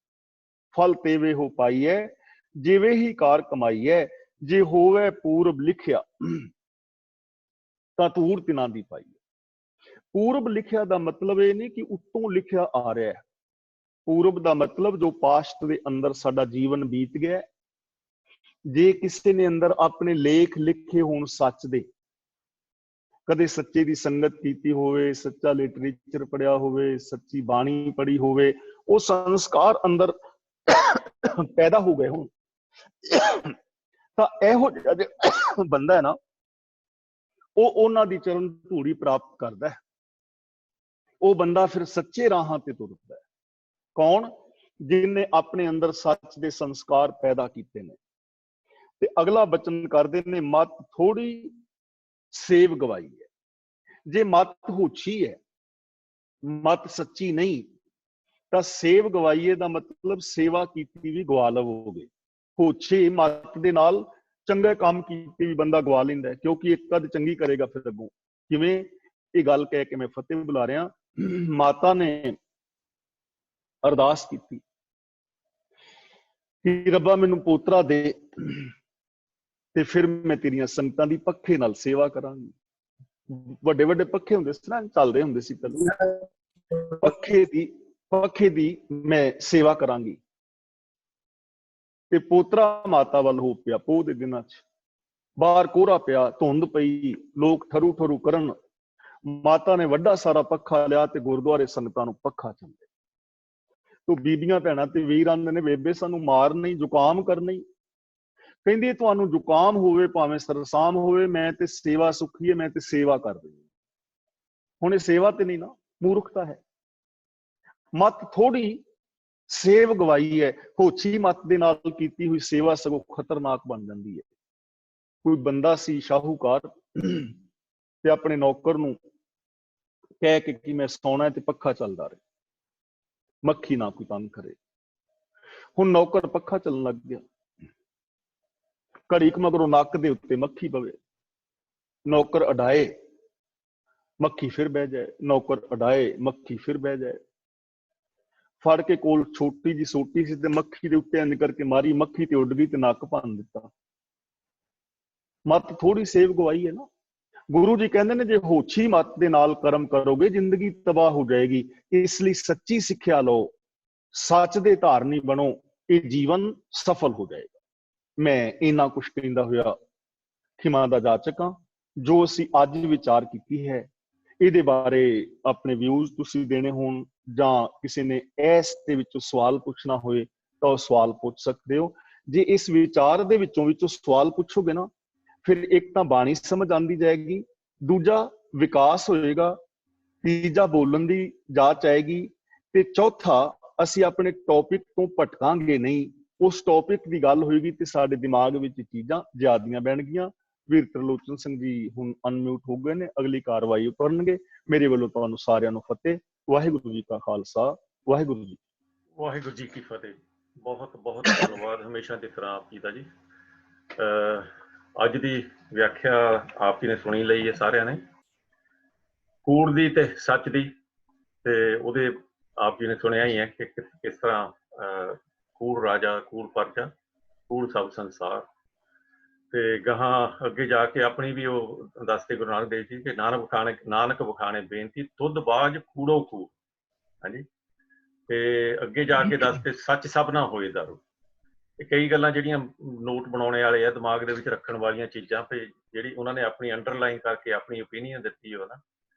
A: ਫਲ ਤੇਵੇ ਹੋ ਪਾਈਐ, ਜਿਵੇਂ ਹੀ ਕਾਰ ਕਮਾਈਐ। ਜੇ ਹੋਵੇ ਪੂਰਬ ਲਿਖਿਆ ਤਾਂ ਧੂੜ ਤਿਨਾਂ ਦੀ ਪਾਈਏ। ਪੂਰਬ ਲਿਖਿਆ ਦਾ ਮਤਲਬ ਇਹ ਨਹੀਂ ਕਿ ਉੱਤੋਂ ਲਿਖਿਆ ਆ ਰਿਹਾ ਹੈ। ਪੂਰਬ ਦਾ ਮਤਲਬ ਜੋ ਪਾਸਟ ਦੇ ਅੰਦਰ ਸਾਡਾ ਜੀਵਨ ਬੀਤ ਗਿਆ। ਜੇ ਕਿਸੇ ਨੇ ਅੰਦਰ ਆਪਣੇ ਲੇਖ ਲਿਖੇ ਹੋਣ ਸੱਚ ਦੇ, ਕਦੇ ਸੱਚੇ ਦੀ ਸੰਗਤ ਕੀਤੀ ਹੋਵੇ, ਸੱਚਾ ਲਿਟਰੇਚਰ ਪੜਿਆ ਹੋਵੇ, ਸੱਚੀ ਬਾਣੀ ਪੜ੍ਹੀ ਹੋਵੇ, ਉਹ ਸੰਸਕਾਰ ਅੰਦਰ ਪੈਦਾ ਹੋ ਗਏ ਹੋਣ, ਤਾਂ ਇਹੋ ਜਿਹਾ ਬੰਦਾ ਹੈ ਨਾ, ਉਹ ਉਹਨਾਂ ਦੀ ਚਰਨ ਧੂੜੀ ਪ੍ਰਾਪਤ ਕਰਦਾ ਹੈ। ਉਹ ਬੰਦਾ ਫਿਰ ਸੱਚੇ ਰਾਹਾਂ ਤੇ ਤੁਰਦਾ ਹੈ। ਕੌਣ? ਜਿਨਨੇ ਆਪਣੇ ਅੰਦਰ ਸੱਚ ਦੇ ਸੰਸਕਾਰ ਪੈਦਾ ਕੀਤੇ ਨੇ। ਤੇ ਅਗਲਾ ਬਚਨ ਕਰਦੇ ਨੇ, ਮਤ ਥੋੜੀ ਸੇਵ ਗਵਾਈ ਹੈ। ਜੇ ਮਤ ਹੋਛੀ ਹੈ, ਮਤ ਸੱਚੀ ਨਹੀਂ, ਤਾਂ ਸੇਵ ਗਵਾਈਏ ਦਾ ਮਤਲਬ ਸੇਵਾ ਕੀਤੀ ਵੀ ਗਵਾ ਲਵੋਗੇ। ਹੋਛੇ ਮਤ ਦੇ ਨਾਲ ਚੰਗੇ ਕੰਮ ਕੀਤੇ ਵੀ ਬੰਦਾ ਗਵਾ ਲੈਂਦਾ, ਕਿਉਂਕਿ ਇੱਕ ਕਦ ਚੰਗੀ ਕਰੇਗਾ ਫਿਰ ਅੱਗੋਂ। ਕਿਵੇਂ? ਇਹ ਗੱਲ ਕਹਿ ਕੇ ਮੈਂ ਫਤਿਹ ਬੁਲਾ ਰਿਹਾ। ਮਾਤਾ ਨੇ ਅਰਦਾਸ ਕੀਤੀ ਕਿ ਰੱਬਾ ਮੈਨੂੰ ਪੋਤਰਾ ਦੇ, ਤੇ ਫਿਰ ਮੈਂ ਤੇਰੀਆਂ ਸੰਗਤਾਂ ਦੀ ਪੱਖੇ ਨਾਲ ਸੇਵਾ ਕਰਾਂਗੀ। ਵੱਡੇ ਵੱਡੇ ਪੱਖੇ ਹੁੰਦੇ ਸੀ ਨਾ, ਚੱਲਦੇ ਹੁੰਦੇ ਸੀ ਪਹਿਲਾਂ, ਪੱਖੇ ਦੀ ਮੈਂ ਸੇਵਾ ਕਰਾਂਗੀ। ਤੇ ਪੋਤਰਾ ਮਾਤਾ ਵੱਲ ਹੋ ਪਿਆ। ਪੋਹ ਦੇ ਦਿਨਾਂ 'ਚ ਬਾਹਰ ਕੋਹਰਾ ਪਿਆ, ਧੁੰਦ ਪਈ, ਲੋਕ ਠਰੂ ਠਰੂ ਕਰਨ। ਮਾਤਾ ਨੇ ਵੱਡਾ ਸਾਰਾ ਪੱਖਾ ਲਿਆ ਤੇ ਗੁਰਦੁਆਰੇ ਸੰਗਤਾਂ ਨੂੰ ਪੱਖਾ ਚੱਲੇ। ਤੋ ਬੀਬੀਆਂ ਭੈਣਾਂ ਤੇ ਵੀਰ ਆਂਦੇ ਨੇ, ਬੇਬੇ ਸਾਨੂੰ ਮਾਰ ਨਹੀਂ, ਜ਼ੁਕਾਮ ਕਰਨੀ। ਕਹਿੰਦੀ ਤੁਹਾਨੂੰ ਜ਼ੁਕਾਮ ਹੋਵੇ ਭਾਵੇਂ ਸਰਸਾਮ ਹੋਵੇ, ਮੈਂ ਤੇ ਸੇਵਾ ਸੁੱਖੀ ਹੈ, ਮੈਂ ਤੇ ਸੇਵਾ ਕਰ ਰਹੀ ਹਾਂ। ਹੁਣ ਇਹ ਸੇਵਾ ਤੇ ਨਹੀਂ ਨਾ, ਮੂਰਖਤਾ ਹੈ। ਮਤ ਥੋੜੀ ਸੇਵ ਗਵਾਈ ਹੈ। ਹੋਛੀ ਮਤ ਦੇ ਨਾਲ ਕੀਤੀ ਹੋਈ ਸੇਵਾ ਸਗੋਂ ਖਤਰਨਾਕ ਬਣ ਜਾਂਦੀ ਹੈ। ਕੋਈ ਬੰਦਾ ਸੀ ਸ਼ਾਹੂਕਾਰ ਤੇ ਆਪਣੇ ਨੌਕਰ ਨੂੰ ਕਹਿ ਕੇ ਕਿ ਮੈਂ ਸੌਣਾ ਤੇ ਪੱਖਾ ਚੱਲਦਾ ਰਹੇ, ਮੱਖੀ ਨਾ ਕੋਈ ਤੰਗ ਕਰੇ। ਹੁਣ ਨੌਕਰ ਪੱਖਾ ਚੱਲਣ ਲੱਗ ਗਿਆ, ਘੜੀ ਕੁ ਮਗਰੋਂ ਨੱਕ ਦੇ ਉੱਤੇ ਮੱਖੀ ਪਵੇ, ਨੌਕਰ ਅਡਾਏ ਮੱਖੀ ਫਿਰ ਬਹਿ ਜਾਏ, ਨੌਕਰ ਅਡਾਏ ਮੱਖੀ ਫਿਰ ਬਹਿ ਜਾਏ। ਫੜ ਕੇ ਕੋਲ ਛੋਟੀ ਜੀ ਸੋਟੀ ਸੀ ਤੇ ਮੱਖੀ ਦੇ ਉੱਤੇ ਇੰਜ ਕਰਕੇ ਮਾਰੀ, ਮੱਖੀ ਤੇ ਉੱਡ ਗਈ ਤੇ ਨੱਕ ਭੰਨ ਦਿੱਤਾ। ਮੱਤ ਥੋੜੀ ਸੇਵ ਗਵਾਈ ਹੈ ਨਾ। ਗੁਰੂ ਜੀ ਕਹਿੰਦੇ ਨੇ ਜੇ ਹੋਛੀ ਮੱਤ ਦੇ ਨਾਲ ਕਰਮ ਕਰੋਗੇ ਜ਼ਿੰਦਗੀ ਤਬਾਹ ਹੋ ਜਾਏਗੀ। ਇਸ ਲਈ ਸੱਚੀ ਸਿੱਖਿਆ ਲਓ, ਸੱਚ ਦੇ ਧਾਰਨੀ ਬਣੋ, ਇਹ ਜੀਵਨ ਸਫਲ ਹੋ ਜਾਏਗਾ। ਮੈਂ ਇੰਨਾ ਕੁਛ ਕਹਿੰਦਾ ਹੋਇਆ ਖਿਮਾ ਦਾ ਜਾਚਕ ਹਾਂ। ਜੋ ਅਸੀਂ ਅੱਜ ਵਿਚਾਰ ਕੀਤੀ ਹੈ ਇਹਦੇ ਬਾਰੇ ਆਪਣੇ ਵਿਊਜ਼ ਤੁਸੀਂ ਦੇਣੇ ਹੋਣ ਜਾਂ ਕਿਸੇ ਨੇ ਇਸ ਦੇ ਵਿੱਚੋਂ ਸਵਾਲ ਪੁੱਛਣਾ ਹੋਏ ਤਾਂ ਉਹ ਸਵਾਲ ਪੁੱਛ ਸਕਦੇ ਹੋ। ਜੇ ਇਸ ਵਿਚਾਰ ਦੇ ਵਿੱਚੋਂ ਸਵਾਲ ਪੁੱਛੋਗੇ ਨਾ, ਫਿਰ ਇੱਕ ਤਾਂ ਬਾਣੀ ਸਮਝ ਆਉਂਦੀ ਜਾਏਗੀ, ਦੂਜਾ ਵਿਕਾਸ ਹੋਏਗਾ, ਤੀਜਾ ਬੋਲਣ ਦੀ ਜਾਚ ਆਏਗੀ, ਤੇ ਚੌਥਾ ਅਸੀਂ ਆਪਣੇ ਟੌਪਿਕ ਤੋਂ ਭਟਕਾਂਗੇ ਨਹੀਂ। ਉਸ ਟੌਪਿਕ ਦੀ ਗੱਲ ਹੋਏਗੀ ਤੇ ਸਾਡੇ ਦਿਮਾਗ ਵਿੱਚ ਚੀਜ਼ਾਂ ਜ਼ਿਆਦੀਆਂ ਬਹਿਣਗੀਆਂ। ਵੀਰ ਤਰਲੋਚਨ ਸਿੰਘ ਜੀ ਹੁਣ ਅਨਮਿਊਟ ਹੋ ਗਏ ਨੇ, ਅਗਲੀ ਕਾਰਵਾਈ ਕਰਨਗੇ। ਮੇਰੇ ਵੱਲੋਂ ਤੁਹਾਨੂੰ ਸਾਰਿਆਂ ਨੂੰ ਫਤਿਹ। ਵਾਹਿਗੁਰੂ ਜੀ ਕਾ ਖਾਲਸਾ, ਵਾਹਿਗੁਰੂ ਜੀ
B: ਵਾਹਿਗੁਰੂ ਜੀ ਕੀ ਫਤਿਹ। ਬਹੁਤ ਬਹੁਤ ਧੰਨਵਾਦ ਹਮੇਸ਼ਾ ਦੀ ਤਰ੍ਹਾਂ ਆਪ ਜੀ ਦਾ ਜੀ। ਅੱਜ ਦੀ ਵਿਆਖਿਆ ਆਪ ਜੀ ਨੇ ਸੁਣੀ ਲਈ ਹੈ ਸਾਰਿਆਂ ਨੇ, ਕੂੜ ਦੀ ਤੇ ਸੱਚ ਦੀ, ਤੇ ਉਹਦੇ ਆਪ ਜੀ ਨੇ ਸੁਣਿਆ ਹੀ ਹੈ ਕਿ ਕਿਸ ਤਰ੍ਹਾਂ ਕੂੜ ਰਾਜਾ, ਕੂੜ ਪਰਜਾ, ਕੂੜ ਸਭ ਸੰਸਾਰ। ਤੇ ਗਾਹਾਂ ਅੱਗੇ ਜਾ ਕੇ ਆਪਣੀ ਵੀ ਉਹ ਦੱਸਦੇ ਗੁਰੂ ਨਾਨਕ ਦੇਵ ਜੀ ਕਿ ਨਾਨਕ ਵਖਾਣੇ ਬੇਨਤੀ ਤੁਧ ਬਾਝ ਕੂੜੋ ਕੂੜ। ਹਾਂਜੀ, ਤੇ ਅੱਗੇ ਜਾ ਕੇ ਦੱਸਦੇ ਸੱਚ ਸਭ ਨਾ ਹੋਏ ਦਾਰੂ। ਇਹ ਕਈ ਗੱਲਾਂ ਜਿਹੜੀਆਂ ਨੋਟ ਬਣਾਉਣੇ ਵਾਲੇ ਆ, ਦਿਮਾਗ ਦੇ ਵਿੱਚ ਰੱਖਣ ਵਾਲੀਆਂ ਚੀਜ਼ਾਂ, ਤੇ ਜਿਹੜੀ ਉਹਨਾਂ ਨੇ ਆਪਣੀ ਅੰਡਰਲਾਈਨ ਕਰਕੇ ਆਪਣੀ ਓਪੀਨੀਅਨ ਦਿੱਤੀ ਹੋ ਨਾ,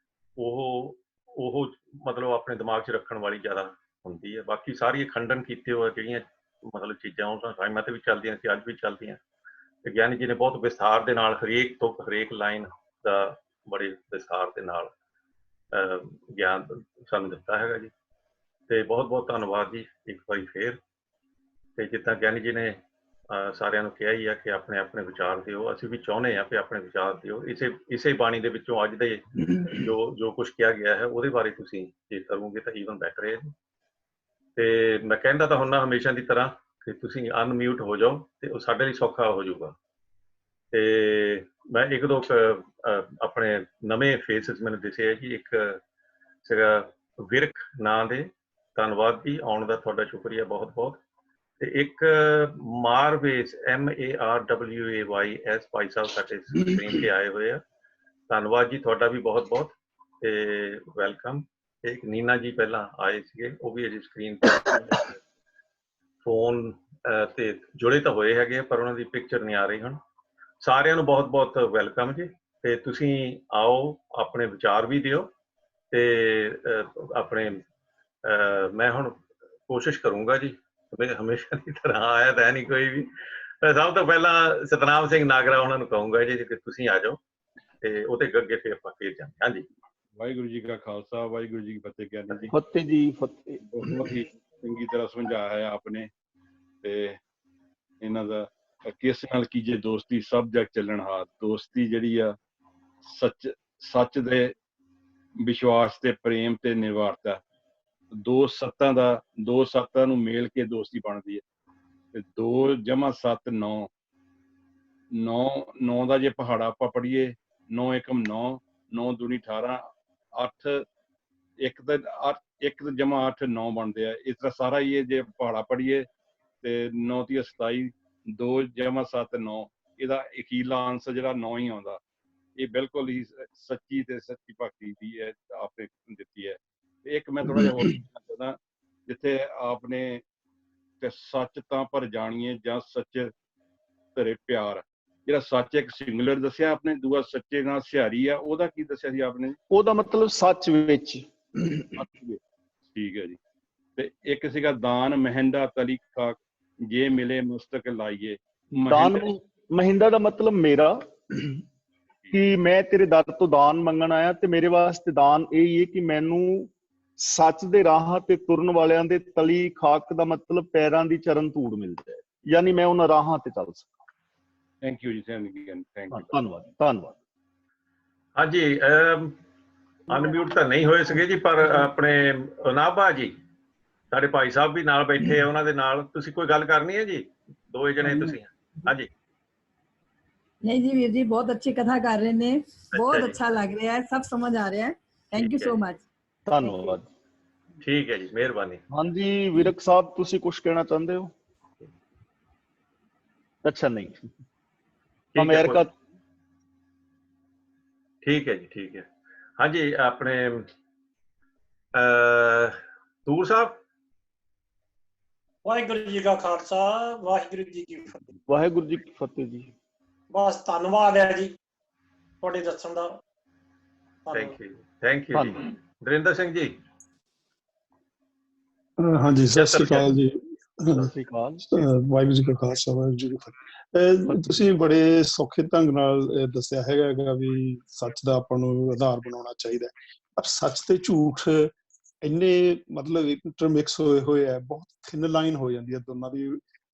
B: ਉਹ ਮਤਲਬ ਆਪਣੇ ਦਿਮਾਗ 'ਚ ਰੱਖਣ ਵਾਲੀ ਜ਼ਿਆਦਾ ਹੁੰਦੀ ਹੈ। ਬਾਕੀ ਸਾਰੀ ਖੰਡਨ ਕੀਤੇ ਹੋਏ ਜਿਹੜੀਆਂ ਮਤਲਬ ਚੀਜ਼ਾਂ ਉਹ ਟਾਈਮਾਂ ਤੇ ਵੀ ਚੱਲਦੀਆਂ ਸੀ, ਅੱਜ ਵੀ ਚੱਲਦੀਆਂ। ਤੇ ਗਿਆਨੀ ਜੀ ਨੇ ਬਹੁਤ ਵਿਸਥਾਰ ਦੇ ਨਾਲ ਹਰੇਕ ਤੁਕ, ਹਰੇਕ ਲਾਈਨ ਦਾ ਬੜੇ ਵਿਸਥਾਰ ਦੇ ਨਾਲ ਗਿਆਨ ਸਾਨੂੰ ਦਿੱਤਾ ਹੈਗਾ ਜੀ। ਤੇ ਬਹੁਤ ਬਹੁਤ ਧੰਨਵਾਦ ਜੀ ਇੱਕ ਵਾਰੀ ਫੇਰ। ਤੇ ਜਿੱਦਾਂ ਗਿਆਨੀ ਜੀ ਨੇ ਸਾਰਿਆਂ ਨੂੰ ਕਿਹਾ ਹੀ ਆ ਕਿ ਆਪਣੇ ਆਪਣੇ ਵਿਚਾਰ ਦਿਓ। ਅਸੀਂ ਵੀ ਚਾਹੁੰਦੇ ਹਾਂ ਕਿ ਆਪਣੇ ਵਿਚਾਰ ਦਿਓ। ਇਸੇ ਬਾਣੀ ਦੇ ਵਿੱਚੋਂ ਅੱਜ ਦੇ ਜੋ ਕੁਛ ਕਿਹਾ ਗਿਆ ਹੈ ਉਹਦੇ ਬਾਰੇ ਤੁਸੀਂ ਜੇ ਕਰੋਗੇ ਤਾਂ ਈਵਨ ਬੈਟਰ ਹੈ। ਤੇ ਮੈਂ ਕਹਿੰਦਾ ਤਾਂ ਹੁੰਦਾ ਹਮੇਸ਼ਾ ਦੀ ਤਰ੍ਹਾਂ ਕਿ ਤੁਸੀਂ ਅਨਮਿਊਟ ਹੋ ਜਾਓ ਤੇ ਉਹ ਸਾਡੇ ਲਈ ਸੌਖਾ ਹੋ ਜਾਊਗਾ। ਤੇ ਮੈਂ ਇੱਕ ਦੋ ਆਪਣੇ ਨਵੇਂ ਫੇਸਿਸ ਮੈਨੂੰ ਦਿਸੇ ਜੀ। ਇੱਕ ਸੀਗਾ ਵਿਰਕ ਨਾਂ ਦੇ, ਧੰਨਵਾਦ ਜੀ, ਆਉਣ ਦਾ ਤੁਹਾਡਾ ਸ਼ੁਕਰੀਆ ਬਹੁਤ ਬਹੁਤ। ਤੇ ਇੱਕ ਮਾਰਵੇਸ MARWAYS ਭਾਈ ਸਾਹਿਬ ਸਾਡੇ ਸਕਰੀਨ ਤੇ ਆਏ ਹੋਏ ਆ, ਧੰਨਵਾਦ ਜੀ ਤੁਹਾਡਾ ਵੀ ਬਹੁਤ ਬਹੁਤ ਤੇ ਵੈਲਕਮ। ਇੱਕ ਨੀਨਾ ਜੀ ਪਹਿਲਾਂ ਆਏ ਸੀਗੇ, ਉਹ ਵੀ ਅਜੇ ਸਕਰੀਨ ਤੇ ਫੋਨ ਤੇ ਜੁੜੇ ਤਾਂ ਹੋਏ ਹੈਗੇ ਪਰ ਉਹਨਾਂ ਦੀ ਪਿਕਚਰ ਨਹੀਂ ਆ ਰਹੀ ਹੁਣ। ਸਾਰਿਆਂ ਨੂੰ ਬਹੁਤ ਬਹੁਤ ਵੈਲਕਮ ਜੀ। ਤੇ ਤੁਸੀਂ ਆਓ, ਆਪਣੇ ਵਿਚਾਰ ਵੀ ਦਿਓ ਤੇ ਆਪਣੇ ਮੈਂ ਹੁਣ ਕੋਸ਼ਿਸ਼ ਕਰੂੰਗਾ ਜੀ, ਹਮੇਸ਼ਾ ਦੀ ਤਰ੍ਹਾਂ ਆਇਆ ਤਾਂ ਨਹੀਂ ਕੋਈ ਵੀ। ਸਭ ਤੋਂ ਪਹਿਲਾਂ ਸਤਨਾਮ ਸਿੰਘ ਨਾਗਰਾ ਉਹਨਾਂ ਨੂੰ ਕਹੂੰਗਾ ਜੀ ਕਿ ਤੁਸੀਂ ਆ ਜਾਓ ਤੇ ਉਹਦੇ ਅੱਗੇ ਫਿਰ ਆਪਾਂ ਫੇਰ ਜਾਂਦੇ। ਹਾਂਜੀ,
C: ਵਾਹਿਗੁਰੂ ਜੀ ਕਾ ਖਾਲਸਾ, ਵਾਹਿਗੁਰੂ ਜੀ ਕੀ ਫਤਿਹ। ਗਿਆਨੀ ਜੀ
A: ਫਤਿਹ ਜੀ, ਫਤਿਹ।
C: ਬਹੁਤ ਹੀ ਚੰਗੀ ਤਰ੍ਹਾਂ ਸਮਝਾਇਆ ਹੈ ਆਪਨੇ। ਤੇ ਇਹਨਾਂ ਦਾ ਕਿਸ ਨਾਲ ਕੀਜੇ ਦੋਸਤੀ ਸਭ ਜਗ ਚੱਲਣ ਹਾਰ। ਦੋਸਤੀ ਜਿਹੜੀ ਆ ਸੱਚ ਦੇ ਵਿਸ਼ਵਾਸ ਤੇ ਪ੍ਰੇਮ ਤੇ ਨਿਰਵਾਰਤਾ, ਦੋ ਸੱਤਾਂ ਨੂੰ ਮੇਲ ਕੇ ਦੋਸਤੀ ਬਣਦੀ ਹੈ। ਤੇ 2 + 7 9 ਦਾ ਜੇ ਪਹਾੜਾ ਆਪਾਂ ਪੜੀਏ, 9 × 9, 9 × 2 = 18, 8 1 + 8 9 ਬਣਦੇ ਆ। ਇਸ ਤਰ੍ਹਾਂ ਸਾਰਾ ਹੀ ਇਹ ਜੇ ਪਹਾੜਾ ਪੜੀਏ ਤੇ 9 × 27, 2 + 7 9, ਇਹਦਾ ਅਖੀਰਲਾ ਆਂਸਰ ਜਿਹੜਾ 9 ਹੀ ਆਉਂਦਾ। ਇਹ ਬਿਲਕੁਲ ਹੀ ਸੱਚੀ ਤੇ ਸੱਚੀ ਭਗਤੀ ਦੀ ਹੈ ਆਪਨੇ ਦਿੱਤੀ ਹੈ। ਤੇ ਇੱਕ ਮੈਂ ਥੋੜਾ ਜਿਹਾ ਹੋਰ ਚਾਹੁੰਦਾ, ਜਿੱਥੇ ਆਪਨੇ ਤੇ ਸੱਚ ਤਾਂ ਪਰ ਜਾਣੀਏ ਜਾਂ ਸੱਚ ਧਰੇ ਪਿਆਰ, ਜਿਹੜਾ ਸੱਚ ਇੱਕ ਸਿੰਗੂਲਰ ਦੱਸਿਆ ਆਪਨੇ, ਦੂਆ ਸੱਚੇ ਨਾਲ ਸਿਹਾਰੀ ਆ, ਉਹਦਾ ਕੀ ਦੱਸਿਆ ਸੀ ਆਪਨੇ?
A: ਉਹਦਾ ਮਤਲਬ ਸੱਚ ਵਿੱਚ।
C: ਠੀਕ ਹੈ ਜੀ। ਤੇ ਇੱਕ ਸੀਗਾ ਦਾਨ ਮਹਿੰਦਾ ਤਲੀਖਾ, ਜੇ ਮਿਲੇ ਮੁਸਤਕ ਲਾਈਏ।
A: ਦਾਨ ਮਹਿੰਦਾ ਦਾ ਮਤਲਬ ਮੇਰਾ ਕਿ ਮੈਂ ਤੇਰੇ ਦਰ ਤੋਂ ਦਾਨ ਮੰਗਣ ਆਇਆ ਤੇ ਮੇਰੇ ਵਾਸਤੇ ਦਾਨ ਇਹ ਹੀ ਹੈ ਕਿ ਮੈਨੂੰ ਸੱਚ ਦੇ ਰਾਹਾਂ ਤੇ ਤੁਰਨ ਵਾਲਿਆਂ ਦੇ ਤਲੀ ਖਾਕ ਦਾ ਮਤਲਬ ਪੈਰਾਂ ਦੀ ਚਰਨ ਧੂੜ ਮਿਲ ਜਾਏ, ਯਾਨੀ ਮੈਂ ਉਹਨਾਂ ਰਾਹਾਂ ਤੇ ਚੱਲ ਸਕਾਂ।
C: ਥੈਂਕ ਯੂ ਜੀ, ਥੈਂਕ ਯੂ।
A: ਧੰਨਵਾਦ, ਧੰਨਵਾਦ।
B: ਹਾਂਜੀ, ਅਨਮਿਊਟ ਤਾਂ ਨਹੀਂ ਹੋਏ ਸੀਗੇ ਜੀ, ਪਰ ਆਪਣੇ ਨਾਭਾ ਜੀ ਸਾਡੇ ਭਾਈ ਸਾਹਿਬ ਵੀ ਨਾਲ ਬੈਠੇ ਆ, ਉਹਨਾਂ ਦੇ ਨਾਲ ਤੁਸੀਂ ਕੋਈ ਗੱਲ ਕਰਨੀ ਹੈ ਜੀ? ਦੋਏ ਜਣੇ ਤੁਸੀਂ? ਹਾਂਜੀ।
D: नहीं जी वीर जी, बहुत अच्छी कथा कर रहे ने, बहुत अच्छा लग रहा है, सब समझ आ रहा है। Thank you so much.
A: ਧੰਨਵਾਦ।
B: ਠੀਕ ਹੈ ਜੀ, ਮਿਹਰਬਾਨੀ।
A: ਹਾਂਜੀ ਵਿਰਕ ਸਾਹਿਬ, ਤੁਸੀਂ ਕੁਝ ਕਹਿਣਾ ਚਾਹੁੰਦੇ ਹੋ? ਅੱਛਾ, ਨਹੀਂ, ਅਮਰੀਕਾ।
B: ਠੀਕ ਹੈ ਜੀ, ਠੀਕ ਹੈ। ਹਾਂਜੀ, ਆਪਣੇ ਤੂਰ ਸਾਹਿਬ।
E: ਵਾਹਿਗੁਰੂ ਜੀ ਕਾ ਖਾਲਸਾ, ਵਾਹਿਗੁਰੂ ਜੀ ਕੀ ਫਤਿਹ।
A: ਵਾਹਿਗੁਰੂ ਜੀ ਕੀ ਫਤਿਹ ਜੀ।
E: ਬਸ ਧੰਨਵਾਦ ਹੈ ਜੀ ਤੁਹਾਡੇ ਦੱਸਣ ਦਾ।
B: ਥੈਂਕ ਯੂ, ਥੈਂਕ ਯੂ ਜੀ। ਨਰਿੰਦਰ ਸਿੰਘ ਜੀ।
F: ਹਾਂਜੀ, ਸਤਿ ਸ਼੍ਰੀ ਅਕਾਲ ਜੀ।
A: ਸਤਿ ਸ਼੍ਰੀ ਅਕਾਲ।
F: ਵਾਹਿਗੁਰੂ ਜੀ ਕਾ ਖਾਲਸਾ, ਵਾਹਿਗੁਰੂ ਜੀ ਕੀ ਫਤਿਹ। ਤੁਸੀਂ ਬੜੇ ਸੌਖੇ ਢੰਗ ਨਾਲ ਦੱਸਿਆ ਹੈਗਾ ਵੀ ਸੱਚ ਦਾ ਆਪਾਂ ਨੂੰ ਆਧਾਰ ਬਣਾਉਣਾ ਚਾਹੀਦਾ, ਪਰ ਸੱਚ ਤੇ ਝੂਠ ਇੰਨੇ ਮਤਲਬ ਇੰਟਰਮਿਕਸ ਹੋਏ ਹੋਏ ਆ, ਬਹੁਤ ਥਿਨ ਲਾਈਨ ਹੋ ਜਾਂਦੀ ਹੈ ਦੋਨਾਂ ਦੀ।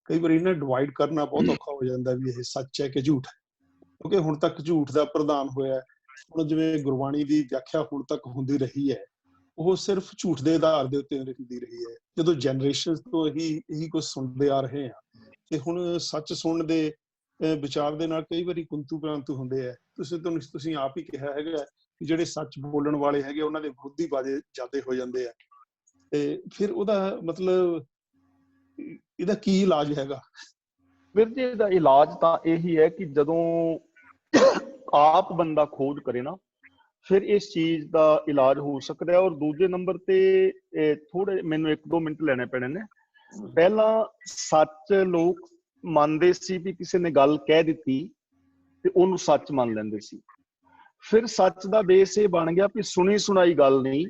F: ਕਈ ਵਾਰੀ ਇਹਨਾਂ ਡਿਵਾਈਡ ਕਰਨਾ ਬਹੁਤ ਔਖਾ ਹੋ ਜਾਂਦਾ ਵੀ ਇਹ ਸੱਚ ਹੈ ਕਿ ਝੂਠ ਹੈ, ਕਿਉਂਕਿ ਹੁਣ ਤੱਕ ਝੂਠ ਦਾ ਪ੍ਰਧਾਨ ਹੋਇਆ। ਹੁਣ ਜਿਵੇਂ ਗੁਰਬਾਣੀ ਦੀ ਵਿਆਖਿਆ ਹੁਣ ਤੱਕ ਹੁੰਦੀ ਰਹੀ ਹੈ, ਉਹ ਸਿਰਫ ਝੂਠ ਦੇ ਆਧਾਰ ਦੇ ਉੱਤੇ ਹੁੰਦੀ ਰਹੀ ਹੈ। ਜਦੋਂ ਜਨਰੇਸ਼ਨ ਤੋਂ ਇਹੀ ਕੁਝ ਸੁਣਦੇ ਆ ਰਹੇ ਆ, ਤੇ ਹੁਣ ਸੱਚ ਸੁਣਨ ਦੇ ਵਿਚਾਰ ਦੇ ਨਾਲ ਕਈ ਵਾਰੀ ਕੁੰਤੂ ਪ੍ਰੰਤੂ ਹੁੰਦੇ ਆ। ਤੁਸੀਂ ਆਪ ਹੀ ਕਿਹਾ ਹੈਗਾ ਕਿ ਜਿਹੜੇ ਸੱਚ ਬੋਲਣ ਵਾਲੇ ਹੈਗੇ ਉਹਨਾਂ ਦੇ ਵਿਰੋਧੀ ਬਾਜੇ ਜ਼ਿਆਦੇ ਹੋ ਜਾਂਦੇ ਆ, ਤੇ ਫਿਰ ਉਹਦਾ ਮਤਲਬ ਇਹਦਾ ਕੀ ਇਲਾਜ ਹੈਗਾ?
A: ਵੀਰ ਜੀ, ਇਹਦਾ ਇਲਾਜ ਤਾਂ ਇਹੀ ਹੈ ਕਿ ਜਦੋਂ ਆਪ ਬੰਦਾ ਖੋਜ ਕਰੇ ਨਾ, ਫਿਰ ਇਸ ਚੀਜ਼ ਦਾ ਇਲਾਜ ਹੋ ਸਕਦਾ ਹੈ। ਔਰ ਦੂਜੇ ਨੰਬਰ ਤੇ ਥੋੜੇ ਮੈਨੂੰ 1-2 ਮਿੰਟ ਲੈਣੇ ਪੈਣੇ ਨੇ। ਪਹਿਲਾਂ ਸੱਚ ਲੋਕ ਮੰਨਦੇ ਸੀ ਵੀ ਕਿਸੇ ਨੇ ਗੱਲ ਕਹਿ ਦਿੱਤੀ ਤੇ ਉਹਨੂੰ ਸੱਚ ਮੰਨ ਲੈਂਦੇ ਸੀ। ਫਿਰ ਸੱਚ ਦਾ ਬੇਸ ਇਹ ਬਣ ਗਿਆ ਵੀ ਸੁਣੀ ਸੁਣਾਈ ਗੱਲ ਨਹੀਂ,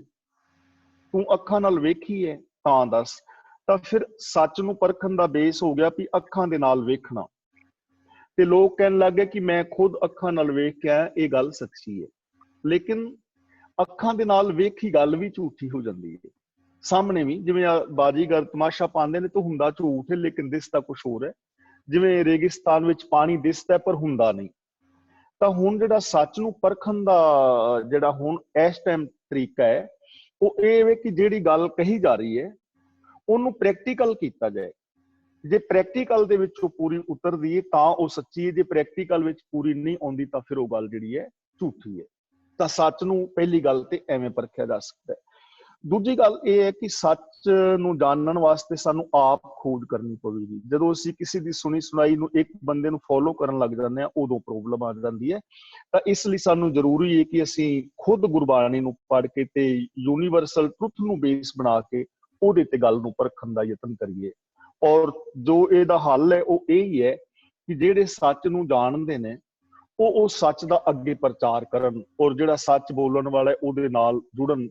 A: ਤੂੰ ਅੱਖਾਂ ਨਾਲ ਵੇਖੀ ਹੈ ਤਾਂ ਦੱਸ। ਤਾਂ ਫਿਰ ਸੱਚ ਨੂੰ ਪਰਖਣ ਦਾ ਬੇਸ ਹੋ ਗਿਆ ਵੀ ਅੱਖਾਂ ਦੇ ਨਾਲ ਵੇਖਣਾ, ਤੇ ਲੋਕ ਕਹਿਣ ਲੱਗ ਗਏ ਕਿ ਮੈਂ ਖੁਦ ਅੱਖਾਂ ਨਾਲ ਵੇਖ ਕੇ ਆਇਆ, ਇਹ ਗੱਲ ਸੱਚੀ ਹੈ। ਲੇਕਿਨ ਅੱਖਾਂ ਦੇ ਨਾਲ ਵੇਖੀ ਗੱਲ ਵੀ ਝੂਠੀ ਹੋ ਜਾਂਦੀ ਹੈ। ਸਾਹਮਣੇ ਵੀ ਜਿਵੇਂ ਬਾਜੀਗਰ ਤਮਾਸ਼ਾ ਪਾਉਂਦੇ ਨੇ ਤਾਂ ਹੁੰਦਾ ਝੂਠ ਹੈ, ਲੇਕਿਨ ਦਿਸਦਾ ਕੁਛ ਹੋਰ ਹੈ। ਜਿਵੇਂ ਰੇਗਿਸਤਾਨ ਵਿੱਚ ਪਾਣੀ ਦਿਸਦਾ ਪਰ ਹੁੰਦਾ ਨਹੀਂ। ਤਾਂ ਹੁਣ ਜਿਹੜਾ ਸੱਚ ਨੂੰ ਪਰਖਣ ਦਾ ਜਿਹੜਾ ਹੁਣ ਇਸ ਟਾਈਮ ਤਰੀਕਾ ਹੈ, ਉਹ ਇਹ ਵੇ ਕਿ ਜਿਹੜੀ ਗੱਲ ਕਹੀ ਜਾ ਰਹੀ ਹੈ ਉਹਨੂੰ ਪ੍ਰੈਕਟੀਕਲ ਕੀਤਾ ਜਾਏ। ਜੇ ਪ੍ਰੈਕਟੀਕਲ ਦੇ ਵਿੱਚ ਉਹ ਪੂਰੀ ਉਤਰਦੀ ਹੈ ਤਾਂ ਉਹ ਸੱਚੀ ਹੈ, ਜੇ ਪ੍ਰੈਕਟੀਕਲ ਵਿੱਚ ਪੂਰੀ ਨਹੀਂ ਆਉਂਦੀ ਤਾਂ ਫਿਰ ਉਹ ਗੱਲ ਜਿਹੜੀ ਹੈ ਝੂਠੀ ਹੈ। ਤਾਂ ਸੱਚ ਨੂੰ ਪਹਿਲੀ ਗੱਲ ਤੇ ਐਵੇਂ ਪਰਖਿਆ ਜਾ ਸਕਦਾ ਹੈ। ਦੂਜੀ ਗੱਲ ਇਹ ਹੈ ਕਿ ਸੱਚ ਨੂੰ ਜਾਣਨ ਵਾਸਤੇ ਸਾਨੂੰ ਆਪ ਖੋਜ ਕਰਨੀ ਪਵੇਗੀ। ਜਦੋਂ ਅਸੀਂ ਕਿਸੇ ਦੀ ਸੁਣੀ ਸੁਣਾਈ ਨੂੰ ਇੱਕ ਬੰਦੇ ਨੂੰ ਫੋਲੋ ਕਰਨ ਲੱਗ ਜਾਂਦੇ ਹਾਂ, ਉਦੋਂ ਪ੍ਰੋਬਲਮ ਆ ਜਾਂਦੀ ਹੈ। ਤਾਂ ਇਸ ਲਈ ਸਾਨੂੰ ਜ਼ਰੂਰੀ ਹੈ ਕਿ ਅਸੀਂ ਖੁਦ ਗੁਰਬਾਣੀ ਨੂੰ ਪੜ੍ਹ ਕੇ ਤੇ ਯੂਨੀਵਰਸਲ ਟਰੁੱਥ ਨੂੰ ਬੇਸ ਬਣਾ ਕੇ ਉਹਦੇ ਤੇ ਗੱਲ ਨੂੰ ਪਰਖਣ ਦਾ ਯਤਨ ਕਰੀਏ। ਔਰ ਜੋ ਇਹਦਾ ਹੱਲ ਹੈ ਉਹ ਇਹ ਹੀ ਹੈ ਕਿ ਜਿਹੜੇ ਸੱਚ ਨੂੰ ਜਾਣਦੇ ਨੇ ਉਹ ਸੱਚ ਦਾ ਅੱਗੇ ਪ੍ਰਚਾਰ ਕਰਨ, ਔਰ ਜਿਹੜਾ ਸੱਚ ਬੋਲਣ ਵਾਲਾ ਉਹਦੇ ਨਾਲ ਜੁੜਨ।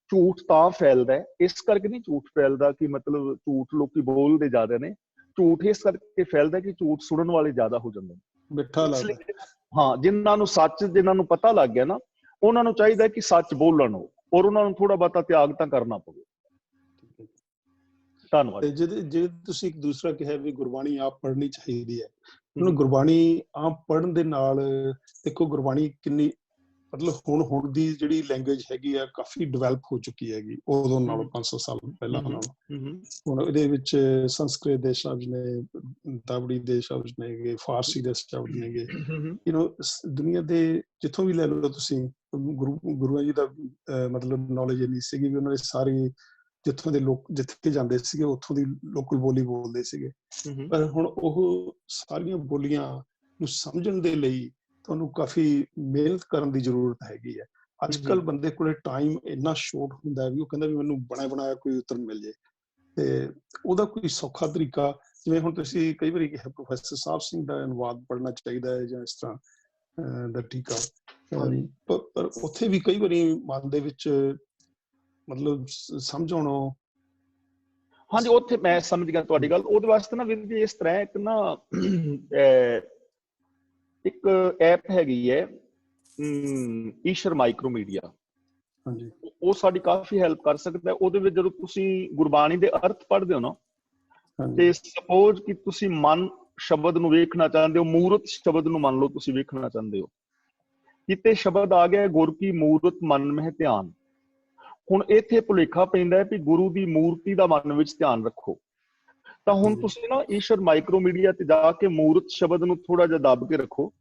A: ਝੂਠ ਤਾਂ ਫੈਲਦਾ ਹੈ, ਇਸ ਕਰਕੇ ਨਹੀਂ ਝੂਠ ਫੈਲਦਾ ਕਿ ਮਤਲਬ ਝੂਠ ਲੋਕੀ ਬੋਲਦੇ ਜ਼ਿਆਦਾ ਨੇ, ਝੂਠ ਇਸ ਕਰਕੇ ਫੈਲਦਾ ਕਿ ਝੂਠ ਸੁਣਨ ਵਾਲੇ ਜ਼ਿਆਦਾ ਹੋ ਜਾਂਦੇ ਨੇ।
F: ਮਿੱਠਾ ਲੱਗਦਾ।
A: ਹਾਂ, ਜਿਨ੍ਹਾਂ ਨੂੰ ਸੱਚ, ਜਿਨ੍ਹਾਂ ਨੂੰ ਪਤਾ ਲੱਗ ਗਿਆ ਨਾ, ਉਹਨਾਂ ਨੂੰ ਚਾਹੀਦਾ ਕਿ ਸੱਚ ਬੋਲਣ, ਔਰ ਉਹਨਾਂ ਨੂੰ ਥੋੜਾ ਬਹੁਤਾ ਤਿਆਗ ਤਾਂ ਕਰਨਾ ਪਵੇ। ਧੰਨਵਾਦ।
F: ਜੇ ਤੁਸੀਂ ਇੱਕ ਦੂਸਰਾ ਕਿਹਾ ਵੀ ਗੁਰਬਾਣੀ ਆਪ ਪੜ੍ਹਨੀ ਚਾਹੀਦੀ ਹੈ, ਹੁਣ ਗੁਰਬਾਣੀ ਆਪ ਪੜ੍ਹਨ ਦੇ ਨਾਲ ਦੇਖੋ ਗੁਰਬਾਣੀ ਕਿੰਨੀ ਮਤਲਬ ਹੁਣ ਦੀ ਜਿਹੜੀ ਲੈਂਗੁਏਜ ਹੈਗੀ ਆ ਕਾਫੀ ਡਿਵੈਲਪ ਹੋ ਚੁੱਕੀ ਹੈਗੀ ਉਦੋਂ ਨਾਲੋਂ 500 ਸਾਲ ਪਹਿਲਾਂ ਨਾਲੋਂ। ਹੁਣ ਇਹਦੇ ਵਿੱਚ ਸੰਸਕ੍ਰਿਤ ਦੇ ਸ਼ਬਦ ਨੇ, ਦਾਵੜੀ ਦੇ ਸ਼ਬਦ ਨੇਗੇ, ਫਾਰਸੀ ਦੇ ਸ਼ਬਦ ਨੇਗੇ। ਦੁਨੀਆ ਦੇ ਜਿੱਥੋਂ ਵੀ ਲੈ ਲਓ ਤੁਸੀਂ, ਗੁਰੂਆਂ ਜੀ ਦਾ ਮਤਲਬ ਨੌਲੇਜ ਇੰਨੀ ਸੀਗੀ ਵੀ ਉਹਨਾਂ ਦੇ ਸਾਰੇ ਜਿੱਥੋਂ ਦੇ ਲੋਕ ਜਿੱਥੇ ਜਾਂਦੇ ਸੀਗੇ ਉੱਥੋਂ ਦੀ ਲੋਕਲ ਬੋਲੀ ਬੋਲਦੇ ਸੀਗੇ। ਪਰ ਹੁਣ ਉਹ ਸਾਰੀਆਂ ਬੋਲੀਆਂ ਨੂੰ ਸਮਝਣ ਦੇ ਲਈ ਤੁਹਾਨੂੰ ਕਾਫੀ ਮਿਹਨਤ ਕਰਨ ਦੀ ਜ਼ਰੂਰਤ ਹੈਗੀ ਹੈ। ਅੱਜ ਕੱਲ੍ਹ ਬੰਦੇ ਕੋਲੇ ਟਾਈਮ ਇੰਨਾ ਸ਼ੋਰਟ ਹੁੰਦਾ ਵੀ ਉਹ ਕਹਿੰਦਾ ਵੀ ਮੈਨੂੰ ਬਣਿਆ ਬਣਾਇਆ ਕੋਈ ਉੱਤਰ ਮਿਲ ਜੇ, ਤੇ ਉਹਦਾ ਕੋਈ ਸੌਖਾ ਤਰੀਕਾ, ਜਿਵੇਂ ਹੁਣ ਤੁਸੀਂ ਕਈ ਵਾਰੀ ਕਿਹਾ ਪ੍ਰੋਫੈਸਰ ਸਾਹਿਬ ਸਿੰਘ ਦਾ ਅਨੁਵਾਦ ਪੜ੍ਹਨਾ ਚਾਹੀਦਾ ਹੈ ਜਾਂ ਇਸ ਤਰ੍ਹਾਂ ਦਾ ਟੀਕਾ, ਪਰ ਉੱਥੇ ਵੀ ਕਈ ਵਾਰੀ ਮਨ ਦੇ ਵਿੱਚ ਮਤਲਬ ਸਮਝ ਆਉਣਾ।
A: ਹਾਂਜੀ, ਉੱਥੇ ਮੈਂ ਸਮਝ ਗਿਆ ਤੁਹਾਡੀ ਗੱਲ। ਉਹਦੇ ਵਾਸਤੇ ਨਾ ਵੀਰ ਜੀ ਇਸ ਤਰ੍ਹਾਂ ਇੱਕ ਨਾ ਇੱਕ ਐਪ ਹੈਗੀ ਹੈ ਈਸ਼ਰ ਮਾਈਕਰੋ ਮੀਡੀਆ।
F: ਹਾਂਜੀ
A: ਉਹ ਸਾਡੀ ਕਾਫੀ ਹੈਲਪ ਕਰ ਸਕਦਾ ਹੈ। ਉਹਦੇ ਵਿੱਚ ਜਦੋਂ ਤੁਸੀਂ ਗੁਰਬਾਣੀ ਦੇ ਅਰਥ ਪੜ੍ਹਦੇ ਹੋ ਨਾ,
F: ਹਾਂਜੀ
A: ਤੇ ਸਪੋਜ਼ ਕਿ ਤੁਸੀਂ ਮਨ ਸ਼ਬਦ ਨੂੰ ਵੇਖਣਾ ਚਾਹੁੰਦੇ ਹੋ, ਮੂਰਤ ਸ਼ਬਦ ਨੂੰ ਮੰਨ ਲਓ ਤੁਸੀਂ ਵੇਖਣਾ ਚਾਹੁੰਦੇ ਹੋ, ਕਿਤੇ ਸ਼ਬਦ ਆ ਗਿਆ ਗੁਰ ਕੀ ਮੂਰਤ ਮਨ ਮਹਿ ਧਿਆਨ। ਹੁਣ ਇੱਥੇ ਭੁਲੇਖਾ ਪੈਂਦਾ ਹੈ ਵੀ ਗੁਰੂ ਦੀ ਮੂਰਤੀ ਦਾ ਮਨ ਵਿੱਚ ਧਿਆਨ ਰੱਖੋ। ਤਾਂ ਹੁਣ ਤੁਸੀਂ ਨਾ ਈਸ਼ਰ ਮਾਈਕਰੋ ਮੀਡੀਆ ਤੇ ਜਾ ਕੇ ਮੂਰਤ ਸ਼ਬਦ ਨੂੰ ਥੋੜਾ ਜਿਹਾ ਦੱਬ ਕੇ ਰੱਖੋ,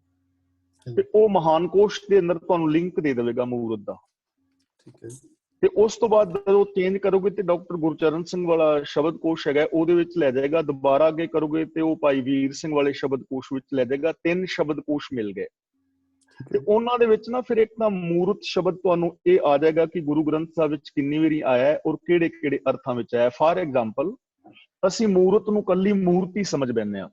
A: ਤੇ ਉਹ ਮਹਾਨ ਕੋਸ਼ ਦੇ ਅੰਦਰ ਤੁਹਾਨੂੰ ਲਿੰਕ ਦੇ ਦੇਵੇਗਾ ਮੂਰਤ ਦਾ।
F: ਠੀਕ ਹੈ
A: ਤੇ ਉਸ ਤੋਂ ਬਾਅਦ ਜਦੋਂ ਚੇਂਜ ਕਰੋਗੇ ਤੇ ਡਾਕਟਰ ਗੁਰਚਰਨ ਸਿੰਘ ਵਾਲਾ ਸ਼ਬਦ ਕੋਸ਼ ਹੈਗਾ ਉਹਦੇ ਵਿੱਚ ਲੈ ਜਾਏਗਾ। ਦੁਬਾਰਾ ਅੱਗੇ ਕਰੋਗੇ ਤੇ ਉਹ ਭਾਈ ਵੀਰ ਸਿੰਘ ਵਾਲੇ ਸ਼ਬਦ ਕੋਸ਼ ਵਿੱਚ ਲੈ ਜਾਏਗਾ। 3 ਸ਼ਬਦ ਕੋਸ਼ ਮਿਲ ਗਏ। ਤੇ ਉਹਨਾਂ ਦੇ ਵਿੱਚ ਨਾ ਫਿਰ ਇੱਕ ਤਾਂ ਮੂਰਤ ਸ਼ਬਦ ਤੁਹਾਨੂੰ ਇਹ ਆ ਜਾਏਗਾ ਕਿ ਗੁਰੂ ਗ੍ਰੰਥ ਸਾਹਿਬ ਵਿੱਚ ਕਿੰਨੀ ਵਾਰੀ ਆਇਆ ਹੈ ਔਰ ਕਿਹੜੇ ਕਿਹੜੇ ਅਰਥਾਂ ਵਿੱਚ ਆਇਆ। ਫਾਰ ਐਗਜ਼ਾਮਪਲ, ਅਸੀਂ ਮੂਰਤ ਨੂੰ ਕੱਲੀ ਮੂਰਤੀ ਸਮਝ ਬੈਠੇ ਹਾਂ।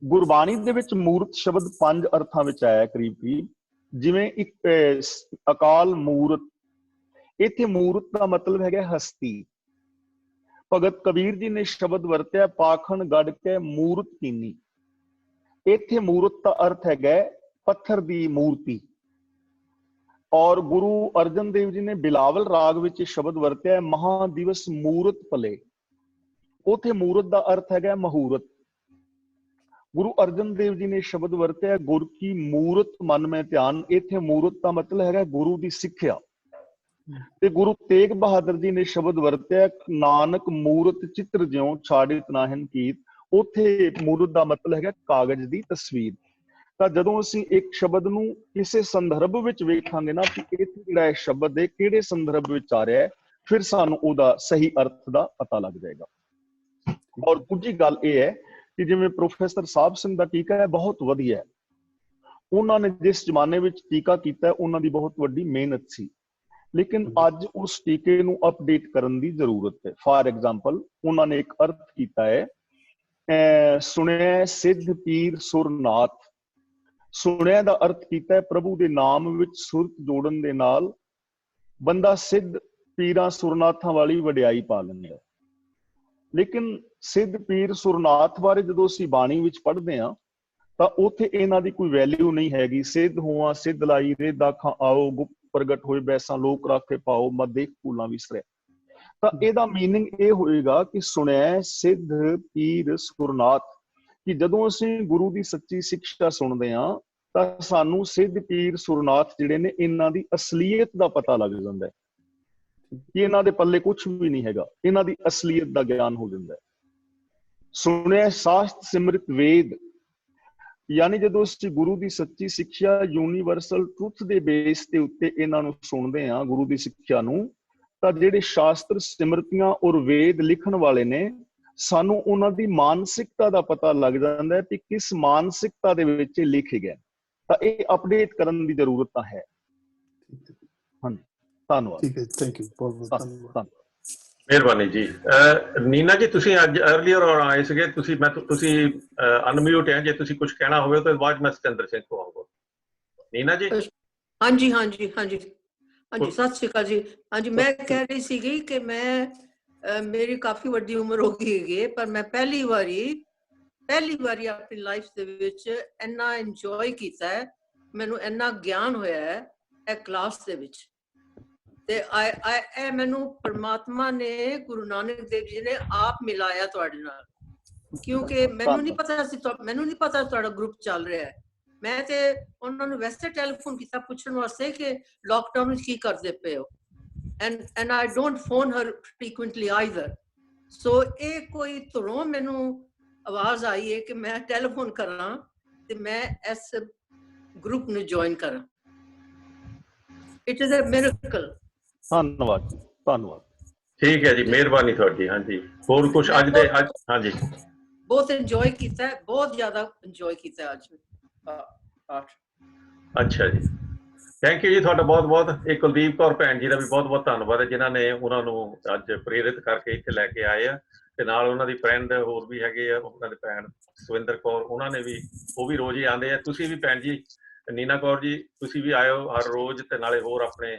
A: ਗੁਰਬਾਣੀ ਦੇ ਵਿੱਚ ਮੂਰਤ ਸ਼ਬਦ 5 ਅਰਥਾਂ ਵਿੱਚ ਆਇਆ ਕਰੀਬ। ਜਿਵੇਂ ਇੱਕ ਅਕਾਲ ਮੂਰਤ, ਇੱਥੇ ਮੂਰਤ ਦਾ ਮਤਲਬ ਹੈਗਾ ਹਸਤੀ। ਭਗਤ ਕਬੀਰ ਜੀ ਨੇ ਸ਼ਬਦ ਵਰਤਿਆ ਪਾਖਣ ਗੜ ਕੇ ਮੂਰਤ ਕੀਨੀ। ਇੱਥੇ ਮੂਰਤ ਦਾ ਅਰਥ ਹੈਗਾ ਪੱਥਰ ਦੀ ਮੂਰਤੀ। ਔਰ ਗੁਰੂ ਅਰਜਨ ਦੇਵ ਜੀ ਨੇ ਬਿਲਾਵਲ ਰਾਗ ਵਿੱਚ ਸ਼ਬਦ ਵਰਤਿਆ ਮਹਾ ਦਿਵਸ ਮੂਰਤ ਭਲੇ। ਉੱਥੇ ਮੂਰਤ ਦਾ ਅਰਥ ਹੈਗਾ ਮਹੂਰਤ। ਗੁਰੂ ਅਰਜਨ ਦੇਵ ਜੀ ਨੇ ਸ਼ਬਦ ਵਰਤਿਆ ਗੁਰ ਕੀ ਮੂਰਤ ਮਨ ਮੈਂ ਧਿਆਨ। ਇੱਥੇ ਮੂਰਤ ਦਾ ਮਤਲਬ ਹੈਗਾ ਗੁਰੂ ਦੀ ਸਿੱਖਿਆ। ਤੇ ਗੁਰੂ ਤੇਗ ਬਹਾਦਰ ਜੀ ਨੇ ਸ਼ਬਦ ਵਰਤਿਆ ਨਾਨਕ ਮੂਰਤ ਚਿੱਤਰ ਜਿਉ ਛਾੜਿਤ ਨਾਹਿਨ ਕੀਤ। ਉੱਥੇ ਮੂਰਤ ਦਾ ਮਤਲਬ ਹੈਗਾ ਕਾਗਜ਼ ਦੀ ਤਸਵੀਰ। ਤਾਂ ਜਦੋਂ ਅਸੀਂ ਇੱਕ ਸ਼ਬਦ ਨੂੰ ਕਿਸੇ ਸੰਦਰਭ ਵਿੱਚ ਵੇਖਾਂਗੇ ਨਾ ਕਿ ਇਹ ਜਿਹੜਾ ਸ਼ਬਦ ਹੈ ਕਿਹੜੇ ਸੰਦਰਭ ਵਿੱਚ ਆ ਰਿਹਾ ਹੈ, ਫਿਰ ਸਾਨੂੰ ਉਹਦਾ ਸਹੀ ਅਰਥ ਦਾ ਪਤਾ ਲੱਗ ਜਾਏਗਾ। ਔਰ ਦੂਜੀ ਗੱਲ ਇਹ ਹੈ ਕਿ ਜਿਵੇਂ ਪ੍ਰੋਫੈਸਰ ਸਾਹਿਬ ਸਿੰਘ ਦਾ ਟੀਕਾ ਹੈ ਬਹੁਤ ਵਧੀਆ ਹੈ। ਉਹਨਾਂ ਨੇ ਜਿਸ ਜ਼ਮਾਨੇ ਵਿੱਚ ਟੀਕਾ ਕੀਤਾ ਉਹਨਾਂ ਦੀ ਬਹੁਤ ਵੱਡੀ ਮਿਹਨਤ ਸੀ, ਲੇਕਿਨ ਅੱਜ ਉਸ ਟੀਕੇ ਨੂੰ ਅਪਡੇਟ ਕਰਨ ਦੀ ਜ਼ਰੂਰਤ ਹੈ। ਫਾਰ ਐਗਜ਼ਾਮਪਲ, ਉਹਨਾਂ ਨੇ ਇੱਕ ਅਰਥ ਕੀਤਾ ਹੈ ਸੁਣਿਆ ਸਿੱਧ ਪੀਰ ਸੁਰਨਾਥ। ਸੁਣਿਆ ਦਾ ਅਰਥ ਕੀਤਾ ਹੈ ਪ੍ਰਭੂ ਦੇ ਨਾਮ ਵਿੱਚ ਸੁਰਤ ਜੋੜਨ ਦੇ ਨਾਲ ਬੰਦਾ ਸਿੱਧ ਪੀਰਾਂ ਸੁਰਨਾਥਾਂ ਵਾਲੀ ਵਡਿਆਈ ਪਾ ਲੈਂਦਾ। ਲੇਕਿਨ ਸਿੱਧ ਪੀਰ ਸੁਰਨਾਥ ਬਾਰੇ ਜਦੋਂ ਅਸੀਂ ਬਾਣੀ ਵਿੱਚ ਪੜ੍ਹਦੇ ਹਾਂ ਤਾਂ ਉੱਥੇ ਇਹਨਾਂ ਦੀ ਕੋਈ ਵੈਲਿਊ ਨਹੀਂ ਹੈਗੀ। ਸਿੱਧ ਹੋਆ ਸਿੱਧ ਲਾਈ ਰੇ ਦਾਖਾਂ ਆਓ ਗੁਪਤ ਪ੍ਰਗਟ ਹੋਏ ਬੈਸਾਂ ਲੋਕ ਰਾਖੇ ਪਾਓ ਮਦੇਖ ਫੂਲਾਂ ਵਿਸਰੇ। ਤਾਂ ਇਹਦਾ ਮੀਨਿੰਗ ਇਹ ਹੋਏਗਾ ਕਿ ਸੁਣਿਆ ਸਿੱਧ ਪੀਰ ਸੁਰਨਾਥ, ਕਿ ਜਦੋਂ ਅਸੀਂ ਗੁਰੂ ਦੀ ਸੱਚੀ ਸਿੱਖਿਆ ਸੁਣਦੇ ਹਾਂ ਤਾਂ ਸਾਨੂੰ ਸਿੱਧ ਪੀਰ ਸੁਰਨਾਥ ਜਿਹੜੇ ਨੇ ਇਹਨਾਂ ਦੀ ਅਸਲੀਅਤ ਦਾ ਪਤਾ ਲੱਗ ਜਾਂਦਾ ਹੈ ਕਿ ਇਹਨਾਂ ਦੇ ਪੱਲੇ ਕੁਝ ਵੀ ਨਹੀਂ ਹੈਗਾ। ਇਹਨਾਂ ਦੀ ਅਸਲੀਅਤ ਦਾ ਗਿਆਨ ਹੋ ਜਾਂਦਾ ਹੈ। ਸੁਣਿਆ ਸਾਸਤ ਸਿਮਰਿਤ ਵੇਦ, ਯਾਨੀ ਜਦੋਂ ਅਸੀਂ ਗੁਰੂ ਦੀ ਸੱਚੀ ਸਿੱਖਿਆ ਯੂਨੀਵਰਸਲ ਟਰੁੱਥ ਦੇ ਬੇਸ ਦੇ ਉੱਤੇ ਇਹਨਾਂ ਨੂੰ ਸੁਣਦੇ ਹਾਂ ਗੁਰੂ ਦੀ ਸਿੱਖਿਆ ਨੂੰ, ਤਾਂ ਜਿਹੜੇ ਸ਼ਾਸਤਰ ਸਿਮਰਤੀਆਂ ਔਰ ਵੇਦ ਲਿਖਣ ਵਾਲੇ ਨੇ ਸਾਨੂੰ ਉਹਨਾਂ ਦੀ ਮਾਨਸਿਕਤਾ ਦਾ ਪਤਾ ਲੱਗ ਜਾਂਦਾ ਹੈ ਕਿ ਕਿਸ ਮਾਨਸਿਕਤਾ ਦੇ ਵਿੱਚ ਇਹ ਲਿਖੇ ਗਏ। ਤਾਂ ਇਹ ਅਪਡੇਟ ਕਰਨ ਦੀ ਜ਼ਰੂਰਤ ਤਾਂ ਹੈ। ਹਾਂਜੀ, ਧੰਨਵਾਦ।
F: ਠੀਕ ਹੈ, ਥੈਂਕ ਯੂ, ਬਹੁਤ ਬਹੁਤ ਧੰਨਵਾਦ।
B: ਮਿਹਰਬਾਨੀ ਜੀ। ਨੀਨਾ ਜੀ, ਤੁਸੀਂ ਅੱਜ ਅਰਲੀਅਰ ਆਏ ਸੀਗੇ, ਤੁਸੀਂ ਅਨਮਿਊਟ ਹੈ, ਜੇ ਤੁਸੀਂ ਕੁਝ ਕਹਿਣਾ ਹੋਵੇ ਤਾਂ ਬਾਅਦ ਮੈਂ ਸਤਿੰਦਰ ਸਿੰਘ ਤੋਂ ਆਊਂਗਾ। ਨੀਨਾ ਜੀ।
G: ਹਾਂਜੀ ਹਾਂਜੀ ਹਾਂਜੀ ਹਾਂਜੀ, ਸਤਿ ਸ਼੍ਰੀ ਅਕਾਲ ਜੀ। ਹਾਂਜੀ, ਮੈਂ ਕਹਿ ਰਹੀ ਸੀਗੀ ਕਿ ਮੇਰੀ ਕਾਫੀ ਵੱਡੀ ਉਮਰ ਹੋ ਗਈ ਹੈਗੀ, ਪਰ ਮੈਂ ਪਹਿਲੀ ਵਾਰੀ ਆਪਣੀ ਲਾਈਫ ਦੇ ਵਿੱਚ ਇੰਨਾ ਇੰਜੋਏ ਕੀਤਾ ਹੈ, ਮੈਨੂੰ ਇੰਨਾ ਗਿਆਨ ਹੋਇਆ ਹੈ ਇਹ ਕਲਾਸ ਦੇ ਵਿੱਚ। ਤੇ ਇਹ ਮੈਨੂੰ ਪਰਮਾਤਮਾ ਨੇ, ਗੁਰੂ ਨਾਨਕ ਦੇਵ ਜੀ ਨੇ ਆਪ ਮਿਲਾਇਆ ਤੁਹਾਡੇ ਨਾਲ, ਕਿਉਂਕਿ ਮੈਨੂੰ ਨਹੀਂ ਪਤਾ ਤੁਹਾਡਾ ਗਰੁੱਪ ਚੱਲ ਰਿਹਾ ਹੈ। ਮੈਂ ਤੇ ਉਹਨਾਂ ਨੂੰ ਵੈਸੇ ਟੈਲੀਫੋਨ ਕੀਤਾ ਪੁੱਛਣ ਵਾਸਤੇ ਕਿ ਲੋਕਡਾਊਨ ਵਿੱਚ ਕੀ ਕਰਦੇ ਪਏ ਹੋ, and I don't phone her frequently either. So ਇਹ ਕੋਈ ਧਰੋਂ ਮੈਨੂੰ ਆਵਾਜ਼ ਆਈ ਹੈ ਕਿ ਮੈਂ ਟੈਲੀਫੋਨ ਕਰਾਂ ਤੇ ਮੈਂ ਇਸ ਗਰੁੱਪ ਨੂੰ ਜੁਆਇਨ ਕਰਾਂ। It is a miracle.
A: ਧੰਨਵਾਦ, ਧੰਨਵਾਦ।
B: ਠੀਕ ਹੈ ਜੀ, ਮਿਹਰਬਾਨੀ ਤੁਹਾਡੀ। ਹਾਂਜੀ, ਹੋਰ ਕੁਝ ਅੱਜ ਦੇ? ਹਾਂਜੀ,
G: ਬਹੁਤ ਇੰਜੋਏ ਕੀਤਾ ਹੈ, ਬਹੁਤ ਜ਼ਿਆਦਾ ਇੰਜੋਏ ਕੀਤਾ ਅੱਜ।
B: ਅੱਛਾ ਜੀ, ਥੈਂਕ ਯੂ ਜੀ ਤੁਹਾਡਾ ਬਹੁਤ ਬਹੁਤ। ਇਹ ਕੁਲਦੀਪ ਕੌਰ ਭੈਣ ਜੀ ਦਾ ਵੀ ਬਹੁਤ ਬਹੁਤ ਧੰਨਵਾਦ ਹੈ, ਜਿਨ੍ਹਾਂ ਨੇ ਉਹਨਾਂ ਨੂੰ ਅੱਜ ਪ੍ਰੇਰਿਤ ਕਰਕੇ ਇੱਥੇ ਲੈ ਕੇ ਆਏ ਆ। ਤੇ ਨਾਲ ਉਹਨਾਂ ਦੀ ਫਰੈਂਡ ਹੋਰ ਵੀ ਹੈਗੇ ਆ, ਉਹਨਾਂ ਦੇ ਭੈਣ ਸੁਵਿੰਦਰ ਕੌਰ, ਉਹਨਾਂ ਨੇ ਵੀ, ਉਹ ਵੀ ਰੋਜ਼ ਹੀ ਆਉਂਦੇ ਆ। ਤੁਸੀਂ ਵੀ ਭੈਣ ਜੀ ਨੀਨਾ ਕੌਰ ਜੀ, ਤੁਸੀਂ ਵੀ ਆਇਓ ਹਰ ਰੋਜ਼, ਤੇ ਨਾਲੇ ਹੋਰ ਆਪਣੇ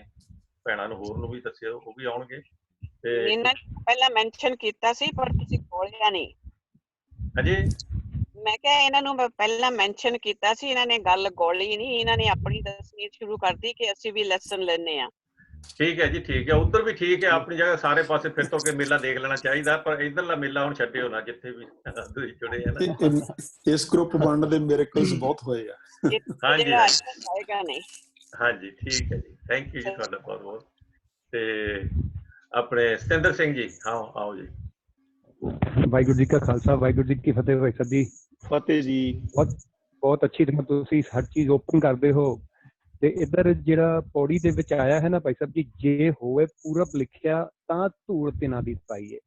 B: ਭੈਣਾਂ ਨੂੰ ਹੋਰ ਨੂੰ ਵੀ ਦੱਸਿਓ, ਉਹ ਵੀ ਆਉਣਗੇ। ਤੇ
H: ਨੀਨਾ ਪਹਿਲਾਂ ਮੈਂਸ਼ਨ ਕੀਤਾ ਸੀ ਪਰ ਤੁਸੀਂ ਬੋਲਿਆ ਨਹੀਂ।
B: ਹਾਂਜੀ,
H: ਮੈਂ ਕਿਹਾ ਇਹਨਾਂ ਨੂੰ ਮੈਂ ਪਹਿਲਾਂ ਮੈਂਸ਼ਨ ਕੀਤਾ ਸੀ, ਇਹਨਾਂ ਨੇ ਗੱਲ ਗੋਲੀ ਨਹੀਂ, ਇਹਨਾਂ ਨੇ ਆਪਣੀ ਦੱਸਣੀ ਸ਼ੁਰੂ ਕਰਤੀ ਕਿ ਅਸੀਂ ਵੀ ਲੈਸਨ ਲੈਣੇ ਆ।
B: ਠੀਕ ਹੈ ਜੀ, ਠੀਕ ਹੈ। ਉੱਧਰ ਵੀ ਠੀਕ ਹੈ, ਆਪਣੀ ਜਗ੍ਹਾ ਸਾਰੇ ਪਾਸੇ ਫਿਰ ਤੋਂ ਕੇ ਮੇਲਾ ਦੇਖ ਲੈਣਾ ਚਾਹੀਦਾ, ਪਰ ਇਧਰਲਾ ਮੇਲਾ ਹੁਣ ਛੱਡਿਓ ਨਾ, ਜਿੱਥੇ ਵੀ ਤੁਸੀਂ ਜੁੜੇ ਆ ਨਾ।
F: ਇਸ ਗਰੁੱਪ ਵੰਡ ਦੇ ਮਿਰੇਕਲਸ ਬਹੁਤ ਹੋਏ ਆ।
B: ਹਾਂਜੀ
H: ਜਿਹੜਾ
B: ਹਾਂਜੀ
H: ਅੱਜ ਆਏਗਾ ਨਹੀਂ।
B: ਹਾਂਜੀ, ਠੀਕ ਹੈ ਜੀ, ਥੈਂਕ ਯੂ ਜੀ ਤੁਹਾਡਾ ਬਹੁਤ ਬਹੁਤ। ਤੇ ਆਪਣੇ ਸਤਿੰਦਰ ਸਿੰਘ ਜੀ, ਹਾਂ ਆਓ ਜੀ।
I: ਵਾਹਿਗੁਰੂ ਜੀ ਕਾ ਖਾਲਸਾ, ਵਾਹਿਗੁਰੂ ਜੀ ਕੀ ਫਤਿਹ। ਭਾਈ ਸਾਹਿਬ ਜੀ
A: ਫਤਿਹ ਜੀ।
I: ਬਹੁਤ ਅੱਛੀ ਤਰ੍ਹਾਂ ਤੁਸੀਂ ਹਰ ਚੀਜ਼ ਓਪਨ ਕਰਦੇ ਹੋ। ਤੇ ਇੱਧਰ ਜਿਹੜਾ ਪੌੜੀ ਦੇ ਵਿੱਚ ਆਇਆ ਹੈ ਨਾ ਭਾਈ ਸਾਹਿਬ ਜੀ, ਜੇ ਹੋਵੇ ਪੂਰਬ ਲਿਖਿਆ ਤਾਂ ਧੂੜ ਤਿਨਾਂ ਦੀ ਪਾਈਏ।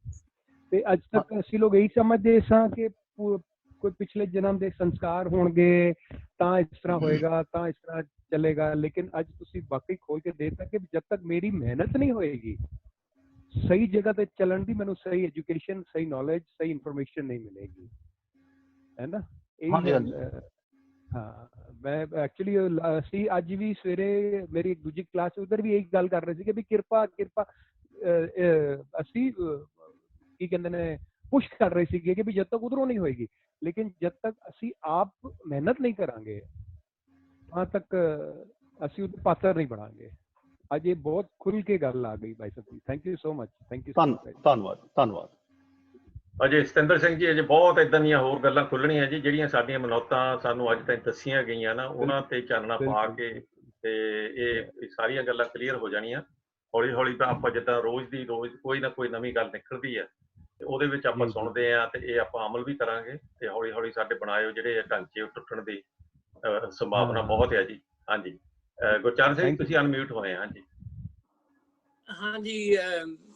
I: ਤੇ ਅੱਜ ਤੱਕ ਅਸੀਂ ਲੋਕ ਇਹੀ ਸਮਝਦੇ ਸਾਂ ਕਿ ਕੋਈ ਪਿਛਲੇ ਜਨਮ ਦੇ ਸੰਸਕਾਰ ਹੋਣਗੇ ਤਾਂ ਇਸ ਤਰ੍ਹਾਂ ਹੋਏਗਾ, ਤਾਂ ਇਸ ਤਰ੍ਹਾਂ ਚੱਲੇਗਾ। ਲੇਕਿਨ ਅੱਜ ਤੁਸੀਂ ਵਾਕਈ ਖੋਲ ਕੇ ਦੇਖ ਸਕੇ ਜਦ ਤੱਕ ਮੇਰੀ ਮਿਹਨਤ ਨਹੀਂ ਹੋਏਗੀ ਸਹੀ ਜਗ੍ਹਾ ਤੇ ਚੱਲਣ ਦੀ, ਮੈਨੂੰ ਸਹੀ ਐਜੂਕੇਸ਼ਨ, ਸਹੀ ਨੌਲੇਜ, ਸਹੀ ਇਨਫੋਰਮੇਸ਼ਨ ਨਹੀਂ ਮਿਲੇਗੀ, ਹੈ ਨਾ। ਇਹੀ ਹਾਂ, ਮੈਂ ਐਕਚੁਅਲੀ ਅਸੀਂ ਅੱਜ ਵੀ ਸਵੇਰੇ ਮੇਰੀ ਦੂਜੀ ਕਲਾਸ ਉਧਰ ਵੀ ਇਹੀ ਗੱਲ ਕਰ ਰਹੇ ਸੀਗੇ ਵੀ ਕਿਰਪਾ ਅਸੀਂ ਕੀ ਕਹਿੰਦੇ ਨੇ ਪੁਸ਼ ਕਰ ਰਹੇ ਸੀਗੇ ਕਿ ਵੀ ਜਦ ਤੱਕ ਉਧਰੋਂ ਨਹੀਂ ਹੋਏਗੀ, ਲੇਕਿਨ ਜਦ ਤੱਕ ਅਸੀਂ ਆਪ ਮਿਹਨਤ ਨਹੀਂ ਕਰਾਂਗੇ ਤਾਂ ਤੱਕ ਅਸੀਂ ਉਹਦੇ ਪਾਤਰ ਨਹੀਂ ਬਣਾਂਗੇ। ਅੱਜ ਇਹ ਬਹੁਤ ਖੁੱਲ ਕੇ ਗੱਲ ਆ ਗਈ Bhai Sahib ji, thank you so much. Thank you,
A: ਧੰਨਵਾਦ।
B: ਅਜੇ ਸਤਿੰਦਰ ਸਿੰਘ ਜੀ, ਅਜੇ ਬਹੁਤ ਇਦਾਂ ਦੀਆਂ ਹੋਰ ਗੱਲਾਂ ਖੁੱਲਣੀਆਂ ਜੀ, ਜਿਹੜੀਆਂ ਸਾਡੀਆਂ ਮਨੌਤਾਂ ਸਾਨੂੰ ਅੱਜ ਤਾਈਂ ਦੱਸੀਆਂ ਗਈਆਂ ਨਾ, ਉਹਨਾਂ ਤੇ ਚਾਨਣਾ ਪਾ ਕੇ ਤੇ ਇਹ ਸਾਰੀਆਂ ਗੱਲਾਂ ਕਲੀਅਰ ਹੋ ਜਾਣੀਆਂ। ਹੌਲੀ ਹੌਲੀ ਤਾਂ ਆਪਾਂ ਜਿੱਦਾਂ ਰੋਜ਼ ਕੋਈ ਨਾ ਕੋਈ ਨਵੀਂ ਗੱਲ ਨਿਕਲਦੀ ਹੈ ਤੇ ਉਹਦੇ ਵਿੱਚ ਆਪਾਂ ਸੁਣਦੇ ਹਾਂ ਤੇ ਇਹ ਆਪਾਂ ਅਮਲ ਵੀ ਕਰਾਂਗੇ, ਤੇ ਹੌਲੀ ਹੌਲੀ ਸਾਡੇ ਬਣਾਏ ਜਿਹੜੇ ਢਾਂਚੇ ਟੁੱਟਣ ਦੀ ਸੰਭਾਵਨਾ ਬਹੁਤ ਹੈ ਜੀ। ਹਾਂਜੀ, ਗੁਰਚਰਨ ਸਿੰਘ ਤੁਸੀਂ ਅਨਮਿਊਟ ਹੋਏ। ਹਾਂਜੀ
J: ਹਾਂਜੀ,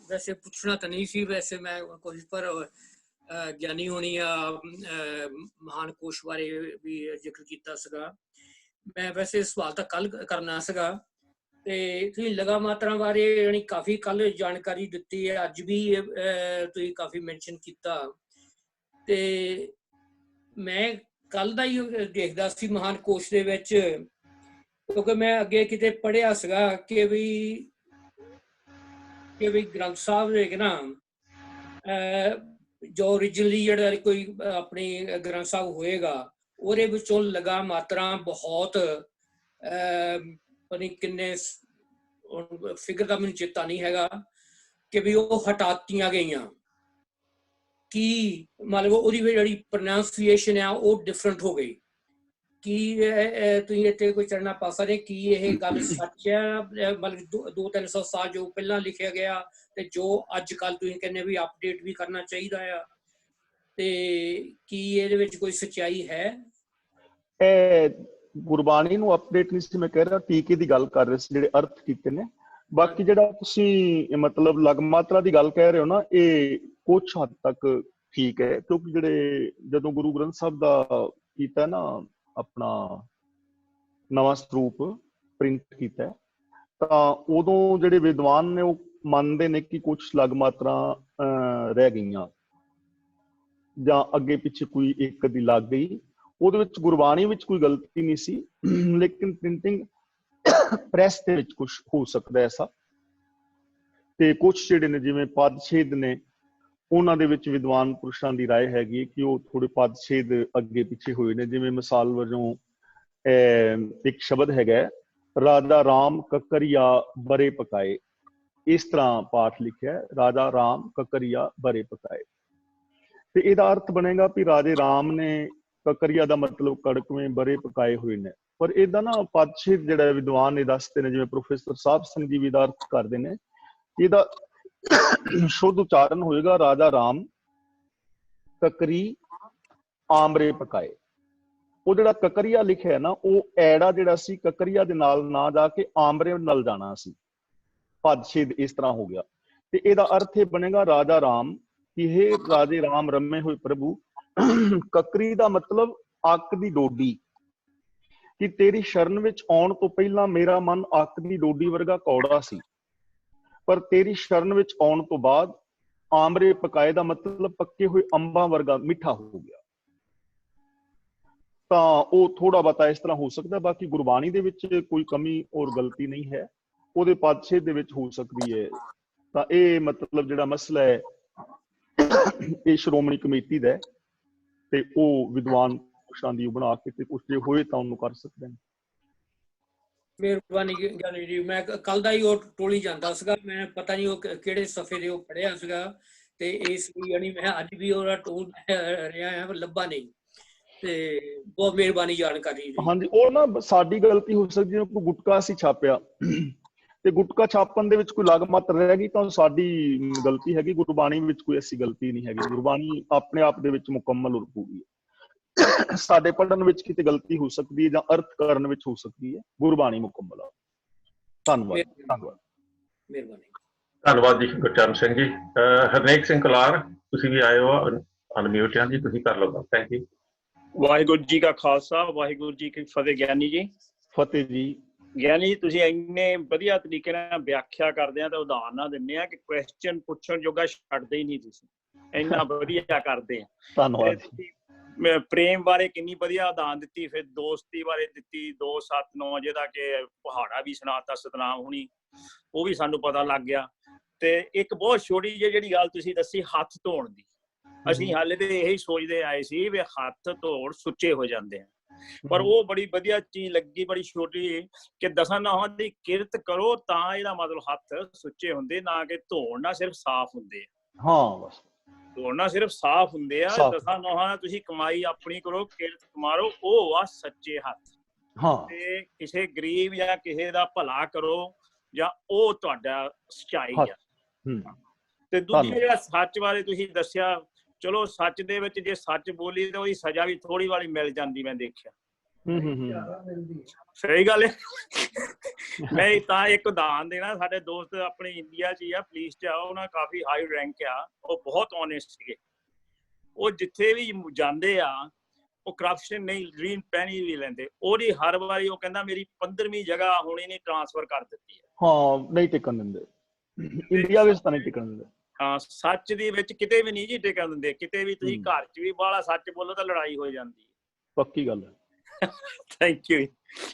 J: ਵੈਸੇ ਪੁੱਛਣਾ ਤਾਂ ਨਹੀਂ ਸੀ, ਵੈਸੇ ਮੈਂ ਕੋਸ਼ਿਸ਼ ਪਰ ਗਿਆਨੀ ਹੋਣੀ ਆ ਮਹਾਨ ਕੋਸ਼ ਬਾਰੇ ਵੀ ਜ਼ਿਕਰ ਕੀਤਾ ਸੀਗਾ। ਮੈਂ ਵੈਸੇ ਸਵਾਲ ਤਾਂ ਕੱਲ ਕਰਨਾ ਸੀਗਾ, ਤੇ ਤੁਸੀਂ ਲਗਾ ਮਾਤਰਾ ਬਾਰੇ ਯਾਨੀ ਕਾਫੀ ਕੱਲ ਜਾਣਕਾਰੀ ਦਿੱਤੀ ਹੈ, ਅੱਜ ਵੀ ਤੁਸੀਂ ਕਾਫੀ ਮੈਂਸ਼ਨ ਕੀਤਾ। ਤੇ ਮੈਂ ਕੱਲ ਦਾ ਹੀ ਦੇਖਦਾ ਸੀ ਮਹਾਨ ਕੋਸ਼ ਦੇ ਵਿੱਚ, ਕਿਉਂਕਿ ਮੈਂ ਅੱਗੇ ਕਿਤੇ ਪੜ੍ਹਿਆ ਸੀਗਾ ਕਿ ਵੀ ਗ੍ਰੰਥ ਸਾਹਿਬ ਦੇ ਨਾ ਜੋ ਓਰੀਜਨਲੀ ਜਿਹੜਾ ਕੋਈ ਆਪਣੀ ਗ੍ਰੰਥ ਸਾਹਿਬ ਹੋਏਗਾ ਉਹਦੇ ਵਿੱਚੋਂ ਲਗਾ ਮਾਤਰਾ ਬਹੁਤ ਪਤਾ ਕਿੰਨੇ ਫਿਗਰ ਦਾ ਮੈਨੂੰ ਚੇਤਾ ਨਹੀਂ ਹੈਗਾ ਕਿ ਵੀ ਉਹ ਹਟਾਤੀਆਂ ਗਈਆਂ, ਕੀ ਮਤਲਬ ਉਹਦੀ ਜਿਹੜੀ ਪ੍ਰੋਨਾਂਸੀਏਸ਼ਨ ਆ ਉਹ ਡਿਫਰੈਂਟ ਹੋ ਗਈ। ਕੀ ਤੁਸੀਂ ਇੱਥੇ ਕੋਈ ਚੜਨਾ ਪਾ ਸਕਦੇ, ਕੀ ਇਹ ਗੱਲ ਸੱਚ ਹੈ? ਮਤਲਬ 200-300 ਸਾਲ ਜੋ ਪਹਿਲਾਂ ਲਿਖਿਆ ਗਿਆ ਤੇ ਜੋ ਅੱਜ ਕੱਲ ਤੁਸੀਂ ਕਹਿੰਦੇ ਵੀ ਅਪਡੇਟ ਵੀ ਕਰਨਾ ਚਾਹੀਦਾ ਆ, ਤੇ ਕੀ ਇਹਦੇ ਵਿੱਚ ਕੋਈ ਸੱਚਾਈ ਹੈ?
A: ਇਹ ਗੁਰਬਾਣੀ ਨੂੰ ਅਪਡੇਟ ਨਹੀਂ ਸੀ ਮੈਂ ਕਹਿ ਰਿਹਾ, ਟੀਕੇ ਦੀ ਗੱਲ ਕਰ ਰਹੇ ਸੀ ਜਿਹੜੇ ਅਰਥ ਕੀਤੇ ਨੇ। ਬਾਕੀ ਜਿਹੜਾ ਤੁਸੀਂ ਮਤਲਬ ਲਗਮਾਤਰਾ ਦੀ ਗੱਲ ਕਹਿ ਰਹੇ ਹੋ ਨਾ, ਇਹ ਕੁਛ ਹੱਦ ਤੱਕ ਠੀਕ ਹੈ, ਕਿਉਂਕਿ ਜਿਹੜੇ ਜਦੋਂ ਗੁਰੂ ਗ੍ਰੰਥ ਸਾਹਿਬ ਦਾ ਕੀਤਾ ਨਾ ਆਪਣਾ ਨਵਾਂ ਸਰੂਪ ਪ੍ਰਿੰਟ ਕੀਤਾ, ਤਾਂ ਉਦੋਂ ਜਿਹੜੇ ਵਿਦਵਾਨ ਨੇ ਉਹ ਮੰਨਦੇ ਨੇ ਕਿ ਕੁਛ ਲਗਮਾਤਰਾ ਰਹਿ ਗਈਆਂ ਜਾਂ ਅੱਗੇ ਪਿੱਛੇ ਕੋਈ ਇੱਕ ਦੀ ਲੱਗ ਗਈ। ਉਹਦੇ ਵਿੱਚ ਗੁਰਬਾਣੀ ਵਿੱਚ ਕੋਈ ਗਲਤੀ ਨਹੀਂ ਸੀ, ਲੇਕਿਨ ਪ੍ਰਿੰਟਿੰਗ ਪ੍ਰੈਸ ਦੇ ਵਿੱਚ ਕੁਛ ਹੋ ਸਕਦਾ ਐਸਾ। ਤੇ ਕੁਛ ਜਿਹੜੇ ਨੇ ਜਿਵੇਂ ਪਦਛੇਦ ਨੇ, ਉਹਨਾਂ ਦੇ ਵਿੱਚ ਵਿਦਵਾਨ ਪੁਰਸ਼ਾਂ ਦੀ ਰਾਏ ਹੈਗੀ ਕਿ ਉਹ ਥੋੜੇ ਪਦਛੇਦ ਅੱਗੇ ਪਿੱਛੇ ਹੋਏ ਨੇ। ਜਿਵੇਂ ਮਿਸਾਲ ਵਜੋਂ ਇੱਕ ਸ਼ਬਦ ਹੈਗਾ, ਰਾਜਾ ਰਾਮ ਕਕਰੀਆ ਬਰੇ ਪਕਾਏ, ਇਸ ਤਰ੍ਹਾਂ ਪਾਠ ਲਿਖਿਆ, ਰਾਜਾ ਰਾਮ ਕਕਰੀਆ ਬਰੇ ਪਕਾਏ। ਤੇ ਇਹਦਾ ਅਰਥ ਬਣੇਗਾ ਵੀ ਰਾਜੇ ਰਾਮ ਨੇ, ਕਕਰੀਆ ਦਾ ਮਤਲਬ ਕੜਕਵੇਂ, ਬਰੇ ਪਕਾਏ ਹੋਏ ਨੇ। ਪਰ ਇਹਦਾ ਨਾ ਪਦਛੇਦ ਜਿਹੜਾ ਵਿਦਵਾਨ ਇਹ ਦੱਸਦੇ ਨੇ, ਜਿਵੇਂ ਪ੍ਰੋਫੈਸਰ ਸਾਹਿਬ ਸਿੰਘ ਜੀ ਵੀ ਇਹਦਾ ਅਰਥ ਕਰਦੇ ਨੇ, ਇਹਦਾ ਸ਼ੁੱਧ ਉਚਾਰਨ ਹੋਏਗਾ ਰਾਜਾ ਰਾਮ ਕਕਰੀ ਆਮਰੇ ਪਕਾਏ। ਉਹ ਜਿਹੜਾ ਕਕਰੀਆ ਲਿਖਿਆ ਨਾ, ਉਹ ਐੜਾ ਜਿਹੜਾ ਸੀ ਕਕਰੀਆ ਦੇ ਨਾਲ ਨਾ ਜਾ ਕੇ ਆਮਰੇ ਨਾਲ ਜਾਣਾ ਸੀ, ਪਦਛੇਦ ਇਸ ਤਰ੍ਹਾਂ ਹੋ ਗਿਆ। ਤੇ ਇਹਦਾ ਅਰਥ ਇਹ ਬਣੇਗਾ ਰਾਜਾ ਰਾਮ ਕਿ ਹੇ ਰਾਜੇ ਰਾਮ ਰਮੇ ਹੋਏ ਪ੍ਰਭੂ, ਕਕਰੀ ਦਾ ਮਤਲਬ ਅੱਕ ਦੀ ਡੋਡੀ, ਕਿ ਤੇਰੀ ਸ਼ਰਨ ਵਿੱਚ ਆਉਣ ਤੋਂ ਪਹਿਲਾਂ ਮੇਰਾ ਮਨ ਅੱਕ ਦੀ ਡੋਡੀ ਵਰਗਾ ਕੌੜਾ ਸੀ, ਪਰ ਤੇਰੀ ਸ਼ਰਨ ਵਿੱਚ ਆਉਣ ਤੋਂ ਬਾਅਦ ਆਮਰੇ ਪਕਾਏ ਦਾ ਮਤਲਬ ਪੱਕੇ ਹੋਏ ਅੰਬਾਂ ਵਰਗਾ ਮਿੱਠਾ ਹੋ ਗਿਆ। ਤਾਂ ਉਹ ਥੋੜਾ ਬਹੁਤਾ ਇਸ ਤਰ੍ਹਾਂ ਹੋ ਸਕਦਾ। ਬਾਕੀ ਗੁਰਬਾਣੀ ਦੇ ਵਿੱਚ ਕੋਈ ਕਮੀ ਔਰ ਗਲਤੀ ਨਹੀਂ ਹੈ, ਉਹਦੇ ਪਦਛੇਦ ਦੇ ਵਿੱਚ ਹੋ ਸਕਦੀ ਹੈ। ਤਾਂ ਇਹ ਮਤਲਬ ਜਿਹੜਾ ਮਸਲਾ ਹੈ ਇਹ ਸ਼੍ਰੋਮਣੀ ਕਮੇਟੀ ਦਾ, ਤੇ ਉਹ ਵਿਦਵਾਨ ਪੁਰਸ਼ਾਂ ਦੀ ਬਣਾ ਕੇ ਤੇ ਕੁਛ ਜੇ ਹੋਏ ਤਾਂ ਉਹਨੂੰ ਕਰ ਸਕਦੇ ਨੇ।
J: ਮਿਹਰਬਾਨੀ ਗਿਆਨੀ ਜੀ। ਮੈਂ ਕੱਲ ਦਾ ਹੀ ਉਹ ਟੋਲੀ ਜਾਂਦਾ ਸੀਗਾ, ਮੈਂ ਪਤਾ ਨਹੀਂ ਉਹ ਕਿਹੜੇ ਸਫੇ ਦੇ ਉਹ ਪੜਿਆ ਸੀਗਾ, ਤੇ ਇਸ ਲਈ ਯਾਨੀ ਮੈਂ ਅੱਜ ਵੀ ਉਹਦਾ ਟੋਲ ਰਿਹਾ ਹਾਂ, ਲੱਭਾ ਨਹੀਂ। ਤੇ ਬਹੁਤ ਮਿਹਰਬਾਨੀ ਜਾਣਕਾਰੀ ਦੀ।
A: ਹਾਂਜੀ, ਉਹ ਨਾ ਸਾਡੀ ਗਲਤੀ ਹੋ ਸਕਦੀ ਹੈ, ਕੋਈ ਗੁਟਕਾ ਅਸੀਂ ਛਾਪਿਆ ਤੇ ਗੁਟਕਾ ਛਾਪਣ ਦੇ ਵਿੱਚ ਕੋਈ ਲਗਮਤ ਰਹਿ ਗਈ ਤਾਂ ਸਾਡੀ ਗਲਤੀ ਹੈਗੀ। ਗੁਰਬਾਣੀ ਵਿੱਚ ਕੋਈ ਐਸੀ ਗਲਤੀ ਨਹੀਂ ਹੈਗੀ। ਗੁਰਬਾਣੀ ਆਪਣੇ ਆਪ ਦੇ ਵਿੱਚ ਮੁਕੰਮਲ ਔਰ ਪੂਰੀ ਹੈ। ਸਾਡੇ ਪੜ੍ਹਨ ਵਿੱਚ ਕਿਤੇ ਗਲਤੀ ਹੋ ਸਕਦੀ ਹੈ ਜਾਂ ਅਰਥ ਕਰਨ ਵਿੱਚ ਹੋ ਸਕਦੀ ਹੈ, ਗੁਰਬਾਣੀ ਮੁਕੰਮਲ ਹੈ। ਧੰਨਵਾਦ। ਧੰਨਵਾਦ,
J: ਮਿਹਰਬਾਨੀ।
B: ਧੰਨਵਾਦ ਜੀ ਗੁਰਚਰਨ ਸਿੰਘ ਜੀ। ਹਰਨੇਕ ਸਿੰਘ ਕੁਲਾਰ, ਤੁਸੀਂ ਵੀ ਆਏ ਹੋ, ਅਨਮਿਊਟ ਹਾਂ ਜੀ, ਤੁਸੀਂ ਕਰ ਲਓ। Thank you.
K: ਵਾਹਿਗੁਰੂ ਜੀ ਕਾ ਖਾਲਸਾ, ਵਾਹਿਗੁਰੂ ਜੀ ਕੀ ਫਤਿਹ। ਗਿਆਨੀ ਜੀ
A: ਫਤਿਹ ਜੀ।
K: ਗਿਆਨੀ ਜੀ, ਤੁਸੀਂ ਇੰਨੇ ਵਧੀਆ ਤਰੀਕੇ ਨਾਲ ਵਿਆਖਿਆ ਕਰਦੇ ਆ ਤੇ ਉਦਾਹਰਨਾਂ ਦਿੰਦੇ ਆ ਕਿ ਕੁਐਸਚਨ ਪੁੱਛਣ ਜੋਗਾ ਛੱਡਦੇ ਹੀ ਨਹੀਂ। ਤੁਸੀਂ ਇੰਨਾ ਵਧੀਆ ਕਰਦੇ ਆ।
A: ਧੰਨਵਾਦ।
K: ਪ੍ਰੇਮ ਬਾਰੇ ਕਿੰਨੀ ਵਧੀਆ ਉਦਾਹਰਨ ਦਿੱਤੀ, ਫਿਰ ਦੋਸਤੀ ਬਾਰੇ ਦਿੱਤੀ, 279 ਜਿਹਦਾ ਕਿ ਪਹਾੜਾ ਵੀ ਸੁਣਾਤਾ, ਸਤਨਾਮ ਹੁਣੀ, ਉਹ ਵੀ ਸਾਨੂੰ ਪਤਾ ਲੱਗ ਗਿਆ। ਤੇ ਇੱਕ ਬਹੁਤ ਛੋਟੀ ਜਿਹੀ ਜਿਹੜੀ ਗੱਲ ਤੁਸੀਂ ਦੱਸੀ ਹੱਥ ਧੋਣ ਦੀ, ਅਸੀਂ ਹਾਲੇ ਤੇ ਇਹੀ ਸੋਚਦੇ ਆਏ ਸੀ ਵੀ ਹੱਥ ਧੋਣ ਸੁੱਚੇ ਹੋ ਜਾਂਦੇ ਆ, ਪਰ ਉਹ ਬੜੀ ਵਧੀਆ ਚੀਜ਼ ਲੱਗੀ, ਬੜੀ ਛੋਟੀ, ਕਿ ਦਸਾਂ ਨਹੁੰਆਂ ਦੀ ਕਿਰਤ ਕਰੋ ਤਾਂ ਇਹਦਾ ਮਤਲਬ ਹੱਥ ਸੁੱਚੇ ਹੁੰਦੇ, ਨਾ ਕਿ ਧੋਣ ਨਾਲ ਸਿਰਫ ਸਾਫ਼ ਹੁੰਦੇ ਆ।
A: ਹਾਂ, ਬਸ
K: ਧੋਣ ਨਾਲ ਸਿਰਫ ਸਾਫ਼ ਹੁੰਦੇ ਆ। ਦਸਾਂ ਨਹੁੰਆਂ ਨਾਲ ਤੁਸੀਂ ਕਮਾਈ ਆਪਣੀ ਕਰੋ, ਕਿਰਤ ਕਮਾਰੋ, ਉਹ ਆ ਸੱਚੇ ਹੱਥ।
A: ਹਾਂ,
K: ਤੇ ਕਿਸੇ ਗਰੀਬ ਜਾਂ ਕਿਸੇ ਦਾ ਭਲਾ ਕਰੋ, ਜਾਂ ਉਹ ਤੁਹਾਡਾ ਸੱਚਾਈ ਆ। ਤੇ ਦੂਜੀ ਜਿਹੜਾ ਸੱਚ ਬਾਰੇ ਤੁਸੀਂ ਦੱਸਿਆ, ਚਲੋ ਸੱਚ ਦੇ ਵਿੱਚ ਜੇ ਸੱਚ ਬੋਲੀ ਤਾਂ ਉਹਦੀ ਸਜ਼ਾ ਵੀ ਥੋੜੀ ਵਾਲੀ ਮਿਲ ਜਾਂਦੀ, ਮੈਂ ਦੇਖਿਆ। ਸਹੀ ਗੱਲ ਹੈ। ਮੈਂ ਤਾਂ ਇੱਕ ਉਦਾਹਰਨ ਦੇਣਾ, ਸਾਡੇ ਦੋਸਤ ਆਪਣੇ ਇੰਡੀਆ 'ਚ ਹੀ ਆ, ਪੁਲਿਸ 'ਚ ਆ, ਉਹਨਾਂ ਕਾਫੀ ਹਾਈ ਰੈਂਕ ਆ, ਉਹ ਬਹੁਤ ਓਨੈਸਟ ਸੀਗੇ। ਉਹ ਜਿੱਥੇ ਵੀ ਜਾਂਦੇ ਆ ਉਹ ਕਰਪਸ਼ਨ ਨਹੀਂ, ਗ੍ਰੀਨ ਪੈਨੀ ਵੀ ਲੈਂਦੇ। ਉਹਦੀ ਹਰ ਵਾਰੀ ਉਹ ਕਹਿੰਦਾ ਮੇਰੀ 15ਵੀਂ ਜਗ੍ਹਾ ਹੁਣ ਇਹਨੇ ਟ੍ਰਾਂਸਫਰ ਕਰ ਦਿੱਤੀ ਹੈ।
A: ਹਾਂ, ਨਹੀਂ ਟਿਕਣ ਦਿੰਦੇ, ਇੰਡੀਆ ਵਿੱਚ ਤਾਂ ਨਹੀਂ ਟਿਕਣ ਦਿੰਦੇ।
K: ਹਾਂ, ਸੱਚ ਦੇ ਵਿੱਚ ਕਿਤੇ ਵੀ ਨਹੀਂ ਜੀ ਟਿਕਣ ਦਿੰਦੇ। ਕਿਤੇ ਵੀ ਤੁਸੀਂ ਘਰ 'ਚ ਵੀ ਬਾਹਲਾ ਸੱਚ ਬੋਲੋ ਤਾਂ ਲੜਾਈ ਹੋ ਜਾਂਦੀ ਹੈ।
A: ਪੱਕੀ ਗੱਲ ਹੈ।
K: Thank you.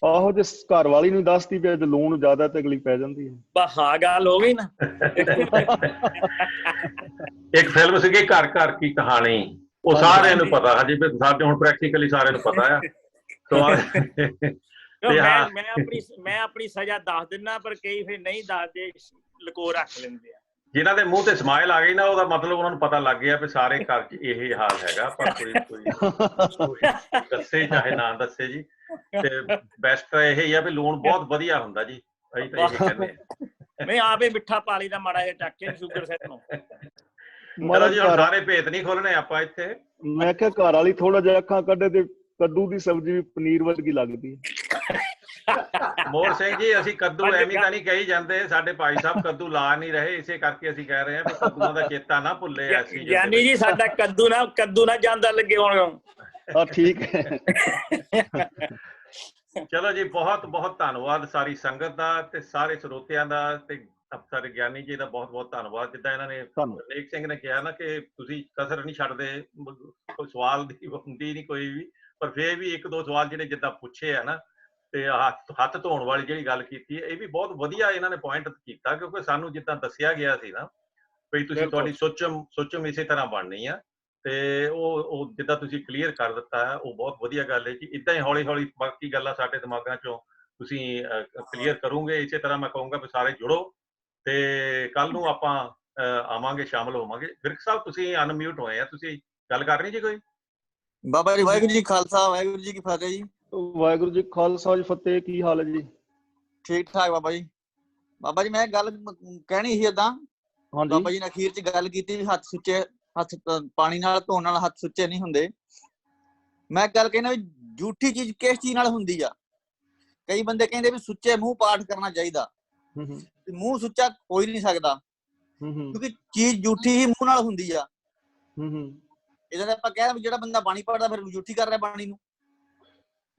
A: ਆਹੋ, ਜੇ ਘਰ ਵਾਲੀ ਨੂੰ ਦੱਸਦੀ ਵੀ ਅੱਜ ਲੂਣ ਜ਼ਿਆਦਾ ਤੇ ਅਗਲੀ ਪੈ ਜਾਂਦੀ ਹੈ।
K: ਹਾਂ, ਗੱਲ ਹੋ ਗਈ ਨਾ।
B: ਇੱਕ ਫਿਲਮ ਸੀਗੀ ਘਰ ਘਰ ਕੀ ਕਹਾਣੀ, ਉਹ ਸਾਰਿਆਂ ਨੂੰ ਪਤਾ। ਹਾਂਜੀ, ਸਾਡੇ ਹੁਣ ਪ੍ਰੈਕਟੀਕਲੀ ਸਾਰਿਆਂ ਨੂੰ ਪਤਾ ਆ।
K: ਮੈਂ ਆਪਣੀ ਸਜ਼ਾ ਦੱਸ ਦਿੰਦਾ, ਪਰ ਕਈ ਫਿਰ ਨਹੀਂ ਦੱਸਦੇ, ਲੁਕੋ ਰੱਖ ਲੈਂਦੇ ਆ।
B: ਜਿਨ੍ਹਾਂ ਦੇ ਮੂੰਹ ਤੇ ਸਮਾਈਲ ਆ ਗਈ ਨਾ, ਉਹਦਾ ਮਤਲਬ ਉਹਨਾਂ ਨੂੰ ਪਤਾ ਲੱਗ ਗਿਆ ਵੀ ਸਾਰੇ ਘਰ 'ਚ ਇਹ ਹਾਲ ਹੈਗਾ। ਪਰ ਕੋਈ ਦੱਸੇ ਚਾਹੇ ਨਾ ਦੱਸੇ ਜੀ, ਤੇ ਬੈਸਟ ਇਹ ਹੀ ਆ ਵੀ ਲੂਣ ਬਹੁਤ ਵਧੀਆ ਹੁੰਦਾ ਜੀ। ਅਸੀਂ ਤਾਂ ਇਹ ਕਹਿੰਦੇ ਆ।
K: ਮੈਂ ਆਪੇ ਮਿੱਠਾ ਪਾ ਲਈ ਦਾ ਮਾੜਾ ਜਿਹਾ ਚੱਕ ਕੇ ਸ਼ੂਗਰ ਸੈੱਟ ਨੂੰ।
B: ਚਲੋ ਜੀ, ਹੁਣ ਸਾਰੇ ਭੇਤ ਨਹੀਂ ਖੋਲਣੇ ਆਪਾਂ ਇੱਥੇ।
A: ਮੈਂ ਕਿਹਾ ਘਰ ਵਾਲੀ ਥੋੜਾ ਜਿਹਾ ਅੱਖਾਂ ਕੱਢੇ ਤੇ ਕੱਦੂ ਦੀ ਸਬਜ਼ੀ ਵੀ ਪਨੀਰ ਵਰਗੀ ਲੱਗਦੀ ਹੈ।
B: ਮੋਹਰ ਸਿੰਘ ਜੀ, ਅਸੀਂ ਕੱਦੂ ਐਵੇਂ ਤਾਂ ਨਹੀਂ ਕਹੀ ਜਾਂਦੇ, ਸਾਡੇ ਭਾਈ ਸਾਹਿਬ ਕੱਦੂ ਲਾ ਨਹੀਂ ਰਹੇ, ਇਸੇ ਕਰਕੇ ਅਸੀਂ ਕਹਿ ਰਹੇ ਹਾਂ ਵੀ ਕੱਦੂਆਂ ਦਾ ਚੇਤਾ ਨਾ ਭੁੱਲੇ।
K: ਗਿਆਨੀ ਜੀ, ਸਾਡਾ ਕੱਦੂ ਨਾ ਜਾਂਦਾ ਲੱਗੇ ਹੁਣ।
A: ਹਾਂ, ਠੀਕ ਹੈ।
B: ਚਲੋ ਜੀ, ਬਹੁਤ ਬਹੁਤ ਧੰਨਵਾਦ ਸਾਰੀ ਸੰਗਤ ਦਾ ਤੇ ਸਾਰੇ ਸਰੋਤਿਆਂ ਦਾ, ਤੇ ਸਾਡੇ ਗਿਆਨੀ ਜੀ ਦਾ ਬਹੁਤ ਬਹੁਤ ਧੰਨਵਾਦ। ਜਿੱਦਾਂ ਇਹਨਾਂ ਨੇ ਹਰਨੇਕ ਸਿੰਘ ਨੇ ਕਿਹਾ ਨਾ ਕਿ ਤੁਸੀਂ ਕਸਰ ਨਹੀਂ ਛੱਡਦੇ, ਕੋਈ ਸਵਾਲ ਦੀ ਹੁੰਦੀ ਨਹੀਂ ਕੋਈ ਵੀ, ਪਰ ਫਿਰ ਵੀ ਇੱਕ ਦੋ ਸਵਾਲ ਜਿਹੜੇ ਜਿੱਦਾਂ ਪੁੱਛੇ ਆ ਨਾ, ਤੇ ਹੱਥ ਧੋਣ ਵਾਲੀ ਜਿਹੜੀ ਗੱਲ ਕੀਤੀ ਹੈ, ਇਹ ਵੀ ਬਹੁਤ ਵਧੀਆ ਇਹਨਾਂ ਨੇ ਪੁਆਇੰਟ ਕੀਤਾ, ਕਿਉਂਕਿ ਸਾਨੂੰ ਜਿੱਦਾਂ ਦੱਸਿਆ ਗਿਆ ਸੀ ਨਾ ਵੀ ਤੁਸੀਂ ਤੁਹਾਡੀ ਸੋਚਮ ਇਸੇ ਤਰ੍ਹਾਂ ਬਣਨੀ ਆ, ਤੇ ਉਹ ਜਿੱਦਾਂ ਤੁਸੀਂ ਕਲੀਅਰ ਕਰ ਦਿੱਤਾ ਹੈ, ਉਹ ਬਹੁਤ ਵਧੀਆ ਗੱਲ ਹੈ ਜੀ। ਇੱਦਾਂ ਹੀ ਹੌਲੀ ਹੌਲੀ ਬਾਕੀ ਗੱਲਾਂ ਸਾਡੇ ਦਿਮਾਗਾਂ ਚੋਂ ਤੁਸੀਂ ਕਲੀਅਰ ਕਰੋਗੇ। ਇਸੇ ਤਰ੍ਹਾਂ ਮੈਂ ਕਹੂੰਗਾ ਵੀ ਸਾਰੇ ਜੁੜੋ, ਤੇ ਕੱਲ ਨੂੰ ਆਪਾਂ ਆਵਾਂਗੇ, ਸ਼ਾਮਲ ਹੋਵਾਂਗੇ। ਵਿਰਕ ਸਾਹਿਬ, ਤੁਸੀਂ ਅਨਮਿਊਟ ਹੋਏ ਆ, ਤੁਸੀਂ ਗੱਲ ਕਰਨੀ ਜੀ ਕੋਈ?
L: ਬਾਬਾ ਜੀ, ਵਾਹਿਗੁਰੂ ਜੀ ਖਾਲਸਾ, ਵਾਹਿਗੁਰੂ ਜੀ ਕੀ ਫਤਿਹ ਜੀ।
A: ਵਾਹਿਗੁਰੂ ਜੀ ਖਾਲਸਾ ਜੀ ਫਤਿਹ। ਕੀ ਹਾਲ ਹੈ ਜੀ?
L: ਠੀਕ ਠਾਕ ਬਾਬਾ ਜੀ। ਬਾਬਾ ਜੀ, ਮੈਂ ਗੱਲ ਕਹਿਣੀ ਸੀ ਏਦਾਂ, ਬਾਬਾ ਜੀ ਨੇ ਅਖੀਰ ਚ ਗੱਲ ਕੀਤੀ ਵੀ ਹੱਥ ਪਾਣੀ ਨਾਲ ਧੋਣ ਨਾਲ ਹੱਥ ਸੁੱਚੇ ਨਹੀਂ ਹੁੰਦੇ। ਮੈਂ ਗੱਲ ਕਹਿਣਾ ਵੀ ਝੂਠੀ ਚੀਜ਼ ਕਿਸ ਚੀਜ਼ ਨਾਲ ਹੁੰਦੀ ਆ। ਕਈ ਬੰਦੇ ਕਹਿੰਦੇ ਵੀ ਸੁੱਚੇ ਮੂੰਹ ਪਾਠ ਕਰਨਾ ਚਾਹੀਦਾ, ਮੂੰਹ ਸੁੱਚਾ ਹੋ ਹੀ ਨਹੀਂ ਸਕਦਾ, ਕਿਉਂਕਿ ਚੀਜ਼ ਝੂਠੀ ਹੀ ਮੂੰਹ ਨਾਲ ਹੁੰਦੀ ਆ। ਇਹਦਾ ਆਪਾਂ ਕਹਿ ਵੀ ਜਿਹੜਾ ਬੰਦਾ ਬਾਣੀ ਪੜ੍ਹਦਾ ਫਿਰ ਝੂਠੀ ਕਰ ਰਿਹਾ ਬਾਣੀ ਨੂੰ।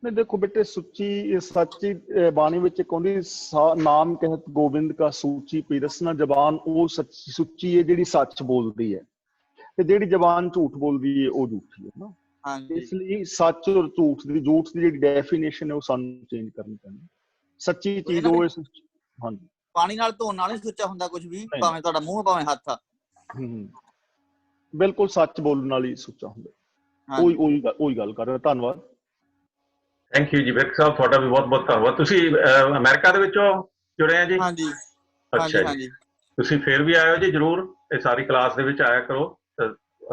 A: ਨਹੀਂ, ਦੇਖੋ ਬੇਟੇ, ਸੁੱਚੀ ਸੱਚੀ ਬਾਣੀ ਵਿੱਚ ਇੱਕ ਆਉਂਦੀ, ਨਾਮ ਕਹਿਤ ਗੋਬਿੰਦ ਕਾ ਸੂਚੀ ਪੀ ਰਸਨਾ ਜ਼ਬਾਨ, ਉਹ ਸੁੱਚੀ ਹੈ ਜਿਹੜੀ ਸੱਚ ਬੋਲਦੀ ਹੈ, ਤੇ ਜਿਹੜੀ ਜ਼ਬਾਨ ਝੂਠ ਬੋਲਦੀ ਹੈ ਉਹ ਝੂਠੀ ਹੈ ਨਾ। ਇਸ ਲਈ ਸੱਚ ਔਰ ਝੂਠ ਦੀ ਜਿਹੜੀ ਡੈਫੀਨੇਸ਼ਨ ਹੈ ਉਹ ਸਾਨੂੰ ਚੇਂਜ ਕਰਨੀ ਪੈਣੀ। ਸੱਚੀ ਚੀਜ਼ ਉਹ ਹੈ। ਹਾਂਜੀ,
L: ਪਾਣੀ ਨਾਲ ਧੋਣ ਨਾਲ ਨਹੀਂ ਸੁੱਚਾ ਹੁੰਦਾ ਕੁਝ ਵੀ, ਭਾਵੇਂ ਤੁਹਾਡਾ ਮੂੰਹ ਭਾਵੇਂ ਹੱਥ ਆ।
A: ਬਿਲਕੁਲ ਸੱਚ ਬੋਲਣ ਨਾਲ ਹੀ ਸੁੱਚਾ ਹੁੰਦਾ। ਉਹੀ ਗੱਲ ਕਰ ਰਿਹਾ। ਧੰਨਵਾਦ।
B: ਥੈਂਕ ਯੂ ਜੀ ਵਿਰਕ ਸਾਹਿਬ, ਤੁਹਾਡਾ ਵੀ ਬਹੁਤ ਬਹੁਤ ਧੰਨਵਾਦ। ਤੁਸੀਂ ਅਮਰੀਕਾ ਦੇ ਵਿੱਚੋਂ ਜੁੜੇ ਆ ਜੀ?
L: ਹਾਂਜੀ
B: ਅੱਛਾ ਜੀ, ਤੁਸੀਂ ਫਿਰ ਵੀ ਆਇਓ ਜੀ ਜ਼ਰੂਰ, ਇਹ ਸਾਰੀ ਕਲਾਸ ਦੇ ਵਿੱਚ ਆਇਆ ਕਰੋ।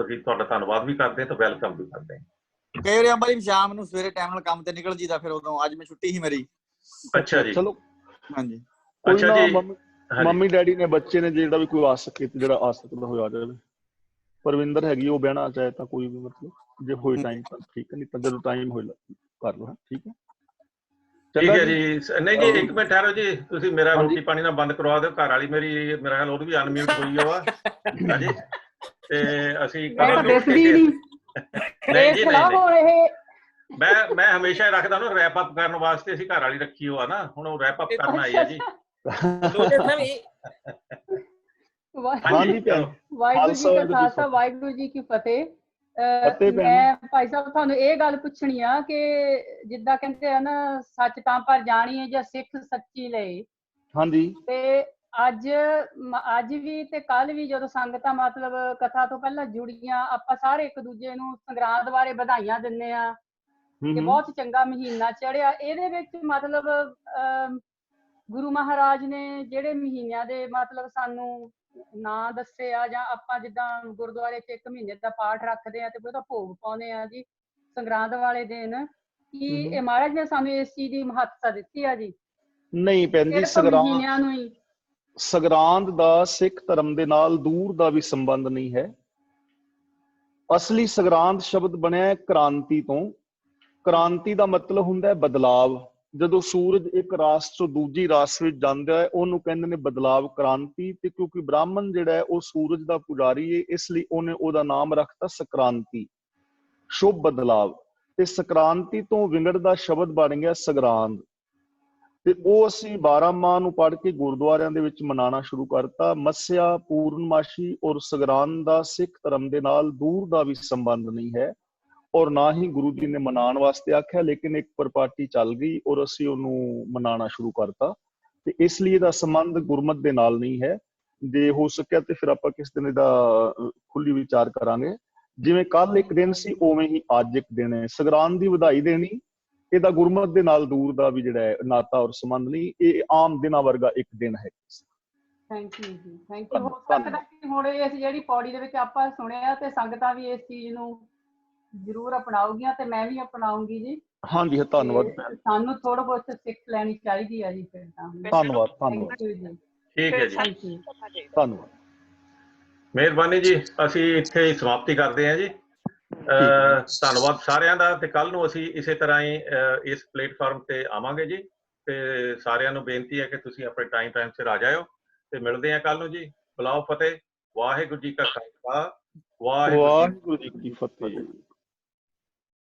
B: ਅਸੀਂ ਤੁਹਾਡਾ ਧੰਨਵਾਦ ਵੀ ਕਰਦੇ ਹਾਂ ਤੇ ਵੈਲਕਮ ਵੀ ਕਰਦੇ ਹਾਂ।
L: ਕਈ ਵਾਰੀ ਬਾਈ ਸ਼ਾਮ ਨੂੰ ਸਵੇਰੇ ਟਾਈਮ ਨਾਲ ਕੰਮ ਤੇ ਨਿਕਲ ਜੀਦਾ, ਫਿਰ ਉਦੋਂ ਅੱਜ ਮੈਂ ਛੁੱਟੀ ਸੀ ਮੇਰੀ।
B: ਅੱਛਾ ਜੀ,
A: ਚਲੋ
L: ਹਾਂਜੀ।
B: ਅੱਛਾ ਜੀ,
A: ਮੰਮੀ ਡੈਡੀ ਨੇ ਬੱਚੇ ਨੇ ਜਿਹੜਾ ਵੀ ਕੋਈ ਆ ਸਕੇ ਤੇ ਜਿਹੜਾ ਆ ਸਕਦਾ ਹੋਇਆ ਆ ਜਾਵੇ। ਪਰਵਿੰਦਰ ਹੈਗੀ, ਉਹ ਬਹਿਣਾ ਚਾਹੇ ਤਾਂ ਕੋਈ ਵੀ, ਮਤਲਬ ਜੇ ਹੋਏ ਟਾਈਮ ਤਾਂ ਠੀਕ ਹੈ, ਨਹੀਂ ਤਾਂ ਜਦੋਂ ਟਾਈਮ ਹੋਏ ਕਰ ਲਓ। ਠੀਕ ਹੈ,
B: ਠੀਕ ਹੈ ਜੀ। ਨਹੀਂ ਜੀ, ਇੱਕ ਮਿੰਟ ਠਹਿਰੋ ਜੀ, ਤੁਸੀਂ ਮੇਰਾ ਰੋਟੀ ਪਾਣੀ ਨਾਲ ਬੰਦ ਕਰਵਾ ਦਿਓ। ਘਰ ਵਾਲੀ ਮੇਰੀ, ਮੇਰਾ ਖਿਆਲ ਉਹ ਵੀ ਅਨਮਿਊਟ ਹੋਈ ਹੋਆ ਹਾਂਜੀ, ਤੇ ਅਸੀਂ ਮੈਂ ਹਮੇਸ਼ਾ ਰੱਖਦਾ ਉਹਨੂੰ ਰੈਪ ਅਪ ਕਰਨ ਵਾਸਤੇ, ਅਸੀਂ ਘਰ ਵਾਲੀ ਰੱਖੀ ਹੋਆ ਨਾ, ਹੁਣ ਉਹ ਰੈਪ ਅਪ ਕਰਨ ਆਈ ਹੈ ਜੀ।
M: ਵਾਹਿਗੁਰੂ ਜੀ ਕਾ ਖਾਲਸਾ, ਵਾਹਿਗੁਰੂ ਜੀ ਕੀ ਫਤਿਹ। ਮੈਂ ਭਾਈ ਸਾਹਿਬ ਤੁਹਾਨੂੰ ਇਹ ਗੱਲ ਪੁੱਛਣੀ ਆ ਕਿ ਜਿੱਦਾਂ ਕਹਿੰਦੇ ਆ ਨਾ, ਸੱਚ ਤਾਂ ਪਰ ਜਾਣੀ ਹੈ ਜਾਂ ਸਿੱਖ ਸੱਚੀ ਲਈ।
A: ਹਾਂਜੀ।
M: ਤੇ ਅੱਜ ਵੀ ਤੇ ਕੱਲ ਵੀ ਜਦੋਂ ਸੰਗਤਾਂ ਮਤਲਬ ਕਥਾ ਤੋਂ ਪਹਿਲਾਂ ਜੁੜੀਆਂ, ਆਪਾਂ ਸਾਰੇ ਇੱਕ ਦੂਜੇ ਨੂੰ ਸੰਗਰਾਂਦ ਬਾਰੇ ਵਧਾਈਆਂ ਦਿੰਦੇ ਆ ਕਿ ਬਹੁਤ ਚੰਗਾ ਮਹੀਨਾ ਚੜਿਆ। ਇਹਦੇ ਵਿੱਚ ਮਤਲਬ ਗੁਰੂ ਮਹਾਰਾਜ ਨੇ ਜਿਹੜੇ ਮਹੀਨਿਆਂ ਦੇ ਮਤਲਬ ਸਾਨੂੰ ਨਾਂ ਦੱਸੇ ਆ, ਜਾਂ ਆਪਾਂ ਜਿੱਦਾਂ ਗੁਰਦੁਆਰੇ 'ਚ 1 ਮਹੀਨੇ ਦਾ ਪਾਠ ਰੱਖਦੇ ਆ ਤੇ ਉਹਦਾ ਭੋਗ ਪਾਉਂਦੇ ਆ ਜੀ ਸੰਗਰਾਂਦ ਵਾਲੇ ਦਿਨ, ਕੀ ਇਹ ਮਹਾਰਾਜ ਨੇ ਸਾਨੂੰ ਇਸ ਚੀਜ਼ ਦੀ ਮਹੱਤਤਾ ਦਿੱਤੀ ਆ ਜੀ?
A: ਨਹੀਂ ਭੈਣ ਜੀ, ਸੰਗਰਾਂਦ ਦਾ ਸਿੱਖ ਧਰਮ ਦੇ ਨਾਲ ਦੂਰ ਦਾ ਵੀ ਸੰਬੰਧ ਨਹੀਂ ਹੈ। ਅਸਲੀ ਸੰਗਰਾਂਦ ਸ਼ਬਦ ਬਣਿਆ ਕ੍ਰਾਂਤੀ ਤੋਂ। ਕ੍ਰਾਂਤੀ ਦਾ ਮਤਲਬ ਹੁੰਦਾ ਹੈ ਬਦਲਾਵ। ਜਦੋਂ ਸੂਰਜ ਇੱਕ ਰਾਸ ਤੋਂ ਦੂਜੀ ਰਾਸ ਵਿੱਚ ਜਾਂਦਾ ਹੈ, ਉਹਨੂੰ ਕਹਿੰਦੇ ਨੇ ਬਦਲਾਵ, ਕ੍ਰਾਂਤੀ। ਤੇ ਕਿਉਂਕਿ ਬ੍ਰਾਹਮਣ ਜਿਹੜਾ ਹੈ ਉਹ ਸੂਰਜ ਦਾ ਪੁਜਾਰੀ ਹੈ, ਇਸ ਲਈ ਉਹਨੇ ਉਹਦਾ ਨਾਮ ਰੱਖਤਾ ਸਕ੍ਰਾਂਤੀ, ਸ਼ੁਭ ਬਦਲਾਵ। ਤੇ ਸਕ੍ਰਾਂਤੀ ਤੋਂ ਵਿਗੜਦਾ ਸ਼ਬਦ ਬਣ ਗਿਆ ਸੰਗਰਾਂਦ, ਤੇ ਉਹ ਅਸੀਂ 12 ਮਾਹ ਨੂੰ ਪੜ੍ਹ ਕੇ ਗੁਰਦੁਆਰਿਆਂ ਦੇ ਵਿੱਚ ਮਨਾਉਣਾ ਸ਼ੁਰੂ ਕਰਤਾ। ਮੱਸਿਆ, ਪੂਰਨਮਾਸ਼ੀ ਔਰ ਸੰਗਰਾਂਦ ਦਾ ਸਿੱਖ ਧਰਮ ਦੇ ਨਾਲ ਦੂਰ ਦਾ ਵੀ ਸੰਬੰਧ ਨਹੀਂ ਹੈ, ਔਰ ਨਾ ਹੀ ਗੁਰੂ ਜੀ ਨੇ ਮਨਾਉਣ ਵਾਸਤੇ ਆਖਿਆ, ਲੇਕਿਨ ਇੱਕ ਪਰਪਾਟੀ ਚੱਲ ਗਈ ਔਰ ਅਸੀਂ ਉਹਨੂੰ ਮਨਾਉਣਾ ਸ਼ੁਰੂ ਕਰਤਾ। ਤੇ ਇਸ ਲਈ ਇਹਦਾ ਸੰਬੰਧ ਗੁਰਮਤ ਦੇ ਨਾਲ ਨਹੀਂ ਹੈ। ਜੇ ਹੋ ਸਕਿਆ ਤੇ ਫਿਰ ਆਪਾਂ ਕਿਸ ਦਿਨ ਇਹਦਾ ਖੁੱਲੀ ਵਿਚਾਰ ਕਰਾਂਗੇ। ਜਿਵੇਂ ਕੱਲ ਇੱਕ ਦਿਨ ਸੀ, ਉਵੇਂ ਹੀ ਅੱਜ ਇੱਕ ਦਿਨ ਹੈ। ਸੰਗਰਾਂਦ ਦੀ ਵਧਾਈ ਦੇਣੀ, ਇਹਦਾ ਗੁਰਮਤ ਦੇ ਨਾਲ ਦੂਰ ਦਾ ਵੀ ਜਿਹੜਾ ਹੈ ਨਾਤਾ ਔਰ ਸੰਬੰਧ ਨਹੀਂ, ਇਹ ਆਮ ਦਿਨਾਂ ਵਰਗਾ ਇੱਕ ਦਿਨ ਹੈ।
M: ਥੈਂਕ ਯੂ ਜੀ, ਥੈਂਕ ਯੂ। ਹੋ ਸਕਦਾ ਕਿ ਹੁਣ ਇਸ ਜਿਹੜੀ ਪੌੜੀ ਦੇ ਵਿੱਚ ਆਪਾਂ ਸੁਣਿਆ ਤੇ ਸੰਗਤਾਂ ਵੀ ਇਸ ਚੀਜ਼ ਨੂੰ ਜ਼ਰੂਰ ਅਪਣਾਉਗੀਆਂ ਤੇ ਮੈਂ ਵੀ ਅਪਣਾਉਂਗੀ ਜੀ।
A: ਹਾਂਜੀ, ਧੰਨਵਾਦ।
M: ਸਾਨੂੰ ਥੋੜਾ ਬਹੁਤ ਸਿੱਖ ਲੈਣੀ ਚਾਹੀਦੀ ਹੈ ਜੀ ਫਿਰ ਤਾਂ।
A: ਧੰਨਵਾਦ, ਧੰਨਵਾਦ।
B: ਠੀਕ ਹੈ ਜੀ,
A: ਧੰਨਵਾਦ,
B: ਮਿਹਰਬਾਨੀ ਜੀ। ਅਸੀਂ ਇੱਥੇ ਹੀ ਸਮਾਪਤੀ ਕਰਦੇ ਹਾਂ ਜੀ। ਧੰਨਵਾਦ ਸਾਰਿਆਂ ਦਾ। ਤੇ ਕੱਲ ਨੂੰ ਅਸੀਂ ਇਸੇ ਤਰ੍ਹਾਂ ਹੀ ਇਸ ਪਲੇਟਫਾਰਮ ਤੇ ਆਵਾਂਗੇ ਜੀ। ਤੇ ਸਾਰਿਆਂ ਨੂੰ ਬੇਨਤੀ ਹੈ ਕਿ ਤੁਸੀਂ ਆਪਣੇ ਟਾਈਮ ਸਿਰ ਆ ਜਾਇਓ। ਤੇ ਮਿਲਦੇ ਹਾਂ ਕੱਲ ਨੂੰ ਜੀ। ਬੁਲਾਓ ਫਤਿਹ। ਵਾਹਿਗੁਰੂ ਜੀ ਕਾ ਖਾਲਸਾ, ਵਾਹਿਗੁਰੂ ਜੀ ਕੀ ਫਤਿਹ।